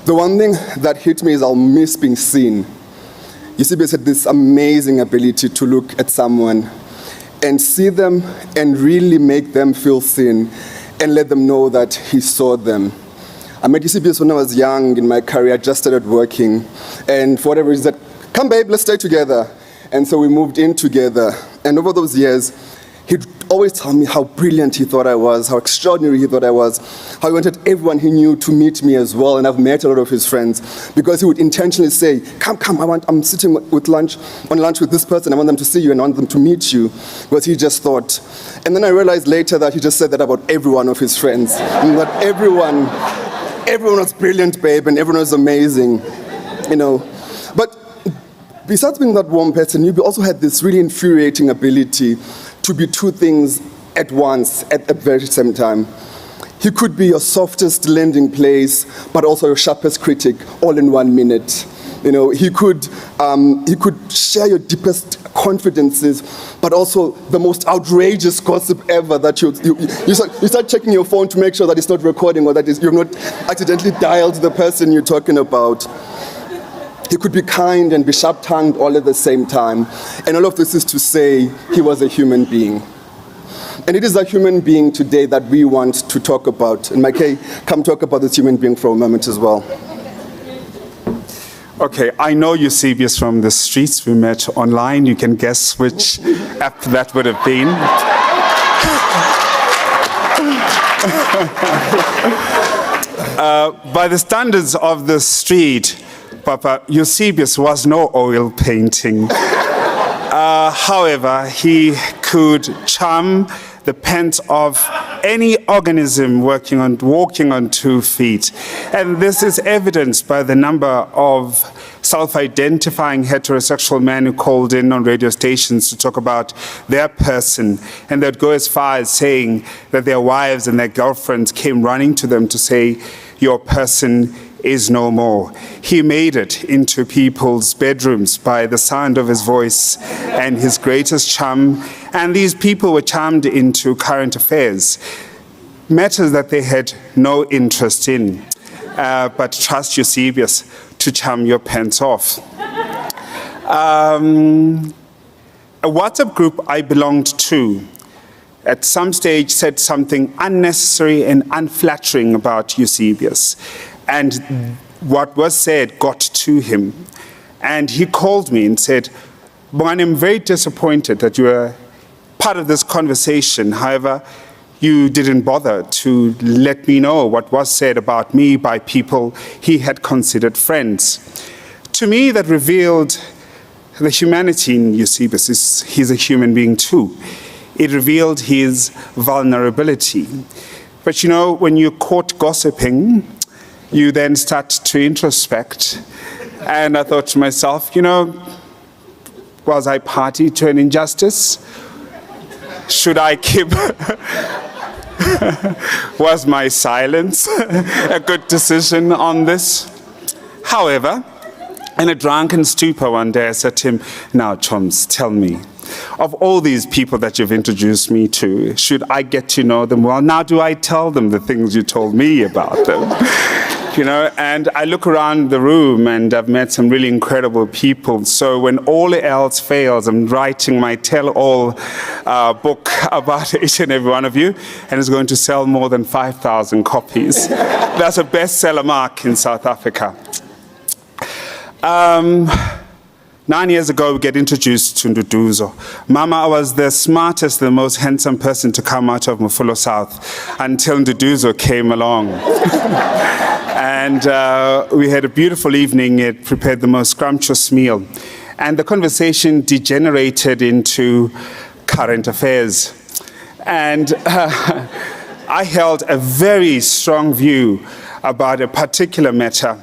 the one thing that hit me is I'll miss being seen. Eusebius had this amazing ability to look at someone and see them and really make them feel seen and let them know that he saw them. I met Eusebius when I was young in my career. I just started working, and for whatever reason, he said, "Come babe, let's stay together." And so we moved in together. And over those years, he'd always tell me how brilliant he thought I was, how extraordinary he thought I was, how he wanted everyone he knew to meet me as well. And I've met a lot of his friends, because he would intentionally say, come, I'm sitting on lunch with this person. I want them to see you and I want them to meet you, because he just thought. And then I realized later that he just said that about every one of his friends, and that everyone was brilliant, babe, and everyone was amazing, you know. But besides being that warm person, you also had this really infuriating ability to be two things at once, at the very same time. He could be your softest landing place, but also your sharpest critic, all in 1 minute. You know, he could share your deepest confidences, but also the most outrageous gossip ever. That you start checking your phone to make sure that it's not recording, or that you've not accidentally dialed the person you're talking about. He could be kind and be sharp-tongued all at the same time. And all of this is to say he was a human being. And it is a human being today that we want to talk about. And Mike, come talk about this human being for a moment as well. Okay, I know Eusebius from the streets. We met online. You can guess which app that would have been. By the standards of the street, Papa, Eusebius was no oil painting. However, he could charm the pent of any organism walking on 2 feet. And this is evidenced by the number of self-identifying heterosexual men who called in on radio stations to talk about their person. And they'd go as far as saying that their wives and their girlfriends came running to them to say, your person is no more. He made it into people's bedrooms by the sound of his voice and his greatest charm. And these people were charmed into current affairs, matters that they had no interest in. But trust Eusebius, to charm your pants off. A WhatsApp group I belonged to at some stage said something unnecessary and unflattering about Eusebius. And what was said got to him. And he called me and said, Bongani, I'm very disappointed that you were part of this conversation. However, you didn't bother to let me know what was said about me by people he had considered friends. To me, that revealed the humanity in Eusebius. He's a human being too. It revealed his vulnerability. But you know, when you're caught gossiping, you then start to introspect. And I thought to myself, you know, was I party to an injustice? Should I keep... Was my silence a good decision on this? However, in a drunken stupor one day, I said to him, now, Choms, tell me, of all these people that you've introduced me to, should I get to know them well? Now do I tell them the things you told me about them? You know, and I look around the room and I've met some really incredible people. So when all else fails, I'm writing my tell-all book about each and every one of you, and it's going to sell more than 5,000 copies. That's a bestseller mark in South Africa. 9 years ago, we get introduced to Nduduzo. Mama, I was the smartest, the most handsome person to come out of Mufullo South until Nduduzo came along. And we had a beautiful evening. It prepared the most scrumptious meal. And the conversation degenerated into current affairs. And I held a very strong view about a particular matter.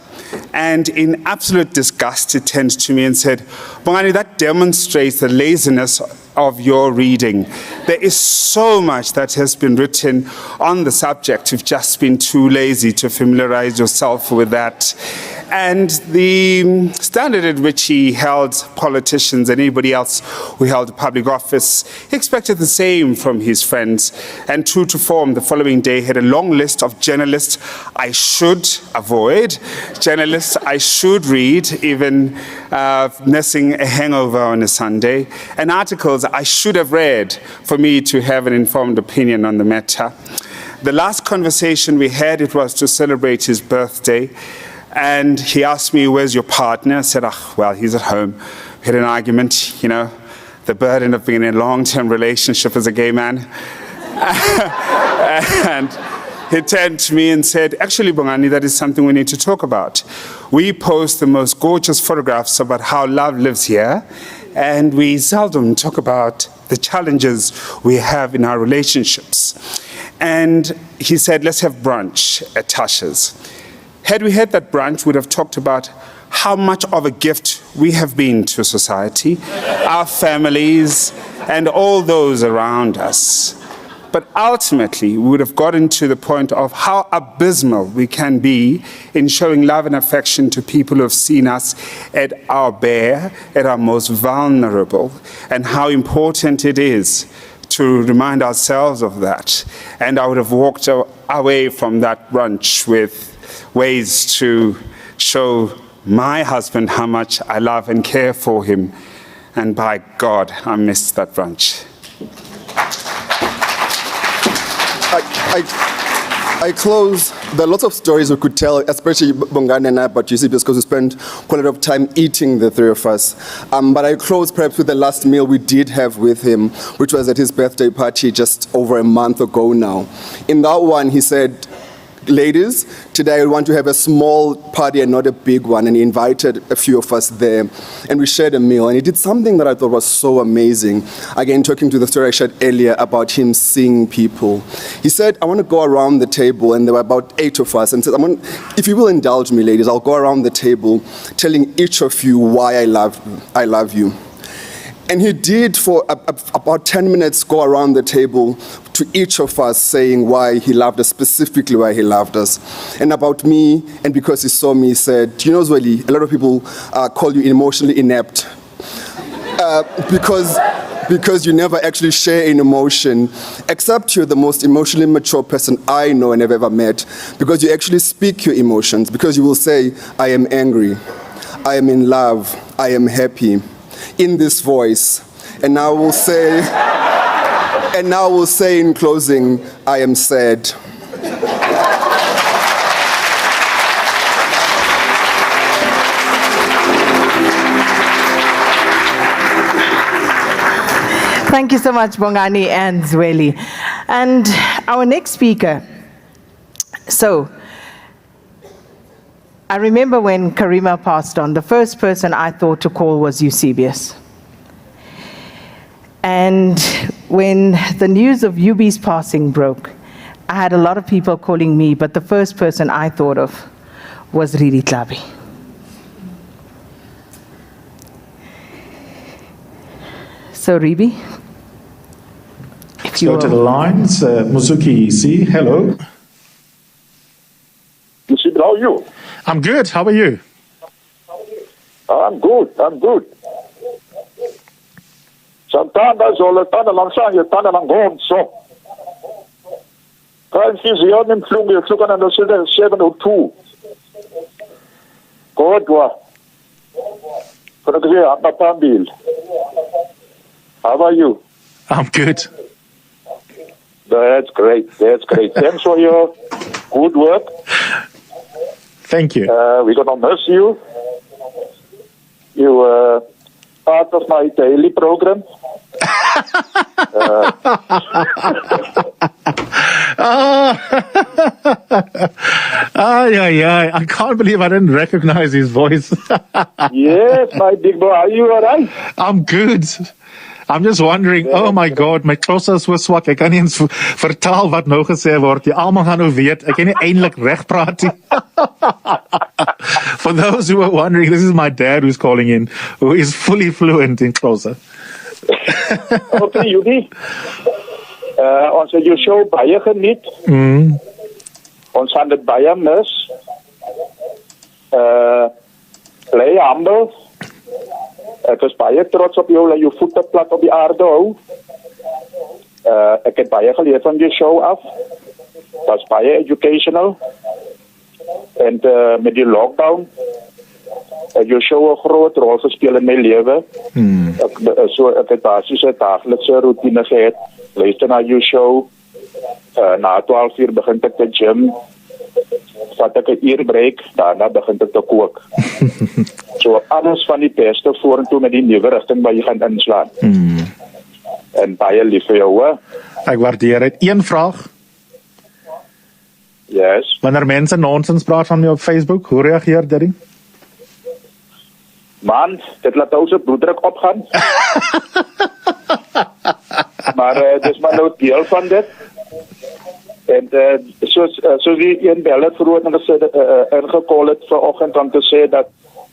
And in absolute disgust, he turned to me and said, Bongani, that demonstrates the laziness of your reading. There is so much that has been written on the subject. You've just been too lazy to familiarize yourself with that. And the standard at which he held politicians and anybody else who held public office, he expected the same from his friends. And true to form, the following day he had a long list of journalists I should avoid, journalists I should read, even nursing a hangover on a Sunday, and articles I should have read for me to have an informed opinion on the matter. The last conversation we had, it was to celebrate his birthday. And he asked me, where's your partner? I said, well, he's at home. We had an argument, you know, the burden of being in a long-term relationship as a gay man. And he turned to me and said, actually, Bongani, that is something we need to talk about. We post the most gorgeous photographs about how love lives here, and we seldom talk about the challenges we have in our relationships. And he said, let's have brunch at Tasha's. Had we had that brunch, we'd have talked about how much of a gift we have been to society, our families, and all those around us. But ultimately, we would have gotten to the point of how abysmal we can be in showing love and affection to people who have seen us at our bare, at our most vulnerable, and how important it is to remind ourselves of that. And I would have walked away from that brunch with ways to show my husband how much I love and care for him. And by God, I missed that brunch. I close. There are lots of stories we could tell, especially Bongani and I, about Eusebius, because we spent quite a lot of time eating, the three of us. But I close perhaps with the last meal we did have with him, which was at his birthday party just over a month ago now. In that one, he said, ladies, today I want to have a small party and not a big one. And he invited a few of us there, and we shared a meal. And he did something that I thought was so amazing. Again, talking to the story I shared earlier about him seeing people. He said, I want to go around the table, and there were about 8 of us, and said, if you will indulge me, ladies, I'll go around the table telling each of you why I love you. And he did for about 10 minutes go around the table to each of us saying why he loved us, specifically why he loved us. And about me, and because he saw me, he said, you know, Zweli, a lot of people call you emotionally inept. Because because you never actually share an emotion, except you're the most emotionally mature person I know and have ever met, because you actually speak your emotions, because you will say, I am angry, I am in love, I am happy, in this voice. And now I will say in closing, I am sad. Thank you so much, Bongani and Zweli. And our next speaker. So, I remember when Karima passed on, the first person I thought to call was Eusebius. And when the news of Yubi's passing broke, I had a lot of people calling me, but the first person I thought of was Riri Tlabi. So, Ribi, let's go to the lines. Muzuki C, hello. How are you? I'm good. How are you? I'm good. Sometimes all the time alongside you, time along home, so. Time is the only flung you took on the 702. Good one. How are you? I'm good. That's great. Thanks for your good work. Thank you. We're going to miss you. You are part of my daily program. I can't believe I didn't recognize his voice. Yes, my big boy. Are you all right? I'm good. I'm just wondering, oh my God, my Xhosa is so swak. Ek kan nie eens vertaal wat nou gesê word nie. Almal gaan nou weet, ek kan nie eintlik reg praat nie. For those who are wondering, this is my dad who's calling in, who is fully fluent in Xhosa. Okay, Judy. Ons het jou show baie geniet. Ons gaan dit baie mis. Play humble. Ek is baie trots op jou dat jou voete plat op die aarde hou. Ek het baie geleer van jou show af. Was baie educational. En met die lockdown het jou show 'n groot rol gespeel in my lewe. Ek het basies 'n daaglikse routine gehad. Luister na jou show. Na 12 uur begin ek te gym. Vat ek 'n uur break, daarna begin ek te kook. So alles van die beste vorentoe met die nuwe rigting waar jy gaan inslaan. En baie lief vir jou, hoor. Ek waardeer dit. Een vraag. Yes. Wanneer mense nonsens praat van my op Facebook, hoe reageer jy? Man, dit laat ou se bloeddruk opgaan. Maar dit is maar nou deel van dit. En soos die een bel het vroeër ingekol het vanoggend om te sê dat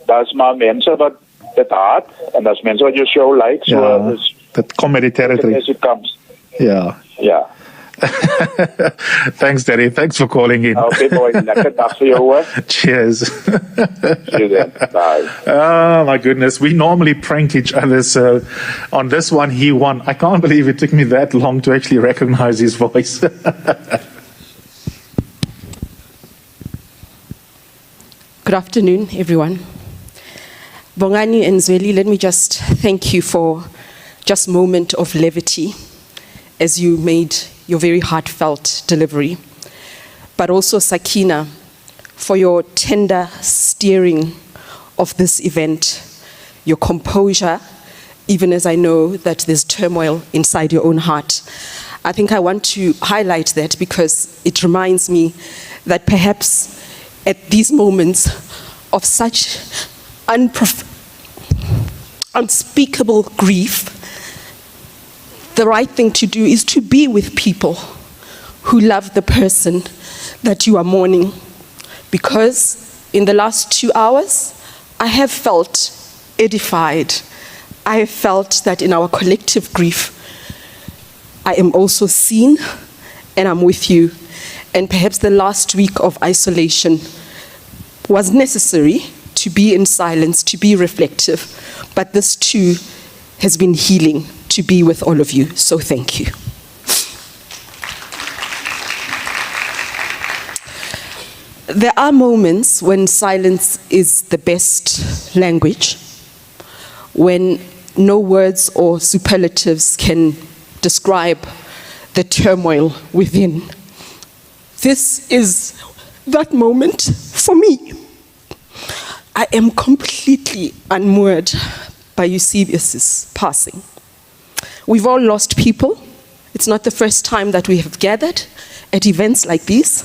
daar's maar mense wat dit haat en daar's mense wat jou show like. So dat kom met die territory. Ja. Ja. Thanks, Daddy. Thanks for calling in. Okay, boy. Lekker dag vir jou, hoor. Cheers. See you then. Bye. Oh, my goodness. We normally prank each other, so on this one, he won. I can't believe it took me that long to actually recognize his voice. Good afternoon, everyone. Bongani and Zweli, let me just thank you for just a moment of levity as you made your very heartfelt delivery. But also Sakina, for your tender steering of this event, your composure, even as I know that there's turmoil inside your own heart. I think I want to highlight that because it reminds me that perhaps at these moments of such unspeakable grief, the right thing to do is to be with people who love the person that you are mourning. Because in the last 2 hours, I have felt edified. I have felt that in our collective grief, I am also seen and I'm with you. And perhaps the last week of isolation was necessary to be in silence, to be reflective. But this too has been healing to be with all of you. So thank you. There are moments when silence is the best language, when no words or superlatives can describe the turmoil within. This is that moment for me. I am completely unmoored by Eusebius's passing. We've all lost people. It's not the first time that we have gathered at events like these,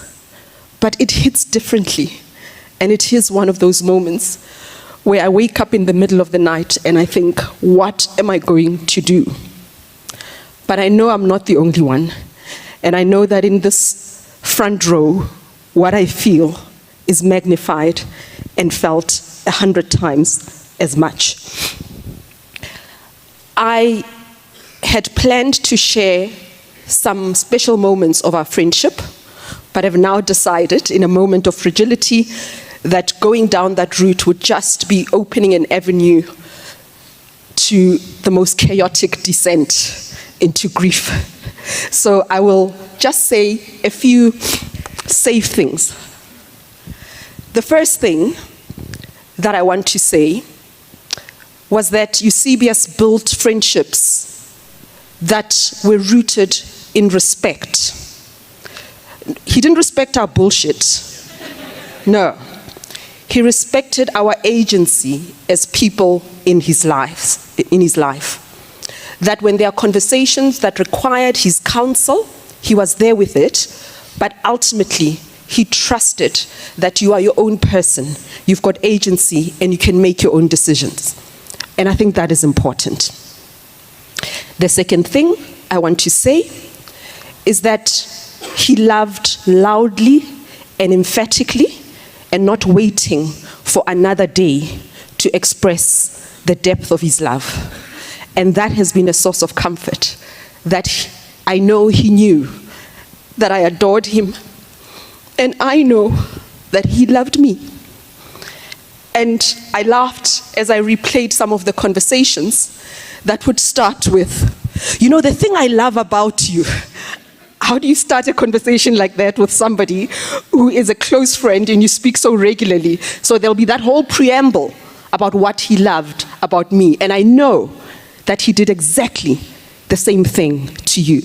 but it hits differently. And it is one of those moments where I wake up in the middle of the night and I think, what am I going to do? But I know I'm not the only one. And I know that in this front row, what I feel is magnified and felt 100 times as much. I had planned to share some special moments of our friendship, but have now decided in a moment of fragility that going down that route would just be opening an avenue to the most chaotic descent into grief. So I will just say a few safe things. The first thing that I want to say was that Eusebius built friendships that were rooted in respect. He didn't respect our bullshit. No. He respected our agency as people in his life. That when there are conversations that required his counsel, he was there with it, but ultimately he trusted that you are your own person, you've got agency, and you can make your own decisions. And I think that is important. The second thing I want to say is that he loved loudly and emphatically and not waiting for another day to express the depth of his love. And that has been a source of comfort, that I know he knew that I adored him, and I know that he loved me. And I laughed as I replayed some of the conversations that would start with, you know, the thing I love about you. How do you start a conversation like that with somebody who is a close friend and you speak so regularly? So there'll be that whole preamble about what he loved about me. And I know that he did exactly the same thing to you.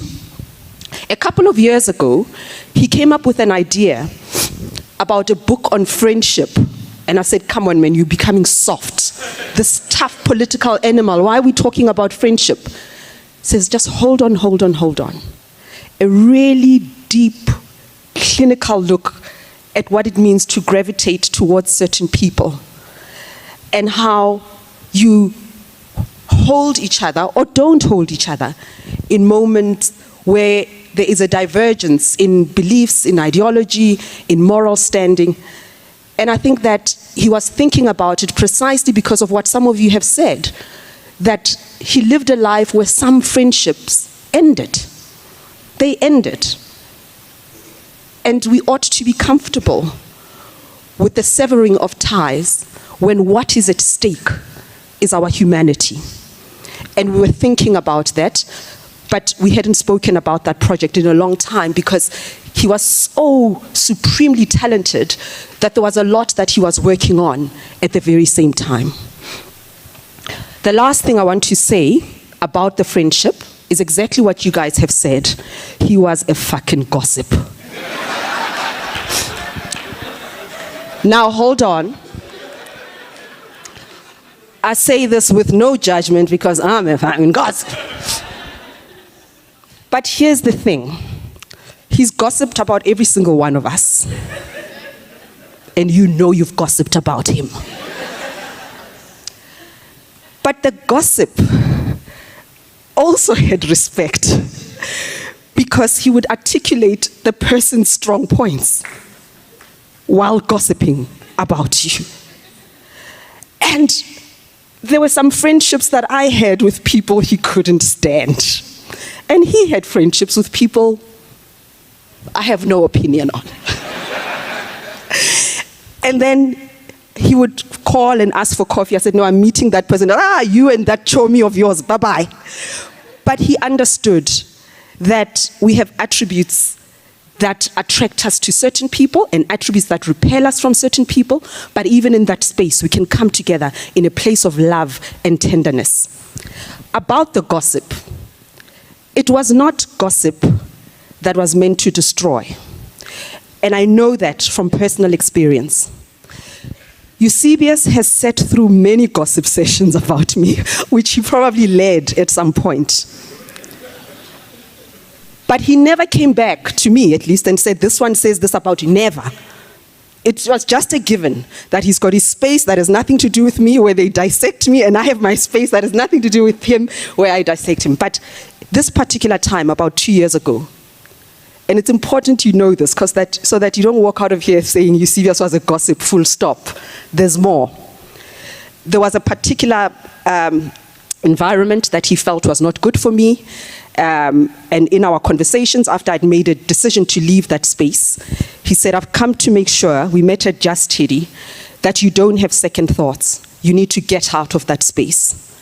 A couple of years ago, he came up with an idea about a book on friendship. And I said, come on, man, you're becoming soft. This tough political animal, why are we talking about friendship? He says, just hold on. A really deep, clinical look at what it means to gravitate towards certain people and how you hold each other or don't hold each other in moments where there is a divergence in beliefs, in ideology, in moral standing. And I think that he was thinking about it precisely because of what some of you have said, that he lived a life where some friendships ended. They ended. And we ought to be comfortable with the severing of ties when what is at stake is our humanity. And we were thinking about that, but we hadn't spoken about that project in a long time because he was so supremely talented that there was a lot that he was working on at the very same time. The last thing I want to say about the friendship is exactly what you guys have said. He was a fucking gossip. Now hold on. I say this with no judgment because I'm a fucking gossip. But here's the thing. He's gossiped about every single one of us. And you know you've gossiped about him. But the gossip also had respect because he would articulate the person's strong points while gossiping about you. And there were some friendships that I had with people he couldn't stand. And he had friendships with people I have no opinion on. And then he would call and ask for coffee. I said, no, I'm meeting that person. You and that chomi of yours, bye-bye. But he understood that we have attributes that attract us to certain people and attributes that repel us from certain people. But even in that space, we can come together in a place of love and tenderness. About the gossip, it was not gossip that was meant to destroy. And I know that from personal experience. Eusebius has sat through many gossip sessions about me, which he probably led at some point. But he never came back to me, at least, and said, this one says this about you. Never. It was just a given that he's got his space that has nothing to do with me, where they dissect me, and I have my space that has nothing to do with him, where I dissect him. But this particular time, about 2 years ago, and it's important you know this, so that you don't walk out of here saying Eusebius was a gossip, full stop. There's more. There was a particular environment that he felt was not good for me. And in our conversations, after I'd made a decision to leave that space, he said, I've come to make sure, we met at Just Teddy, that you don't have second thoughts. You need to get out of that space.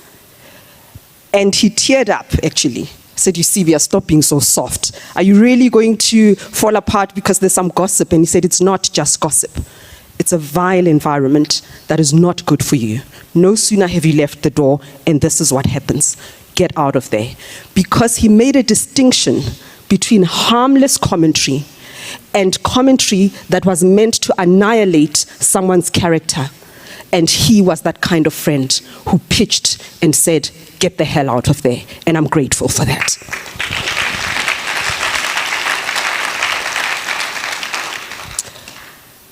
And he teared up, actually. Said, Eusebius, stop being so soft. Are you really going to fall apart because there's some gossip? And he said, it's not just gossip. It's a vile environment that is not good for you. No sooner have you left the door, and this is what happens. Get out of there. Because he made a distinction between harmless commentary and commentary that was meant to annihilate someone's character. And he was that kind of friend who pitched and said, get the hell out of there. And I'm grateful for that.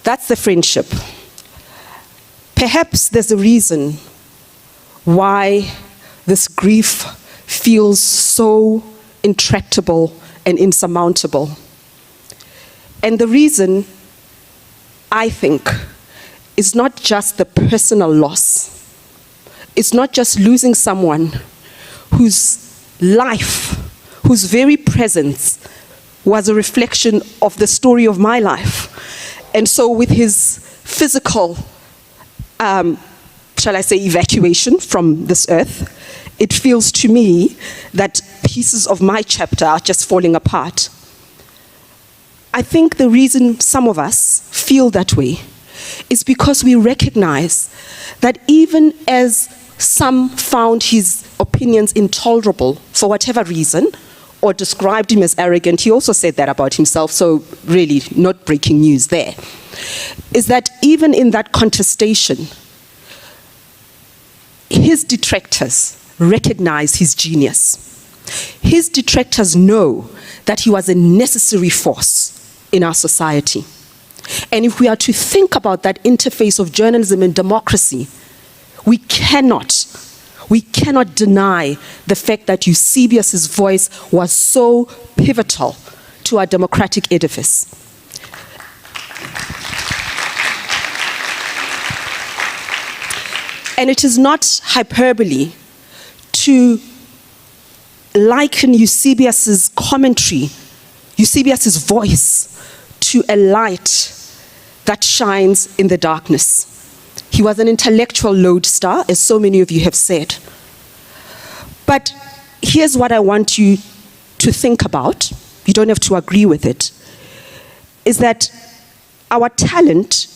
That's the friendship. Perhaps there's a reason why this grief feels so intractable and insurmountable. And the reason, I think, is not just the personal loss. It's not just losing someone whose life, whose very presence was a reflection of the story of my life. And so with his physical, shall I say, evacuation from this earth, it feels to me that pieces of my chapter are just falling apart. I think the reason some of us feel that way is because we recognize that even as some found his opinions intolerable for whatever reason, or described him as arrogant, he also said that about himself, so really not breaking news there, is that even in that contestation, his detractors recognize his genius. His detractors know that he was a necessary force in our society. And if we are to think about that interface of journalism and democracy, we cannot deny the fact that Eusebius's voice was so pivotal to our democratic edifice. And it is not hyperbole to liken Eusebius's commentary, Eusebius's voice, to a light that shines in the darkness. He was an intellectual lodestar, as so many of you have said. But here's what I want you to think about. You don't have to agree with it. Is that our talent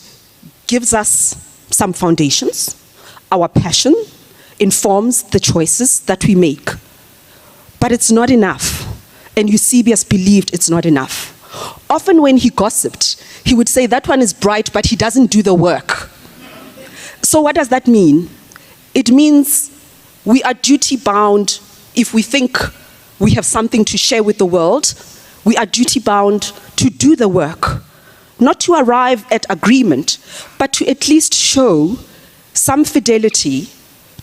gives us some foundations. Our passion informs the choices that we make. But it's not enough. And Eusebius believed it's not enough. Often when he gossiped, he would say, that one is bright, but he doesn't do the work. So what does that mean? It means we are duty-bound if we think we have something to share with the world. We are duty-bound to do the work, not to arrive at agreement, but to at least show some fidelity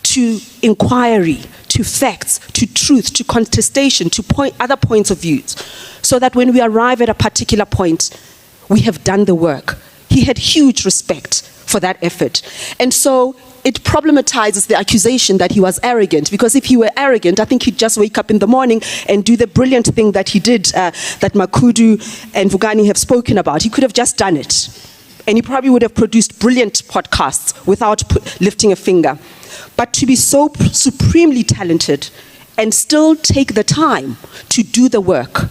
to inquiry, to facts, to truth, to contestation, to other points of view, so that when we arrive at a particular point, we have done the work. He had huge respect for that effort. And so it problematizes the accusation that he was arrogant, because if he were arrogant, I think he'd just wake up in the morning and do the brilliant thing that he did, that Makudu and Vugani have spoken about. He could have just done it. And he probably would have produced brilliant podcasts without lifting a finger. But to be so supremely talented and still take the time to do the work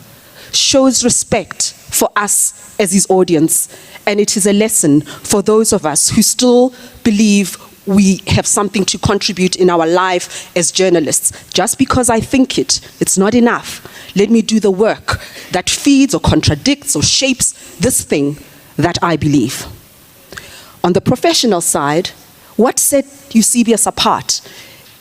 shows respect for us as his audience, and it is a lesson for those of us who still believe we have something to contribute in our life as journalists. Just because I think it's not enough. Let me do the work that feeds or contradicts or shapes this thing that I believe. On the professional side, what set Eusebius apart?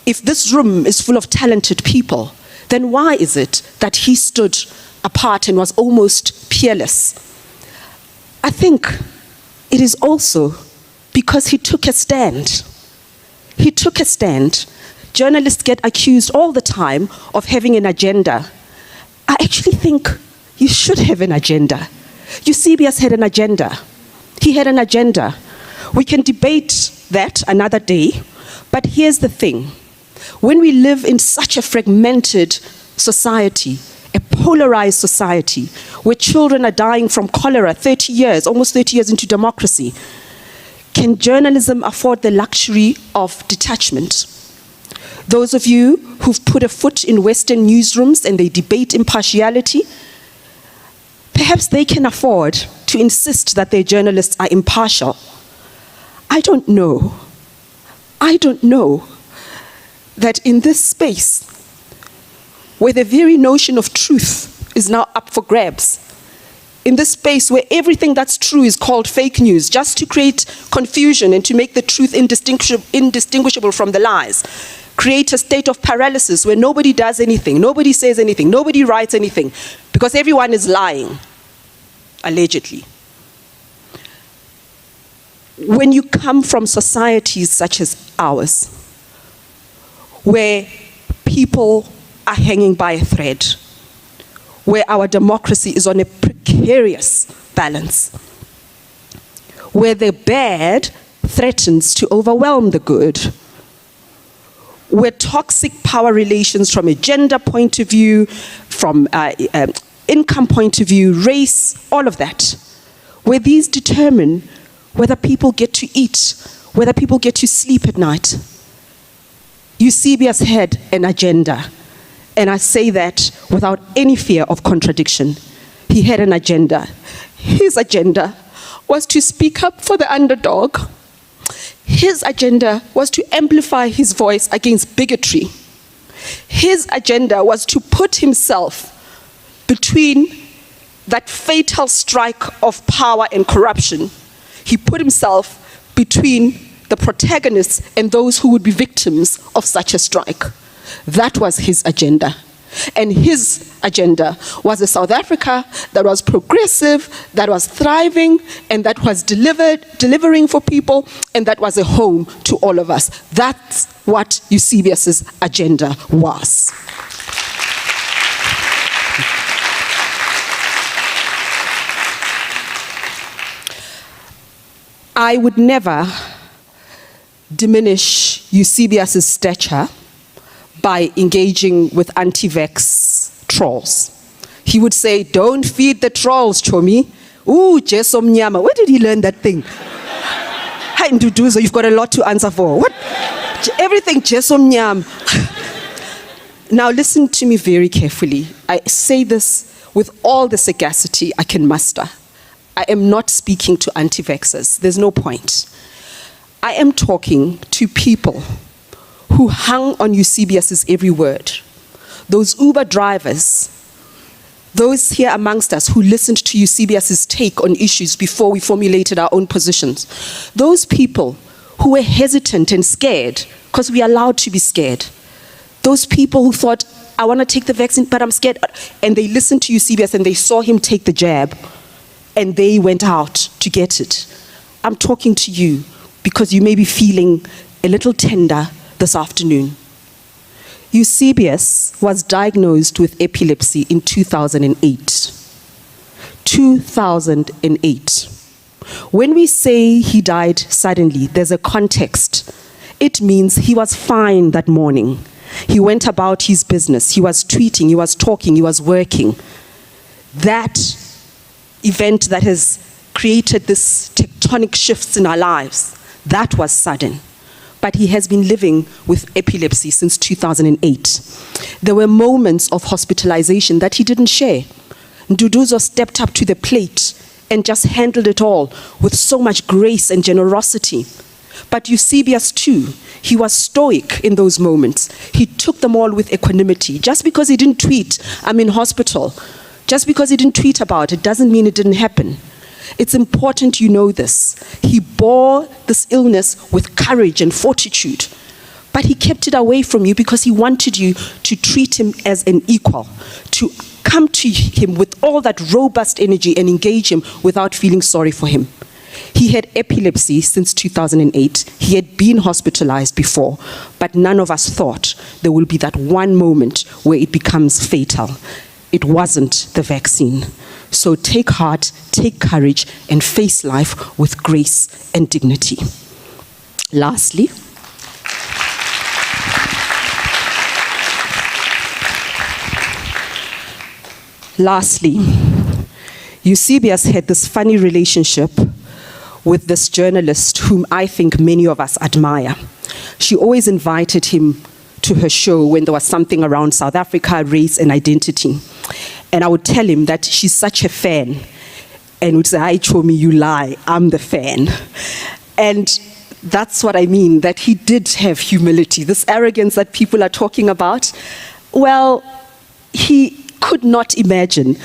If this room is full of talented people, then why is it that he stood apart and was almost peerless? I think it is also because he took a stand. He took a stand. Journalists get accused all the time of having an agenda. I actually think you should have an agenda. Eusebius had an agenda. He had an agenda. We can debate that another day, but here's the thing. When we live in such a fragmented society, a polarized society, where children are dying from cholera 30 years, almost 30 years into democracy, can journalism afford the luxury of detachment? Those of you who've put a foot in Western newsrooms and they debate impartiality, perhaps they can afford to insist that their journalists are impartial. I don't know that in this space, where the very notion of truth is now up for grabs, in this space where everything that's true is called fake news, just to create confusion and to make the truth indistinguishable from the lies, create a state of paralysis where nobody does anything, nobody says anything, nobody writes anything, because everyone is lying, allegedly. When you come from societies such as ours, where people are hanging by a thread, where our democracy is on a precarious balance, where the bad threatens to overwhelm the good, where toxic power relations from a gender point of view, from income point of view, race, all of that, where these determine whether people get to eat, whether people get to sleep at night. Eusebius had an agenda, and I say that without any fear of contradiction. He had an agenda. His agenda was to speak up for the underdog. His agenda was to amplify his voice against bigotry. His agenda was to put himself between that fatal strike of power and corruption. He put himself between the protagonists and those who would be victims of such a strike. That was his agenda. And his agenda was a South Africa that was progressive, that was thriving, and that was delivering for people, and that was a home to all of us. That's what Eusebius's agenda was. I would never diminish Eusebius's stature by engaging with anti-vax trolls. He would say, don't feed the trolls, Chomi. Ooh, Jesom Nyama. Where did he learn that thing? Hi, Nduduzo, you've got a lot to answer for. What? Everything Jesom Nyama. Now listen to me very carefully. I say this with all the sagacity I can muster. I am not speaking to anti-vaxxers. There's no point. I am talking to people who hung on Eusebius's every word. Those Uber drivers, those here amongst us who listened to Eusebius's take on issues before we formulated our own positions. Those people who were hesitant and scared, because we are allowed to be scared. Those people who thought, I want to take the vaccine, but I'm scared. And they listened to Eusebius and they saw him take the jab, and they went out to get it. I'm talking to you because you may be feeling a little tender this afternoon. Eusebius was diagnosed with epilepsy in 2008. 2008. When we say he died suddenly, there's a context. It means he was fine that morning. He went about his business. He was tweeting, he was talking, he was working. That event that has created this tectonic shifts in our lives, that was sudden. but he has been living with epilepsy since 2008. There were moments of hospitalization that he didn't share. Nduduzo stepped up to the plate and just handled it all with so much grace and generosity. But Eusebius too, he was stoic in those moments. He took them all with equanimity. Just because he didn't tweet, "I'm in hospital," just because he didn't tweet about it doesn't mean it didn't happen. It's important you know this. He bore this illness with courage and fortitude, but he kept it away from you because he wanted you to treat him as an equal, to come to him with all that robust energy and engage him without feeling sorry for him. He had epilepsy since 2008. He had been hospitalized before, but none of us thought there will be that one moment where it becomes fatal. It wasn't the vaccine. So take heart, take courage, and face life with grace and dignity. Lastly, Eusebius had this funny relationship with this journalist whom I think many of us admire. She always invited him to her show when there was something around South Africa, race, and identity. And I would tell him that she's such a fan. And would say, "Hi, Chomi, you lie. I'm the fan." And that's what I mean, that he did have humility. This arrogance that people are talking about, well, he could not imagine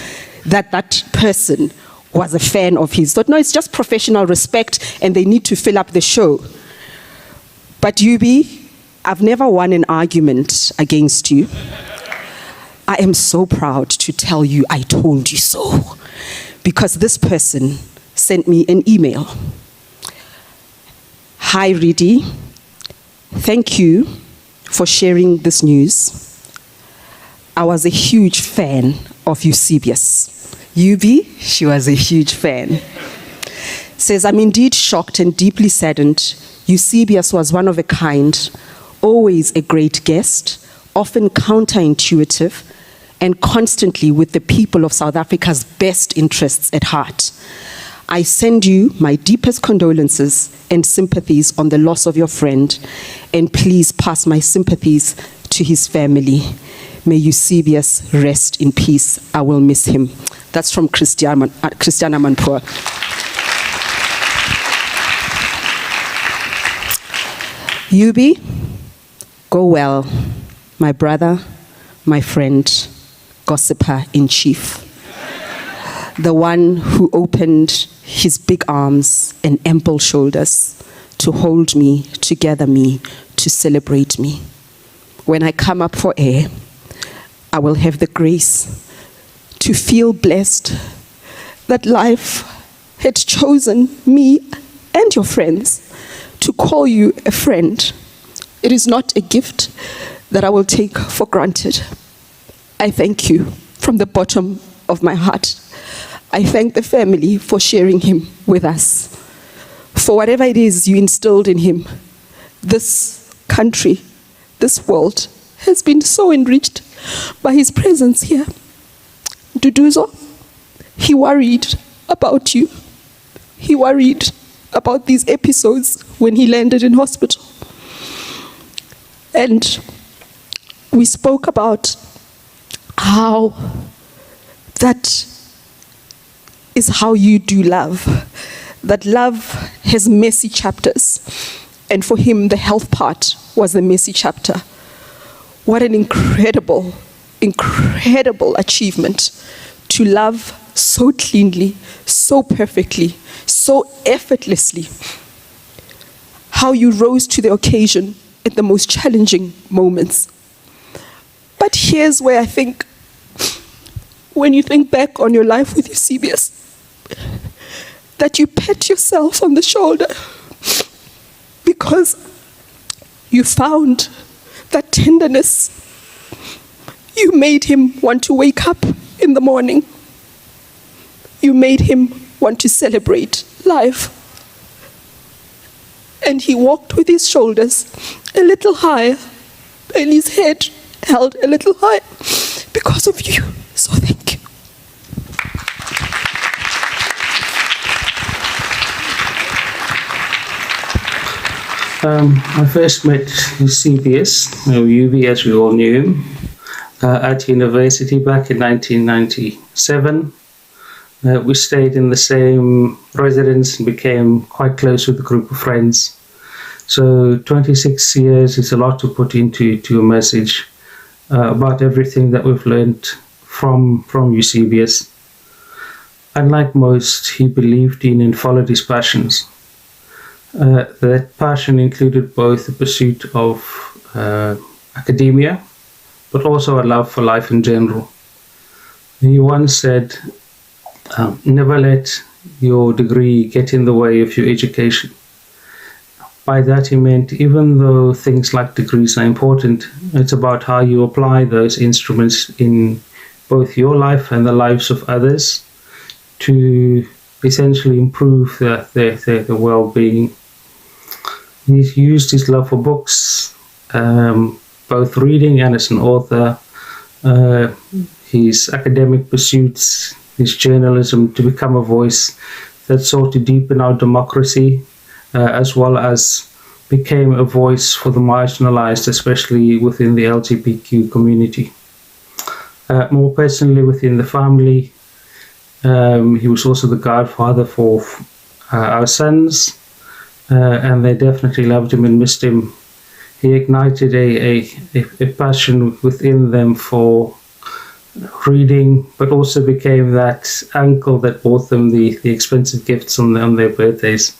that that person was a fan of his. Thought, no, it's just professional respect and they need to fill up the show. But Yubi, I've never won an argument against you. I am so proud to tell you I told you so, because this person sent me an email. "Hi, Ridi. Thank you for sharing this news. I was a huge fan of Eusebius." Yubi, she was a huge fan. Says, "I'm indeed shocked and deeply saddened. Eusebius was one of a kind, always a great guest, often counterintuitive, and constantly with the people of South Africa's best interests at heart. I send you my deepest condolences and sympathies on the loss of your friend, and please pass my sympathies to his family. May Eusebius rest in peace. I will miss him." That's from Christiana Manpoor. Yubi, go well, my brother, my friend, gossiper in chief. The one who opened his big arms and ample shoulders to hold me, to gather me, to celebrate me. When I come up for air, I will have the grace to feel blessed that life had chosen me and your friends to call you a friend. It is not a gift that I will take for granted. I thank you from the bottom of my heart. I thank the family for sharing him with us. For whatever it is you instilled in him, this country, this world has been so enriched by his presence here. Duduzo, he worried about you. He worried about these episodes when he landed in hospital. And we spoke about how that is how you do love. That love has messy chapters. And for him, the health part was the messy chapter. What an incredible, incredible achievement to love so cleanly, so perfectly, so effortlessly. How you rose to the occasion at the most challenging moments. But here's where I think, when you think back on your life with Eusebius, that you pat yourself on the shoulder because you found that tenderness. You made him want to wake up in the morning. You made him want to celebrate life. And he walked with his shoulders a little higher and his head held a little higher because of you. So thank you. I first met Eusebius, or UV as we all knew him, at university back in 1997. We stayed in the same residence and became quite close with a group of friends. So 26 years is a lot to put into a message about everything that we've learned from Eusebius. Unlike most, he believed in and followed his passions. That passion included both the pursuit of academia, but also a love for life in general. He once said, never let your degree get in the way of your education. By that he meant, even though things like degrees are important, it's about how you apply those instruments in both your life and the lives of others to essentially improve their well-being. He's used his love for books, both reading and as an author, his academic pursuits, his journalism, to become a voice that sought to deepen our democracy, as well as became a voice for the marginalized, especially within the LGBTQ community. More personally, within the family, he was also the godfather for our sons, and they definitely loved him and missed him. He ignited a passion within them for reading, but also became that uncle that bought them the expensive gifts on their birthdays.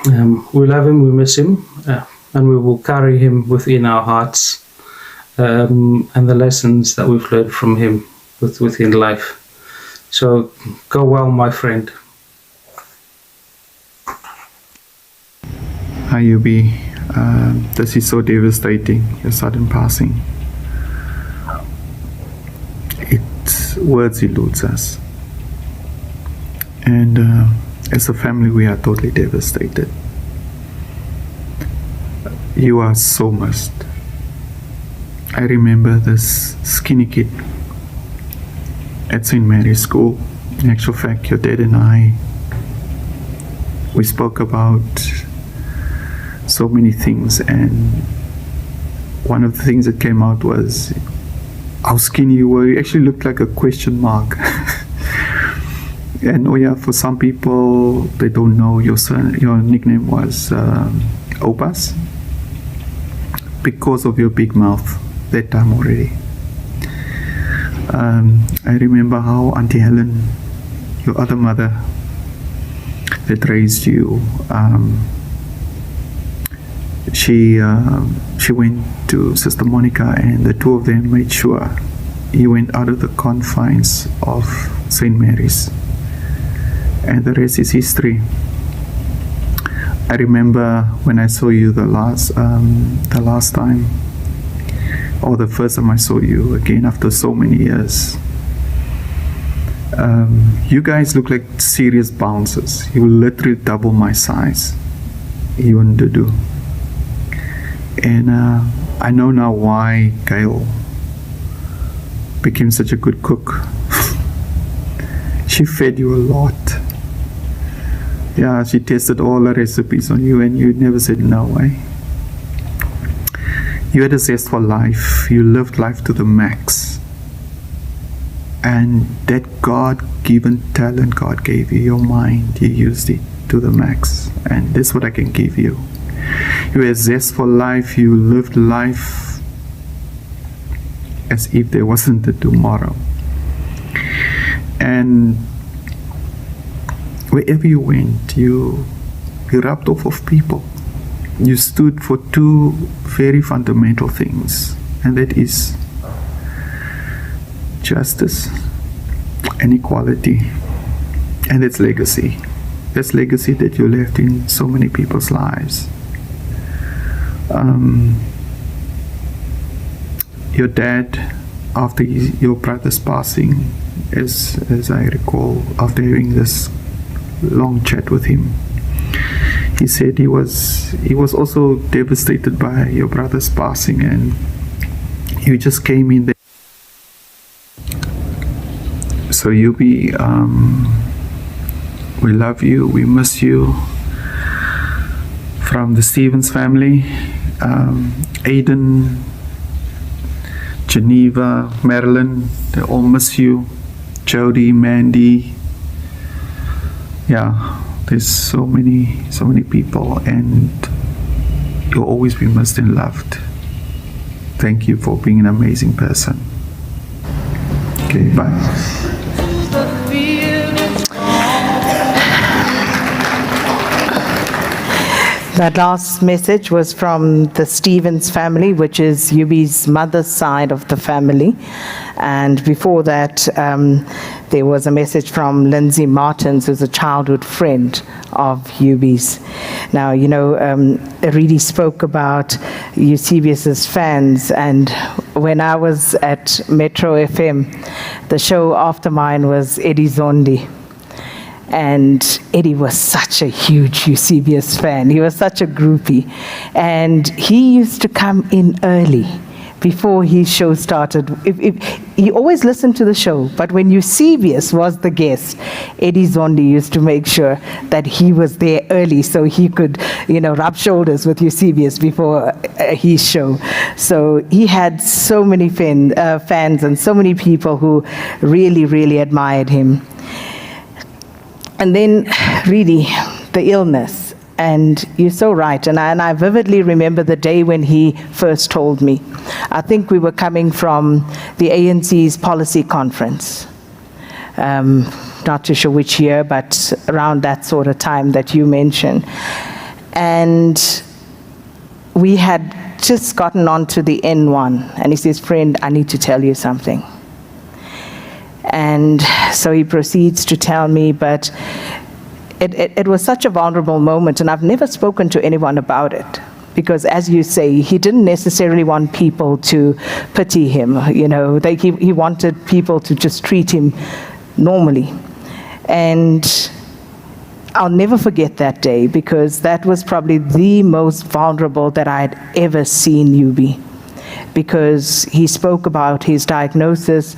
We love him, we miss him, and we will carry him within our hearts, and the lessons that we've learned from him within life. So go well, my friend. Hi, Yubi. This is so devastating, your sudden passing. Words eludes us. And as a family, we are totally devastated. You are so missed. I remember this skinny kid at St. Mary's School. In actual fact, your dad and I, we spoke about so many things, and one of the things that came out was how skinny you were. You actually looked like a question mark. And oh yeah, for some people, they don't know your nickname was Opas because of your big mouth that time already. I remember how Auntie Helen, your other mother that raised you, she went to Sister Monica, and the two of them made sure you went out of the confines of St. Mary's, and the rest is history. I remember when I saw you the last time, or the first time I saw you again after so many years. You guys look like serious bouncers. You literally double my size, even Dudu. And I know now why Gail became such a good cook. She fed you a lot. Yeah, she tested all the recipes on you, and you never said no, eh? You had a zest for life. You lived life to the max. And that God-given talent God gave you, your mind, you used it to the max. And that's what I can give you. You had a zest for life. You lived life as if there wasn't a tomorrow. And wherever you went, you rubbed off of people. You stood for two very fundamental things, and that is justice and equality, and that's legacy. That's legacy that you left in so many people's lives. Your dad, after your brother's passing, as I recall, after having this long chat with him, he said he was also devastated by your brother's passing, and you just came in there. So Yubi, we love you, we miss you. from the Stevens family, Aiden, Geneva, Marilyn, they all miss you. Jody, Mandy. Yeah, there's so many people, and you'll always be missed and loved. Thank you for being an amazing person. Okay, bye. That last message was from the Stevens family, which is Yubi's mother's side of the family. And before that, there was a message from Lindsay Martins, who's a childhood friend of Yubi's. Now, you know, Redi spoke about Eusebius's fans, and when I was at Metro FM, the show after mine was Eddie Zondi. And Eddie was such a huge Eusebius fan. He was such a groupie. And he used to come in early before his show started. He always listened to the show, but when Eusebius was the guest, Eddie Zondi used to make sure that he was there early so he could, you know, rub shoulders with Eusebius before his show. So he had so many fans and so many people who really, really admired him. And then really, the illness. And you're so right. And I vividly remember the day when he first told me. I think we were coming from the ANC's policy conference. Not too sure which year, but around that sort of time that you mentioned. And we had just gotten onto the N1. And he says, "Friend, I need to tell you something." And so he proceeds to tell me, but it was such a vulnerable moment, and I've never spoken to anyone about it. Because as you say, he didn't necessarily want people to pity him. You know, he wanted people to just treat him normally. And I'll never forget that day, because that was probably the most vulnerable that I'd ever seen Yubi. Because he spoke about his diagnosis,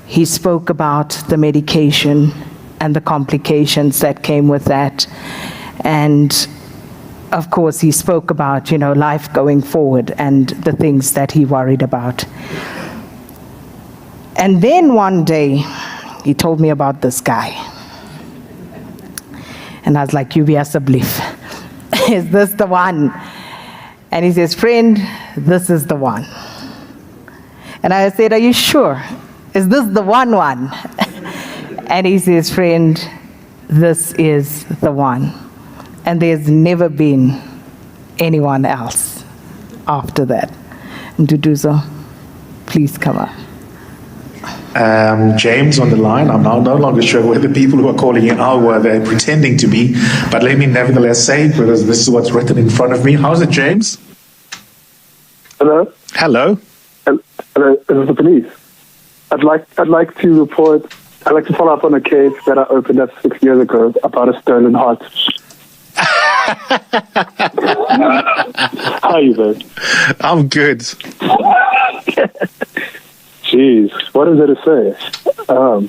he spoke about the medication and the complications that came with that. And of course, he spoke about, you know, life going forward and the things that he worried about. And then one day, he told me about this guy. And I was like, "Yubi Asablif, is this the one?" And he says, "Friend, this is the one." And I said, "Are you sure? Is this the one?" And he says, "Friend, this is the one. And there's never been anyone else after that." Nduduzo, please come up. James on the line. I'm now no longer sure whether the people who are calling in are where they're pretending to be, but let me nevertheless say, because this is what's written in front of me. How's it, James? Hello. Hello. Hello. This is the police. I'd like to follow up on a case that I opened up 6 years ago about a stolen heart. How are you, man? I'm good. Jeez, what is there to say?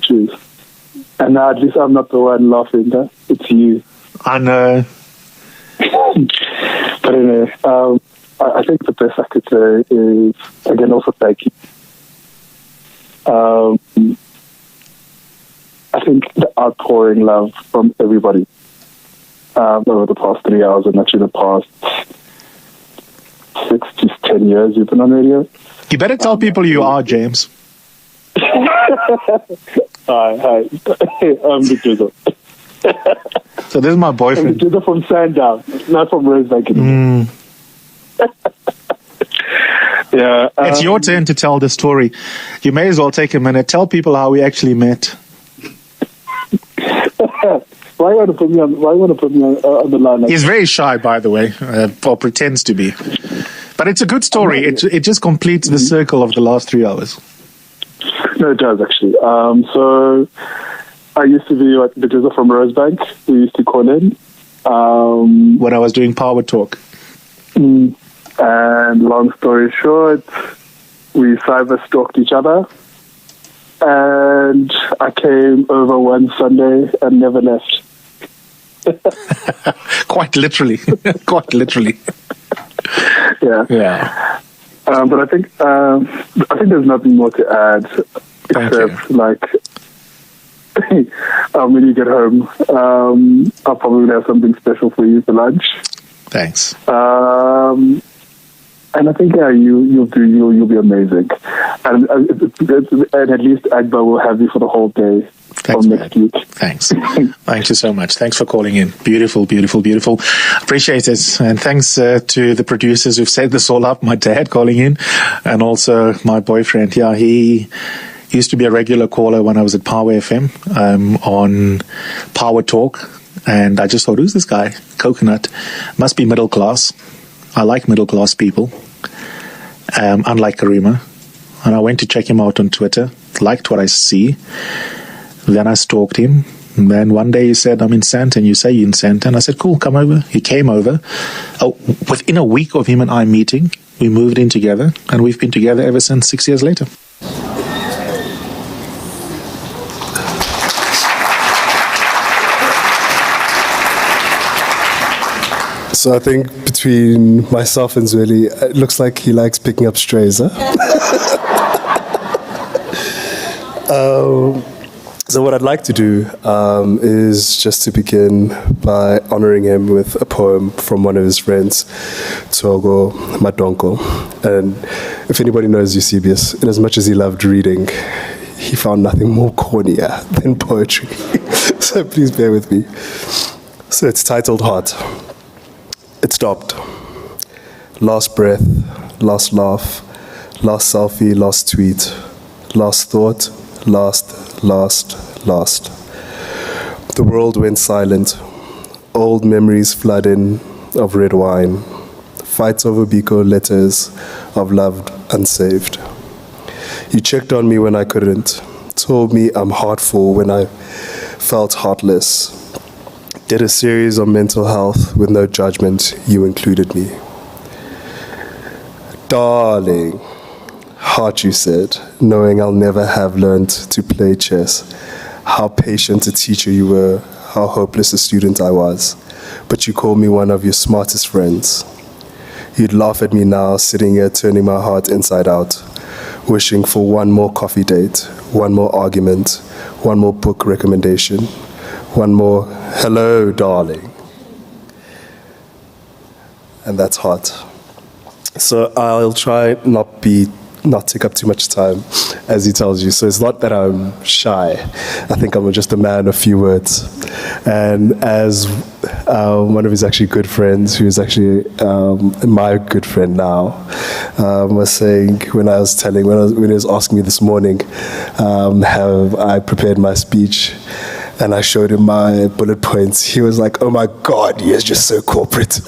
Jeez. And now at least I'm not the one laughing. It's you. I know. But anyway, I think the best I could say is, again, also thank you. I think the outpouring love from everybody over the past 3 hours, and actually the past 6 to 10 years you've been on radio. You better tell people you are, James. Hi. I'm the Jizzle. So this is my boyfriend. I'm the Jizzle from Sandown, not from Rosebank anymore. Yeah, it's your turn to tell the story. You may as well take a minute. Tell people how we actually met. Why you want to put me on the line? Like He's very shy, by the way, or pretends to be. But it's a good story. It just completes the circle of the last 3 hours. No, it does actually. So I used to be like the Jizzle from Rosebank. We used to call in when I was doing Power Talk. And long story short, we cyber stalked each other. And I came over one Sunday and never left. Quite literally. Quite literally. Yeah. Yeah. But I think there's nothing more to add except when you get home, I'll probably have something special for you for lunch. Thanks. And I think you'll be amazing, and at least Agba will have you for the whole day. Thanks, next week. Thanks. Thank you so much. Thanks for calling in. Beautiful, beautiful, beautiful. Appreciate it. And thanks to the producers who've set this all up. My dad calling in, and also my boyfriend. Yeah, he used to be a regular caller when I was at Power FM on Power Talk. And I just thought, who's this guy? Coconut. Must be middle class. I like middle class people, unlike Karima. And I went to check him out on Twitter, liked what I see. Then I stalked him. And then one day he said, I'm in Sandton. You say you're in Sandton. I said, cool, come over. He came over. Oh, within a week of him and I meeting, we moved in together. And we've been together ever since 6 years later. So I think between myself and Zweli, it looks like he likes picking up strays, huh? So what I'd like to do is just to begin by honoring him with a poem from one of his friends, Togo Madonko. And if anybody knows Eusebius, in as much as he loved reading, he found nothing more cornier than poetry. So please bear with me. So it's titled Heart. It stopped. Last breath, last laugh, last selfie, last tweet, last thought, last. The world went silent. Old memories flood in of red wine. Fights over Biko letters of loved unsaved. You checked on me when I couldn't. Told me I'm heartful when I felt heartless. Did a series on mental health with no judgment. You included me. Darling, heart, you said, knowing I'll never have learned to play chess. How patient a teacher you were, how hopeless a student I was. But you called me one of your smartest friends. You'd laugh at me now, sitting here turning my heart inside out, wishing for one more coffee date, one more argument, one more book recommendation, one more hello, darling. And that's hard. So I'll try not take up too much time, as he tells you. So it's not that I'm shy. I think I'm just a man of few words. And as one of his actually good friends, who's actually my good friend now, was saying when he was asking me this morning, have I prepared my speech? And I showed him my bullet points. He was like, oh my God, he is just so corporate.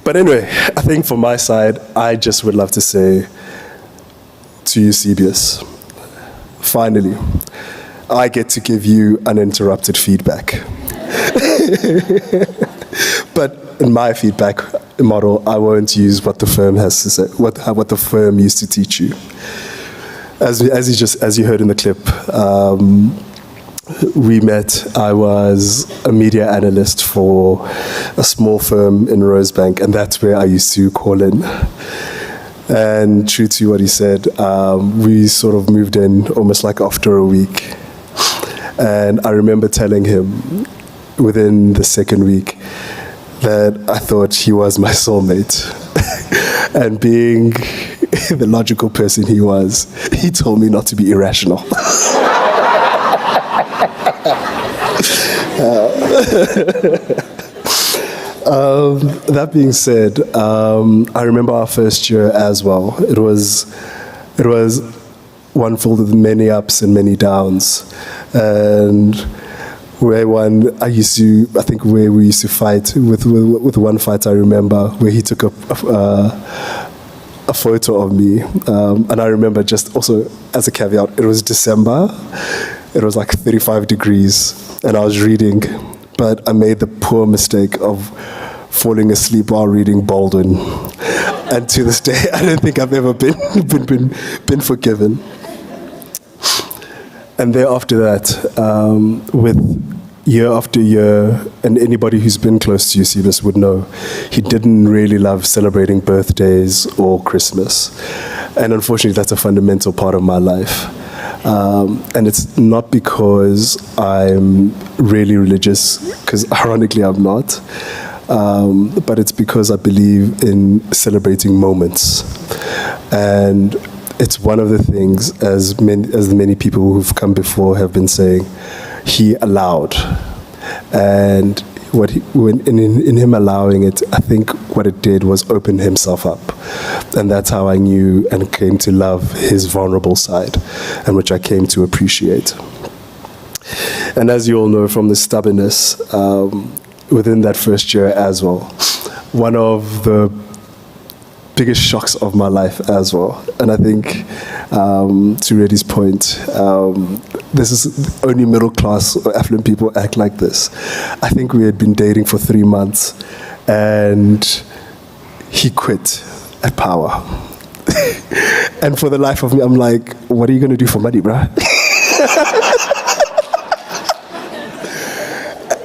But anyway, I think from my side, I just would love to say to Eusebius, finally, I get to give you uninterrupted feedback. But in my feedback model, I won't use what the firm has to say, what the firm used to teach you. As you heard in the clip, we met. I was a media analyst for a small firm in Rosebank, and that's where I used to call in. And true to what he said, we sort of moved in almost like after a week. And I remember telling him within the second week that I thought he was my soulmate. And being the logical person he was, he told me not to be irrational. That being said, I remember our first year as well. It was one filled with many ups and many downs, and where we used to fight with one fight I remember where he took a photo of me, and I remember, just also as a caveat, it was December. It was like 35 degrees, and I was reading, but I made the poor mistake of falling asleep while reading Baldwin. And to this day, I don't think I've ever been forgiven. And thereafter that, with year after year, and anybody who's been close to Eusebius would know, he didn't really love celebrating birthdays or Christmas. And unfortunately, that's a fundamental part of my life. And it's not because I'm really religious, because ironically I'm not, but it's because I believe in celebrating moments. And it's one of the things, as many people who've come before have been saying, he allowed. And in him allowing it, I think what it did was open himself up. And that's how I knew and came to love his vulnerable side, and which I came to appreciate. And as you all know from the stubbornness, within that first year as well, one of the biggest shocks of my life as well. And I think, to Reddy's point, this is only middle class or affluent people act like this. I think we had been dating for 3 months, and he quit at Power. And for the life of me, I'm like, what are you going to do for money, bruh?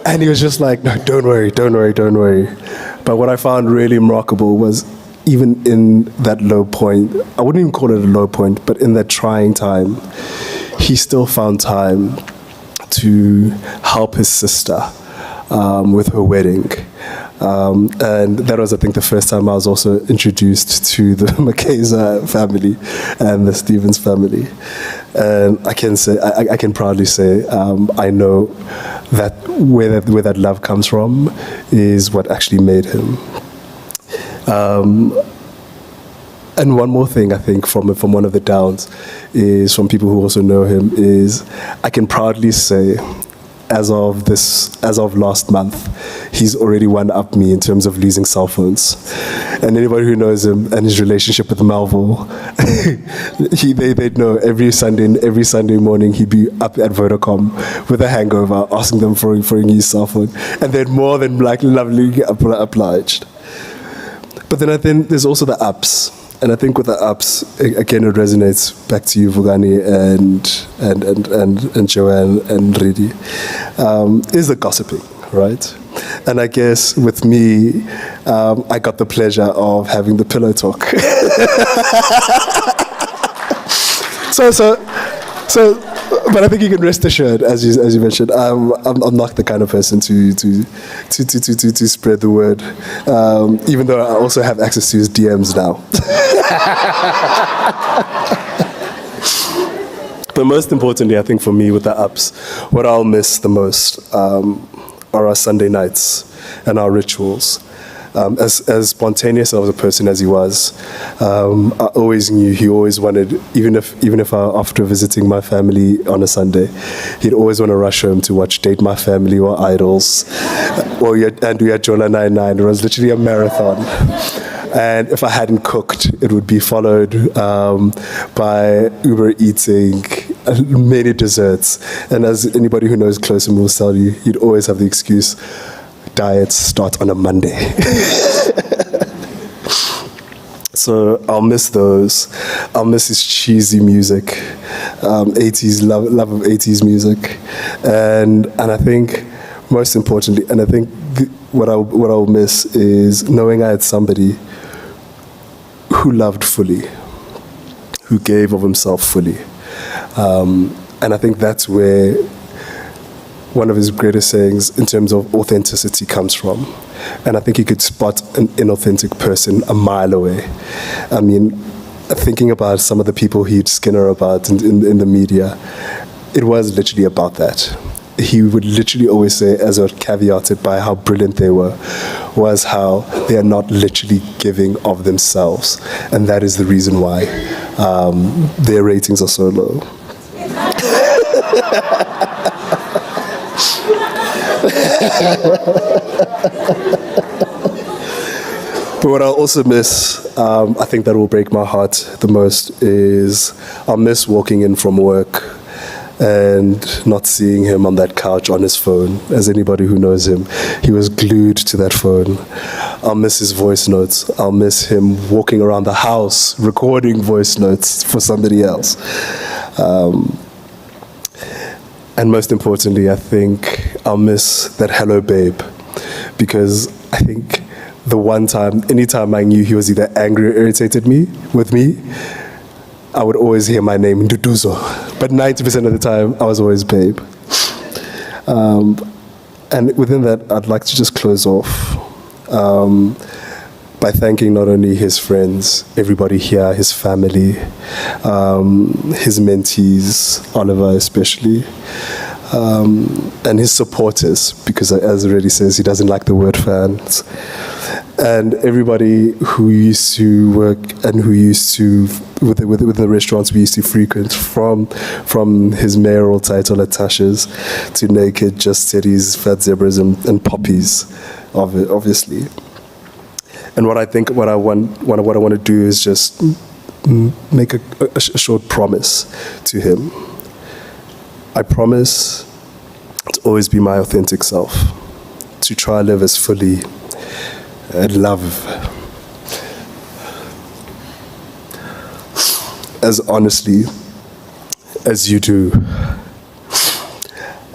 And he was just like, no, don't worry. But what I found really remarkable was, even in that low point, I wouldn't even call it a low point, but in that trying time, he still found time to help his sister with her wedding. And that was, I think, the first time I was also introduced to the McKaiser family and the Stevens family. And I can proudly say, I know that where that love comes from is what actually made him. And one more thing, I think, from one of the downs, is from people who also know him, is I can proudly say, as of last month, he's already one-upped me in terms of losing cell phones. And anybody who knows him and his relationship with Melville, they'd know every Sunday morning he'd be up at Vodacom with a hangover, asking them for a new cell phone, and they'd more than lovely obliged. But then I think there's also the ups. And I think with the ups, again, it resonates back to you, Vugani, and Joanne and Reddy, is the gossiping, right? And I guess with me, I got the pleasure of having the pillow talk. But I think you can rest assured, as you mentioned, I'm not the kind of person to spread the word, even though I also have access to his DMs now. But most importantly, I think for me with the ups, what I'll miss the most are our Sunday nights and our rituals. As spontaneous of a person as he was, I always knew he always wanted, even if after visiting my family on a Sunday, he'd always want to rush home to watch Date My Family or Idols, and we had Jola 99. It was literally a marathon. And if I hadn't cooked, it would be followed by Uber eating many desserts. And as anybody who knows close to him will tell you, he'd always have the excuse, diets start on a Monday. So I'll miss those. I'll miss his cheesy music, 80s love of 80s music, and I think most importantly, and I think what I'll miss is knowing I had somebody who loved fully, who gave of himself fully, and I think that's where one of his greatest sayings in terms of authenticity comes from. And I think he could spot an inauthentic person a mile away. I mean, thinking about some of the people he'd skinner about in the media, it was literally about that. He would literally always say, as a caveated by how brilliant they were, was how they are not literally giving of themselves. And that is the reason why their ratings are so low. But what I'll also miss, I think that will break my heart the most, is I'll miss walking in from work and not seeing him on that couch on his phone. As anybody who knows him, he was glued to that phone. I'll miss his voice notes. I'll miss him walking around the house recording voice notes for somebody else. And most importantly, I think I'll miss that hello babe, because I think the one time, anytime I knew he was either angry or irritated with me, I would always hear my name, Nduduzo. But 90% of the time, I was always babe. And within that, I'd like to just close off by thanking not only his friends, everybody here, his family, his mentees, Oliver especially, and his supporters, because as it already says, he doesn't like the word fans, and everybody who used to work and who used to, with the restaurants we used to frequent, from his mayoral title at Tasha's to Naked, Just Teddies, Fat Zebras, and Poppies, obviously. And what I want to do is just make a short promise to him. I promise to always be my authentic self, to try live as fully and love as honestly as you do.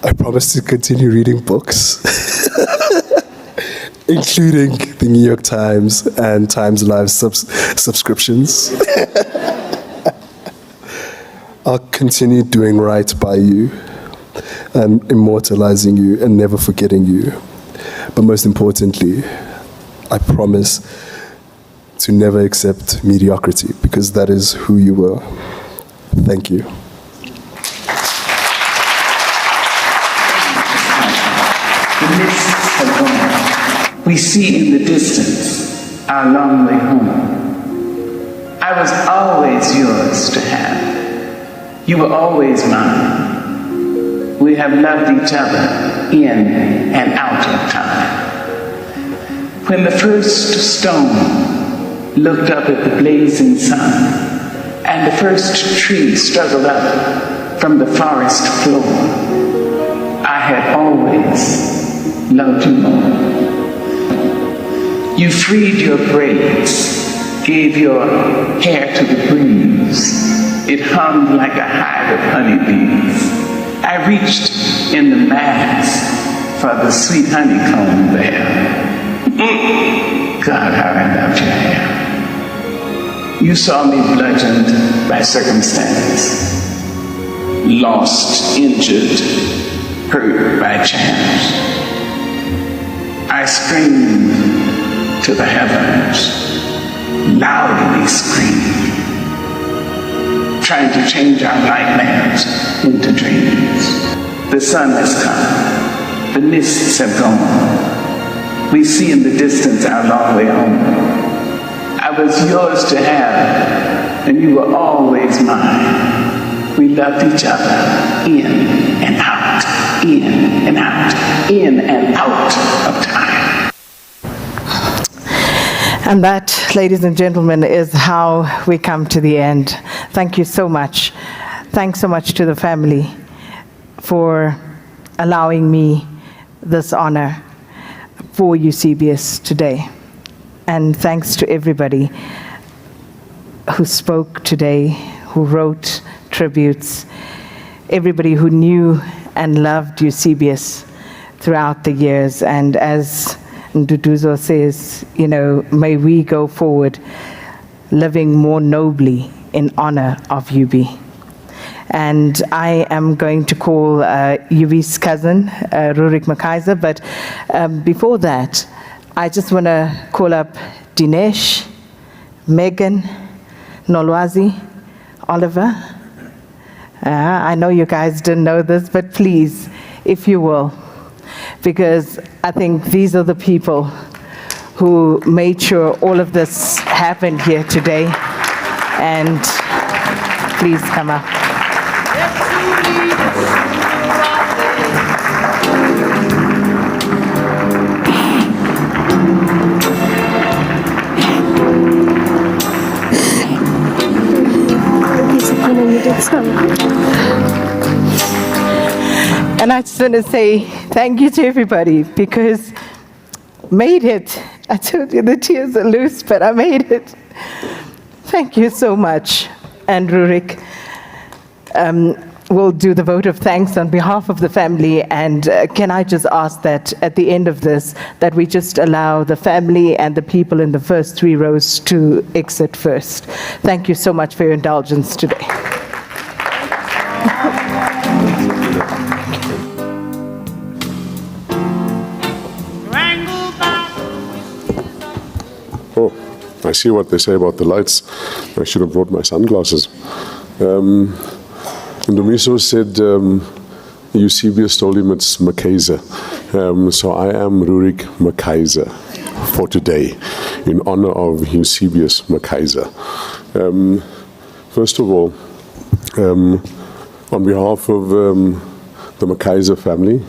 I promise to continue reading books, including the New York Times and TimesLive subscriptions. I'll continue doing right by you and immortalizing you and never forgetting you. But most importantly, I promise to never accept mediocrity, because that is who you were. Thank you. The mists have gone. We see in the distance our long way home. I was always yours to have. You were always mine. We have loved each other in and out of time. When the first stone looked up at the blazing sun, and the first tree struggled up from the forest floor, I had always loved you more. You freed your braids, gave your hair to the breeze. It hung like a hive of honeybees. I reached in the mass for the sweet honeycomb there. God, how I loved your hair. You saw me bludgeoned by circumstance, lost, injured, hurt by chance. I screamed to the heavens, loudly screamed, trying to change our nightmares into dreams. The sun has come, the mists have gone. We see in the distance our long way home. I was yours to have, and you were always mine. We loved each other in and out, in and out, in and out of time. And that, ladies and gentlemen, is how we come to the end. Thank you so much. Thanks so much to the family for allowing me this honor for Eusebius today. And thanks to everybody who spoke today, who wrote tributes, everybody who knew and loved Eusebius throughout the years. And as Nduduzo says, you know, may we go forward living more nobly in honor of Yubi. And I am going to call Yubi's cousin, Eusebius McKaiser, but before that, I just want to call up Dinesh, Megan, Nolwazi, Oliver. I know you guys didn't know this, but please, if you will, because I think these are the people who made sure all of this happened here today. And please come up. And I just want to say thank you to everybody, because made it. I told you the tears are loose, but I made it. Thank you so much, and Rurik. will do the vote of thanks on behalf of the family. And can I just ask that at the end of this, that we just allow the family and the people in the first 3 rows to exit first. Thank you so much for your indulgence today. Oh, I see what they say about the lights. I should have brought my sunglasses. Ndumiso said Eusebius told him it's McKaiser. So I am Rurik McKaiser for today, in honor of Eusebius McKaiser. First of all, on behalf of the McKaiser family,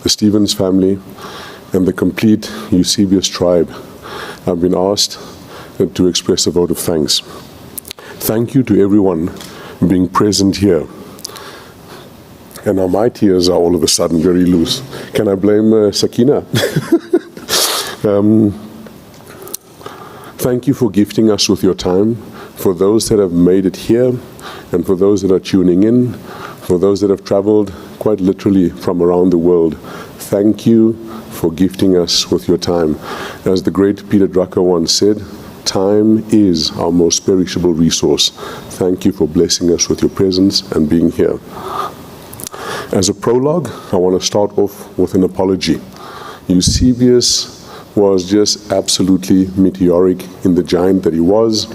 the Stevens family, and the complete Eusebius tribe, I've been asked to express a vote of thanks. Thank you to everyone being present here. And now my tears are all of a sudden very loose. Can I blame Sakina? Thank you for gifting us with your time, for those that have made it here, and for those that are tuning in, for those that have traveled quite literally from around the world. Thank you for gifting us with your time. As the great Peter Drucker once said, time is our most perishable resource. Thank you for blessing us with your presence and being here. As a prologue, I want to start off with an apology. Eusebius was just absolutely meteoric in the giant that he was,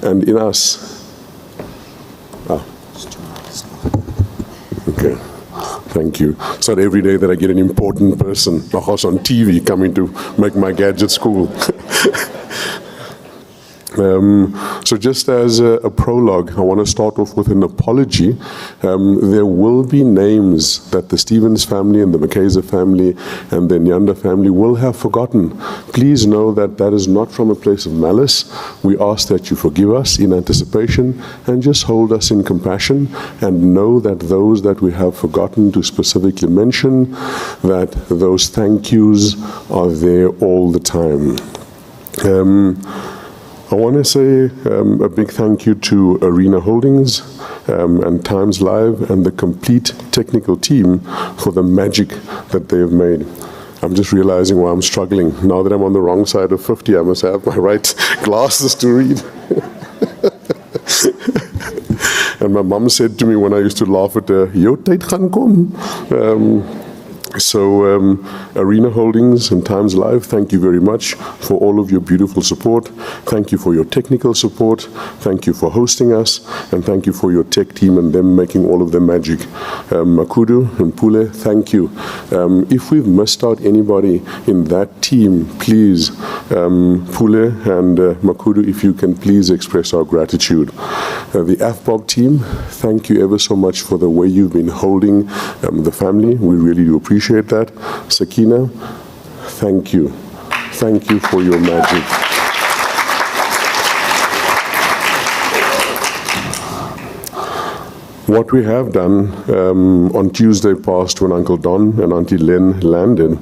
and in us. Okay, thank you. It's not every day that I get an important person, of course on TV, coming to make my gadgets cool. So just as a prologue, I want to start off with an apology. There will be names that the Stevens family and the McKaiser family and the Nyanda family will have forgotten. Please know that that is not from a place of malice. We ask that you forgive us in anticipation and just hold us in compassion, and know that those that we have forgotten to specifically mention, that those thank yous are there all the time. I want to say a big thank you to Arena Holdings and TimesLive and the complete technical team for the magic that they have made. I'm just realizing why I'm struggling. Now that I'm on the wrong side of 50, I must have my right glasses to read. And my mom said to me when I used to laugh at her, "Jou tyd gaan kom." So Arena Holdings and TimesLive, thank you very much for all of your beautiful support. Thank you for your technical support. Thank you for hosting us. And thank you for your tech team and them making all of the magic. Makudu and Pule, thank you. If we've missed out anybody in that team, please, Pule and Makudu, if you can please express our gratitude. The AFBOB team, thank you ever so much for the way you've been holding the family. We really do appreciate that. Sakina, thank you. Thank you for your magic. What we have done on Tuesday past when Uncle Don and Auntie Len landed,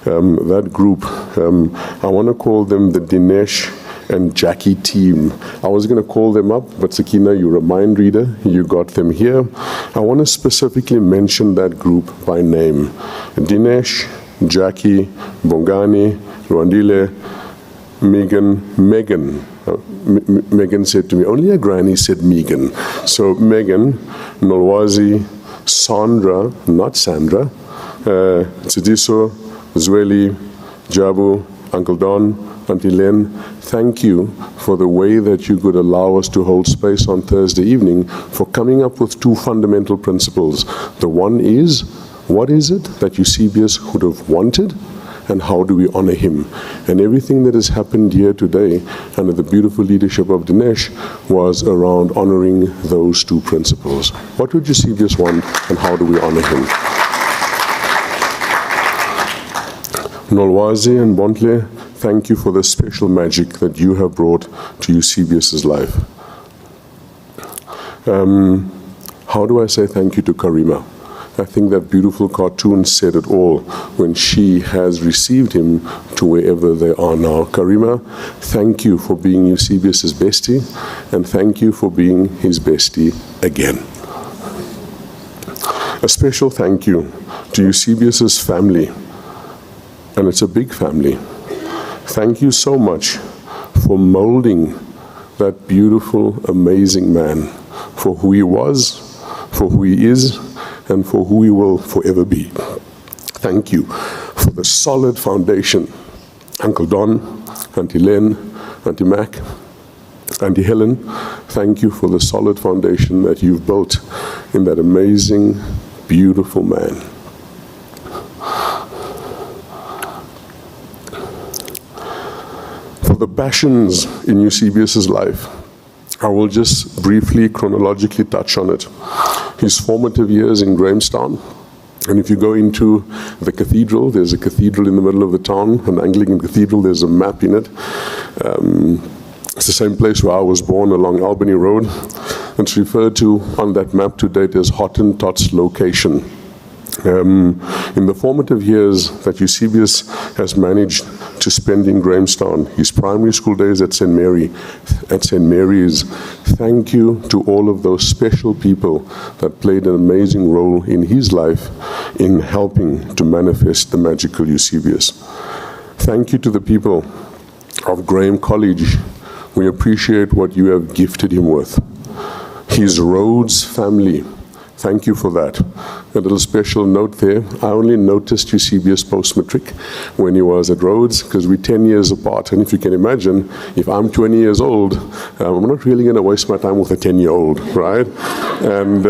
that group, I want to call them the Dinesh and Jackie team. I was going to call them up, but Sakina, you're a mind reader. You got them here. I want to specifically mention that group by name. Dinesh, Jackie, Bongani, Rwandile, Megan. Megan said to me, only a granny said Megan. So Megan, Nolwazi, Sandra, not Sandra, Tsidiso, Zweli, Jabu, Uncle Don, Auntie Len, thank you for the way that you could allow us to hold space on Thursday evening for coming up with 2 fundamental principles. The one is, what is it that Eusebius would have wanted, and how do we honor him? And everything that has happened here today under the beautiful leadership of Dinesh was around honoring those 2 principles. What would Eusebius want, and how do we honor him? Nolwazi and Bontle, thank you for the special magic that you have brought to Eusebius's life. How do I say thank you to Karima? I think that beautiful cartoon said it all when she has received him to wherever they are now. Karima, thank you for being Eusebius's bestie, and thank you for being his bestie again. A special thank you to Eusebius's family, and it's a big family. Thank you so much for molding that beautiful, amazing man for who he was, for who he is, and for who he will forever be. Thank you for the solid foundation. Uncle Don, Auntie Len, Auntie Mac, Auntie Helen, thank you for the solid foundation that you've built in that amazing, beautiful man. For the passions in Eusebius's life, I will just briefly, chronologically touch on it. His formative years in Grahamstown, and if you go into the cathedral, there's a cathedral in the middle of the town, an Anglican cathedral, there's a map in it. It's the same place where I was born, along Albany Road. It's referred to on that map to date as Hottentot's location. In the formative years that Eusebius has managed to spend in Grahamstown, his primary school days at St. Mary's, thank you to all of those special people that played an amazing role in his life in helping to manifest the magical Eusebius. Thank you to the people of Graham College. We appreciate what you have gifted him with. His Rhodes family, thank you for that. A little special note there. I only noticed Eusebius post-matric when he was at Rhodes, because we're 10 years apart. And if you can imagine, if I'm 20 years old, I'm not really going to waste my time with a 10-year-old, right? And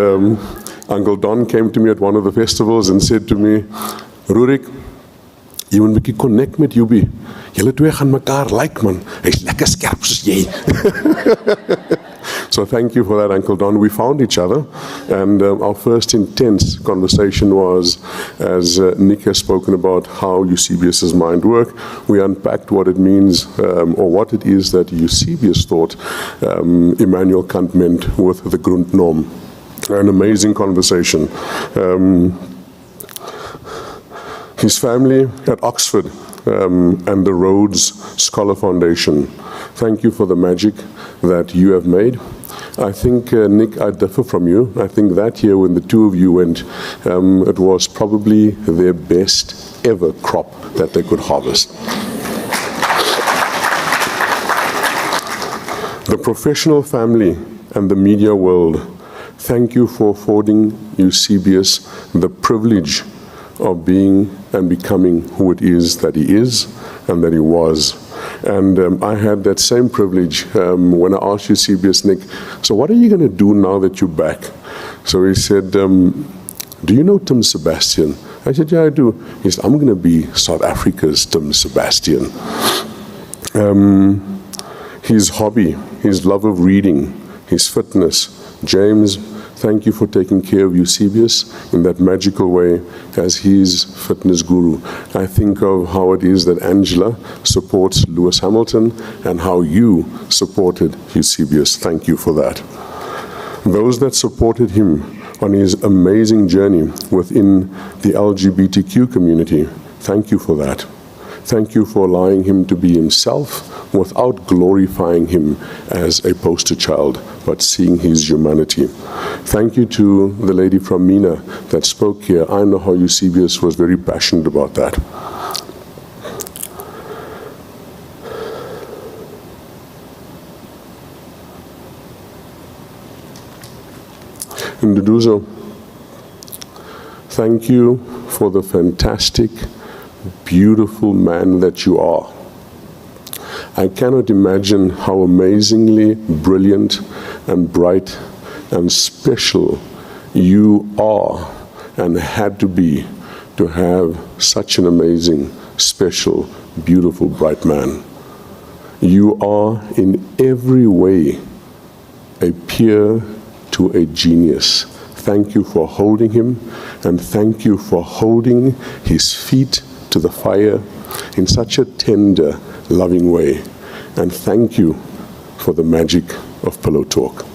Uncle Don came to me at one of the festivals and said to me, Rurik, jy moet 'n bietjie connect met Yubi. Julle twee gaan mekaar like, man. Hy's lekker skerp soos jy. So thank you for that, Uncle Don. We found each other, and our first intense conversation was, as Nick has spoken about how Eusebius's mind worked, we unpacked what it means, or what it is that Eusebius thought Immanuel Kant meant with the Grundnorm. An amazing conversation. His family at Oxford and the Rhodes Scholar Foundation. Thank you for the magic that you have made. I think, Nick, I differ from you. I think that year when the two of you went, it was probably their best ever crop that they could harvest. The professional family and the media world, thank you for affording Eusebius the privilege of being and becoming who it is that he is and that he was. And I had that same privilege when I asked Eusebius, Nick, so what are you going to do now that you're back? So he said, do you know Tim Sebastian? I said, yeah, I do. He said, I'm going to be South Africa's Tim Sebastian. His hobby, his love of reading, his fitness. James, thank you for taking care of Eusebius in that magical way as his fitness guru. I think of how it is that Angela supports Lewis Hamilton and how you supported Eusebius. Thank you for that. Those that supported him on his amazing journey within the LGBTQ community, thank you for that. Thank you for allowing him to be himself without glorifying him as a poster child, but seeing his humanity. Thank you to the lady from MENA that spoke here. I know how Eusebius was very passionate about that. Nduduzo, thank you for the fantastic, beautiful man that you are. I cannot imagine how amazingly brilliant and bright and special you are and had to be to have such an amazing, special, beautiful, bright man. You are in every way a peer to a genius. Thank you for holding him, and thank you for holding his feet to the fire in such a tender, loving way. And thank you for the magic of Pillow Talk.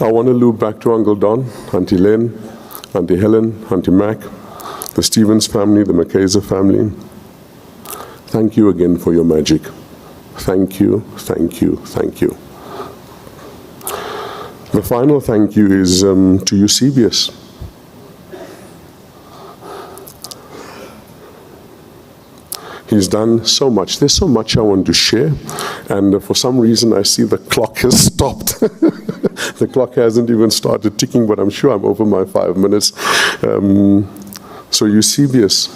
I want to loop back to Uncle Don, Auntie Len, Auntie Helen, Auntie Mac, the Stevens family, the McKaiser family. Thank you again for your magic. thank you, thank you, thank you. The final thank you is to Eusebius. He's done so much. There's so much I want to share, and for some reason I see the clock has stopped. The clock hasn't even started ticking, but I'm sure I'm over my 5 minutes. So Eusebius,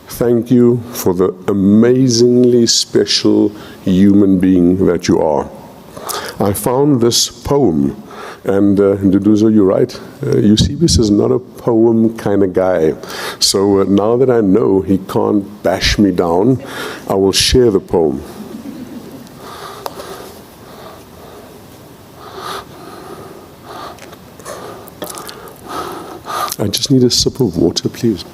thank you for the amazingly special human being that you are. I found this poem, and Nduduzo, you're right, Eusebius is not a poem kind of guy. So now that I know he can't bash me down, I will share the poem. I just need a sip of water, please.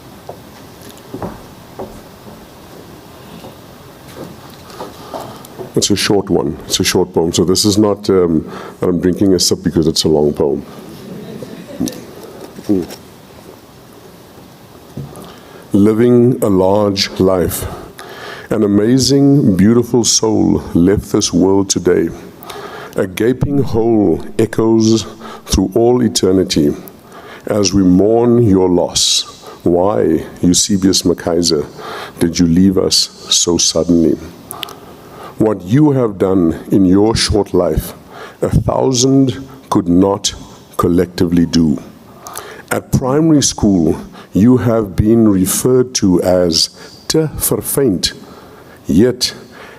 It's a short one. It's a short poem. So this is not that I'm drinking a sip because it's a long poem. Living a large life. An amazing, beautiful soul left this world today. A gaping hole echoes through all eternity as we mourn your loss. Why, Eusebius McKaiser, did you leave us so suddenly? What you have done in your short life, 1,000 could not collectively do. At primary school, you have been referred to as te verfeind, yet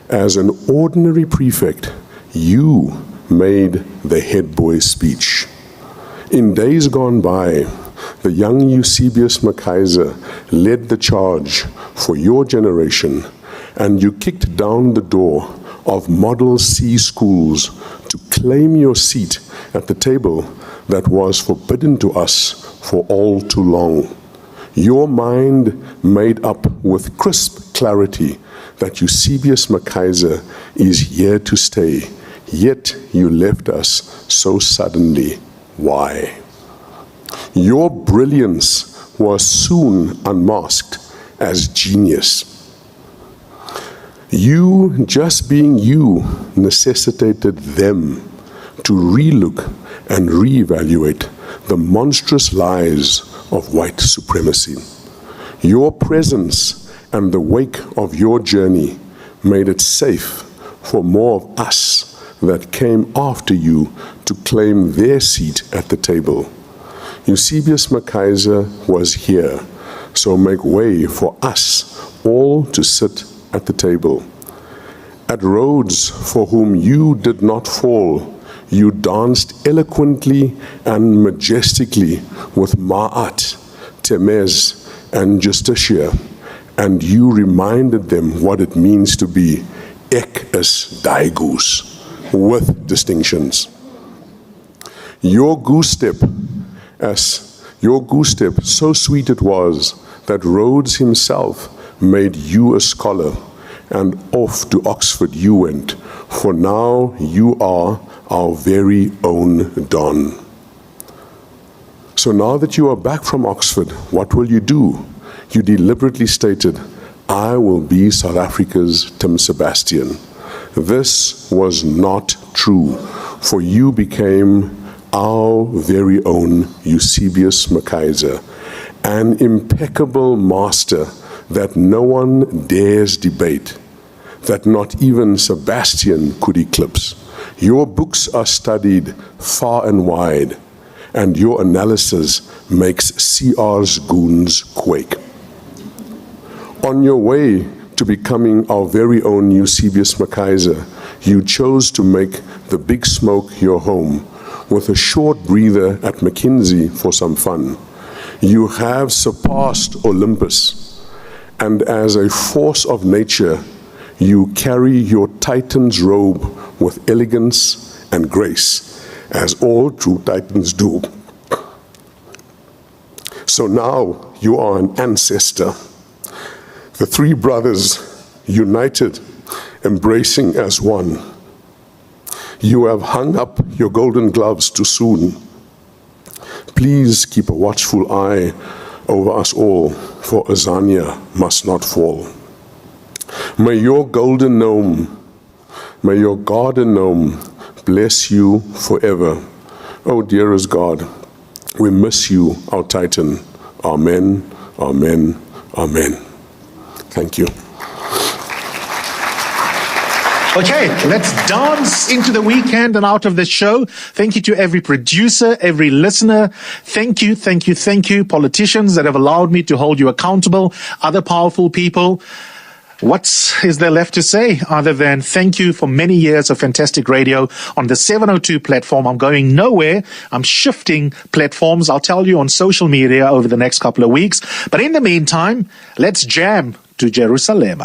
as an ordinary prefect, you made the head boy speech. In days gone by, the young Eusebius McKaiser led the charge for your generation, and you kicked down the door of Model C schools to claim your seat at the table that was forbidden to us for all too long. Your mind made up with crisp clarity that Eusebius McKaiser is here to stay, yet you left us so suddenly. Why? Your brilliance was soon unmasked as genius. You, just being you, necessitated them to relook and reevaluate the monstrous lies of white supremacy. Your presence and the wake of your journey made it safe for more of us that came after you to claim their seat at the table. Eusebius McKaiser was here, so make way for us all to sit at the table. At Rhodes, for whom you did not fall, you danced eloquently and majestically with Ma'at, Temez, and Justitia, and you reminded them what it means to be ek is die goose, with distinctions. Your goose step, so sweet it was that Rhodes himself made you a scholar, and off to Oxford you went, for now you are our very own Don. So now that you are back from Oxford, what will you do? You deliberately stated, I will be South Africa's Tim Sebastian. This was not true, for you became our very own Eusebius McKaiser, an impeccable master that no one dares debate, that not even Sebastian could eclipse. Your books are studied far and wide, and your analysis makes CR's goons quake. On your way to becoming our very own Eusebius McKaiser, you chose to make the Big Smoke your home, with a short breather at McKinsey for some fun. You have surpassed Olympus, and as a force of nature, you carry your Titan's robe with elegance and grace, as all true Titans do. So now you are an ancestor. The three brothers united, embracing as one. You have hung up your golden gloves too soon. Please keep a watchful eye over us all, for Azania must not fall. May your golden nome May your garden gnome bless you forever. Oh, dearest God, we miss you, our Titan. Amen, amen, amen. Thank you. Okay, let's dance into the weekend and out of the show. Thank you to every producer, every listener. Thank you, thank you, thank you, politicians that have allowed me to hold you accountable, other powerful people. What is there left to say other than thank you for many years of fantastic radio on the 702 platform. I'm going nowhere. I'm shifting platforms. I'll tell you on social media over the next couple of weeks. But in the meantime, let's jam to Jerusalem.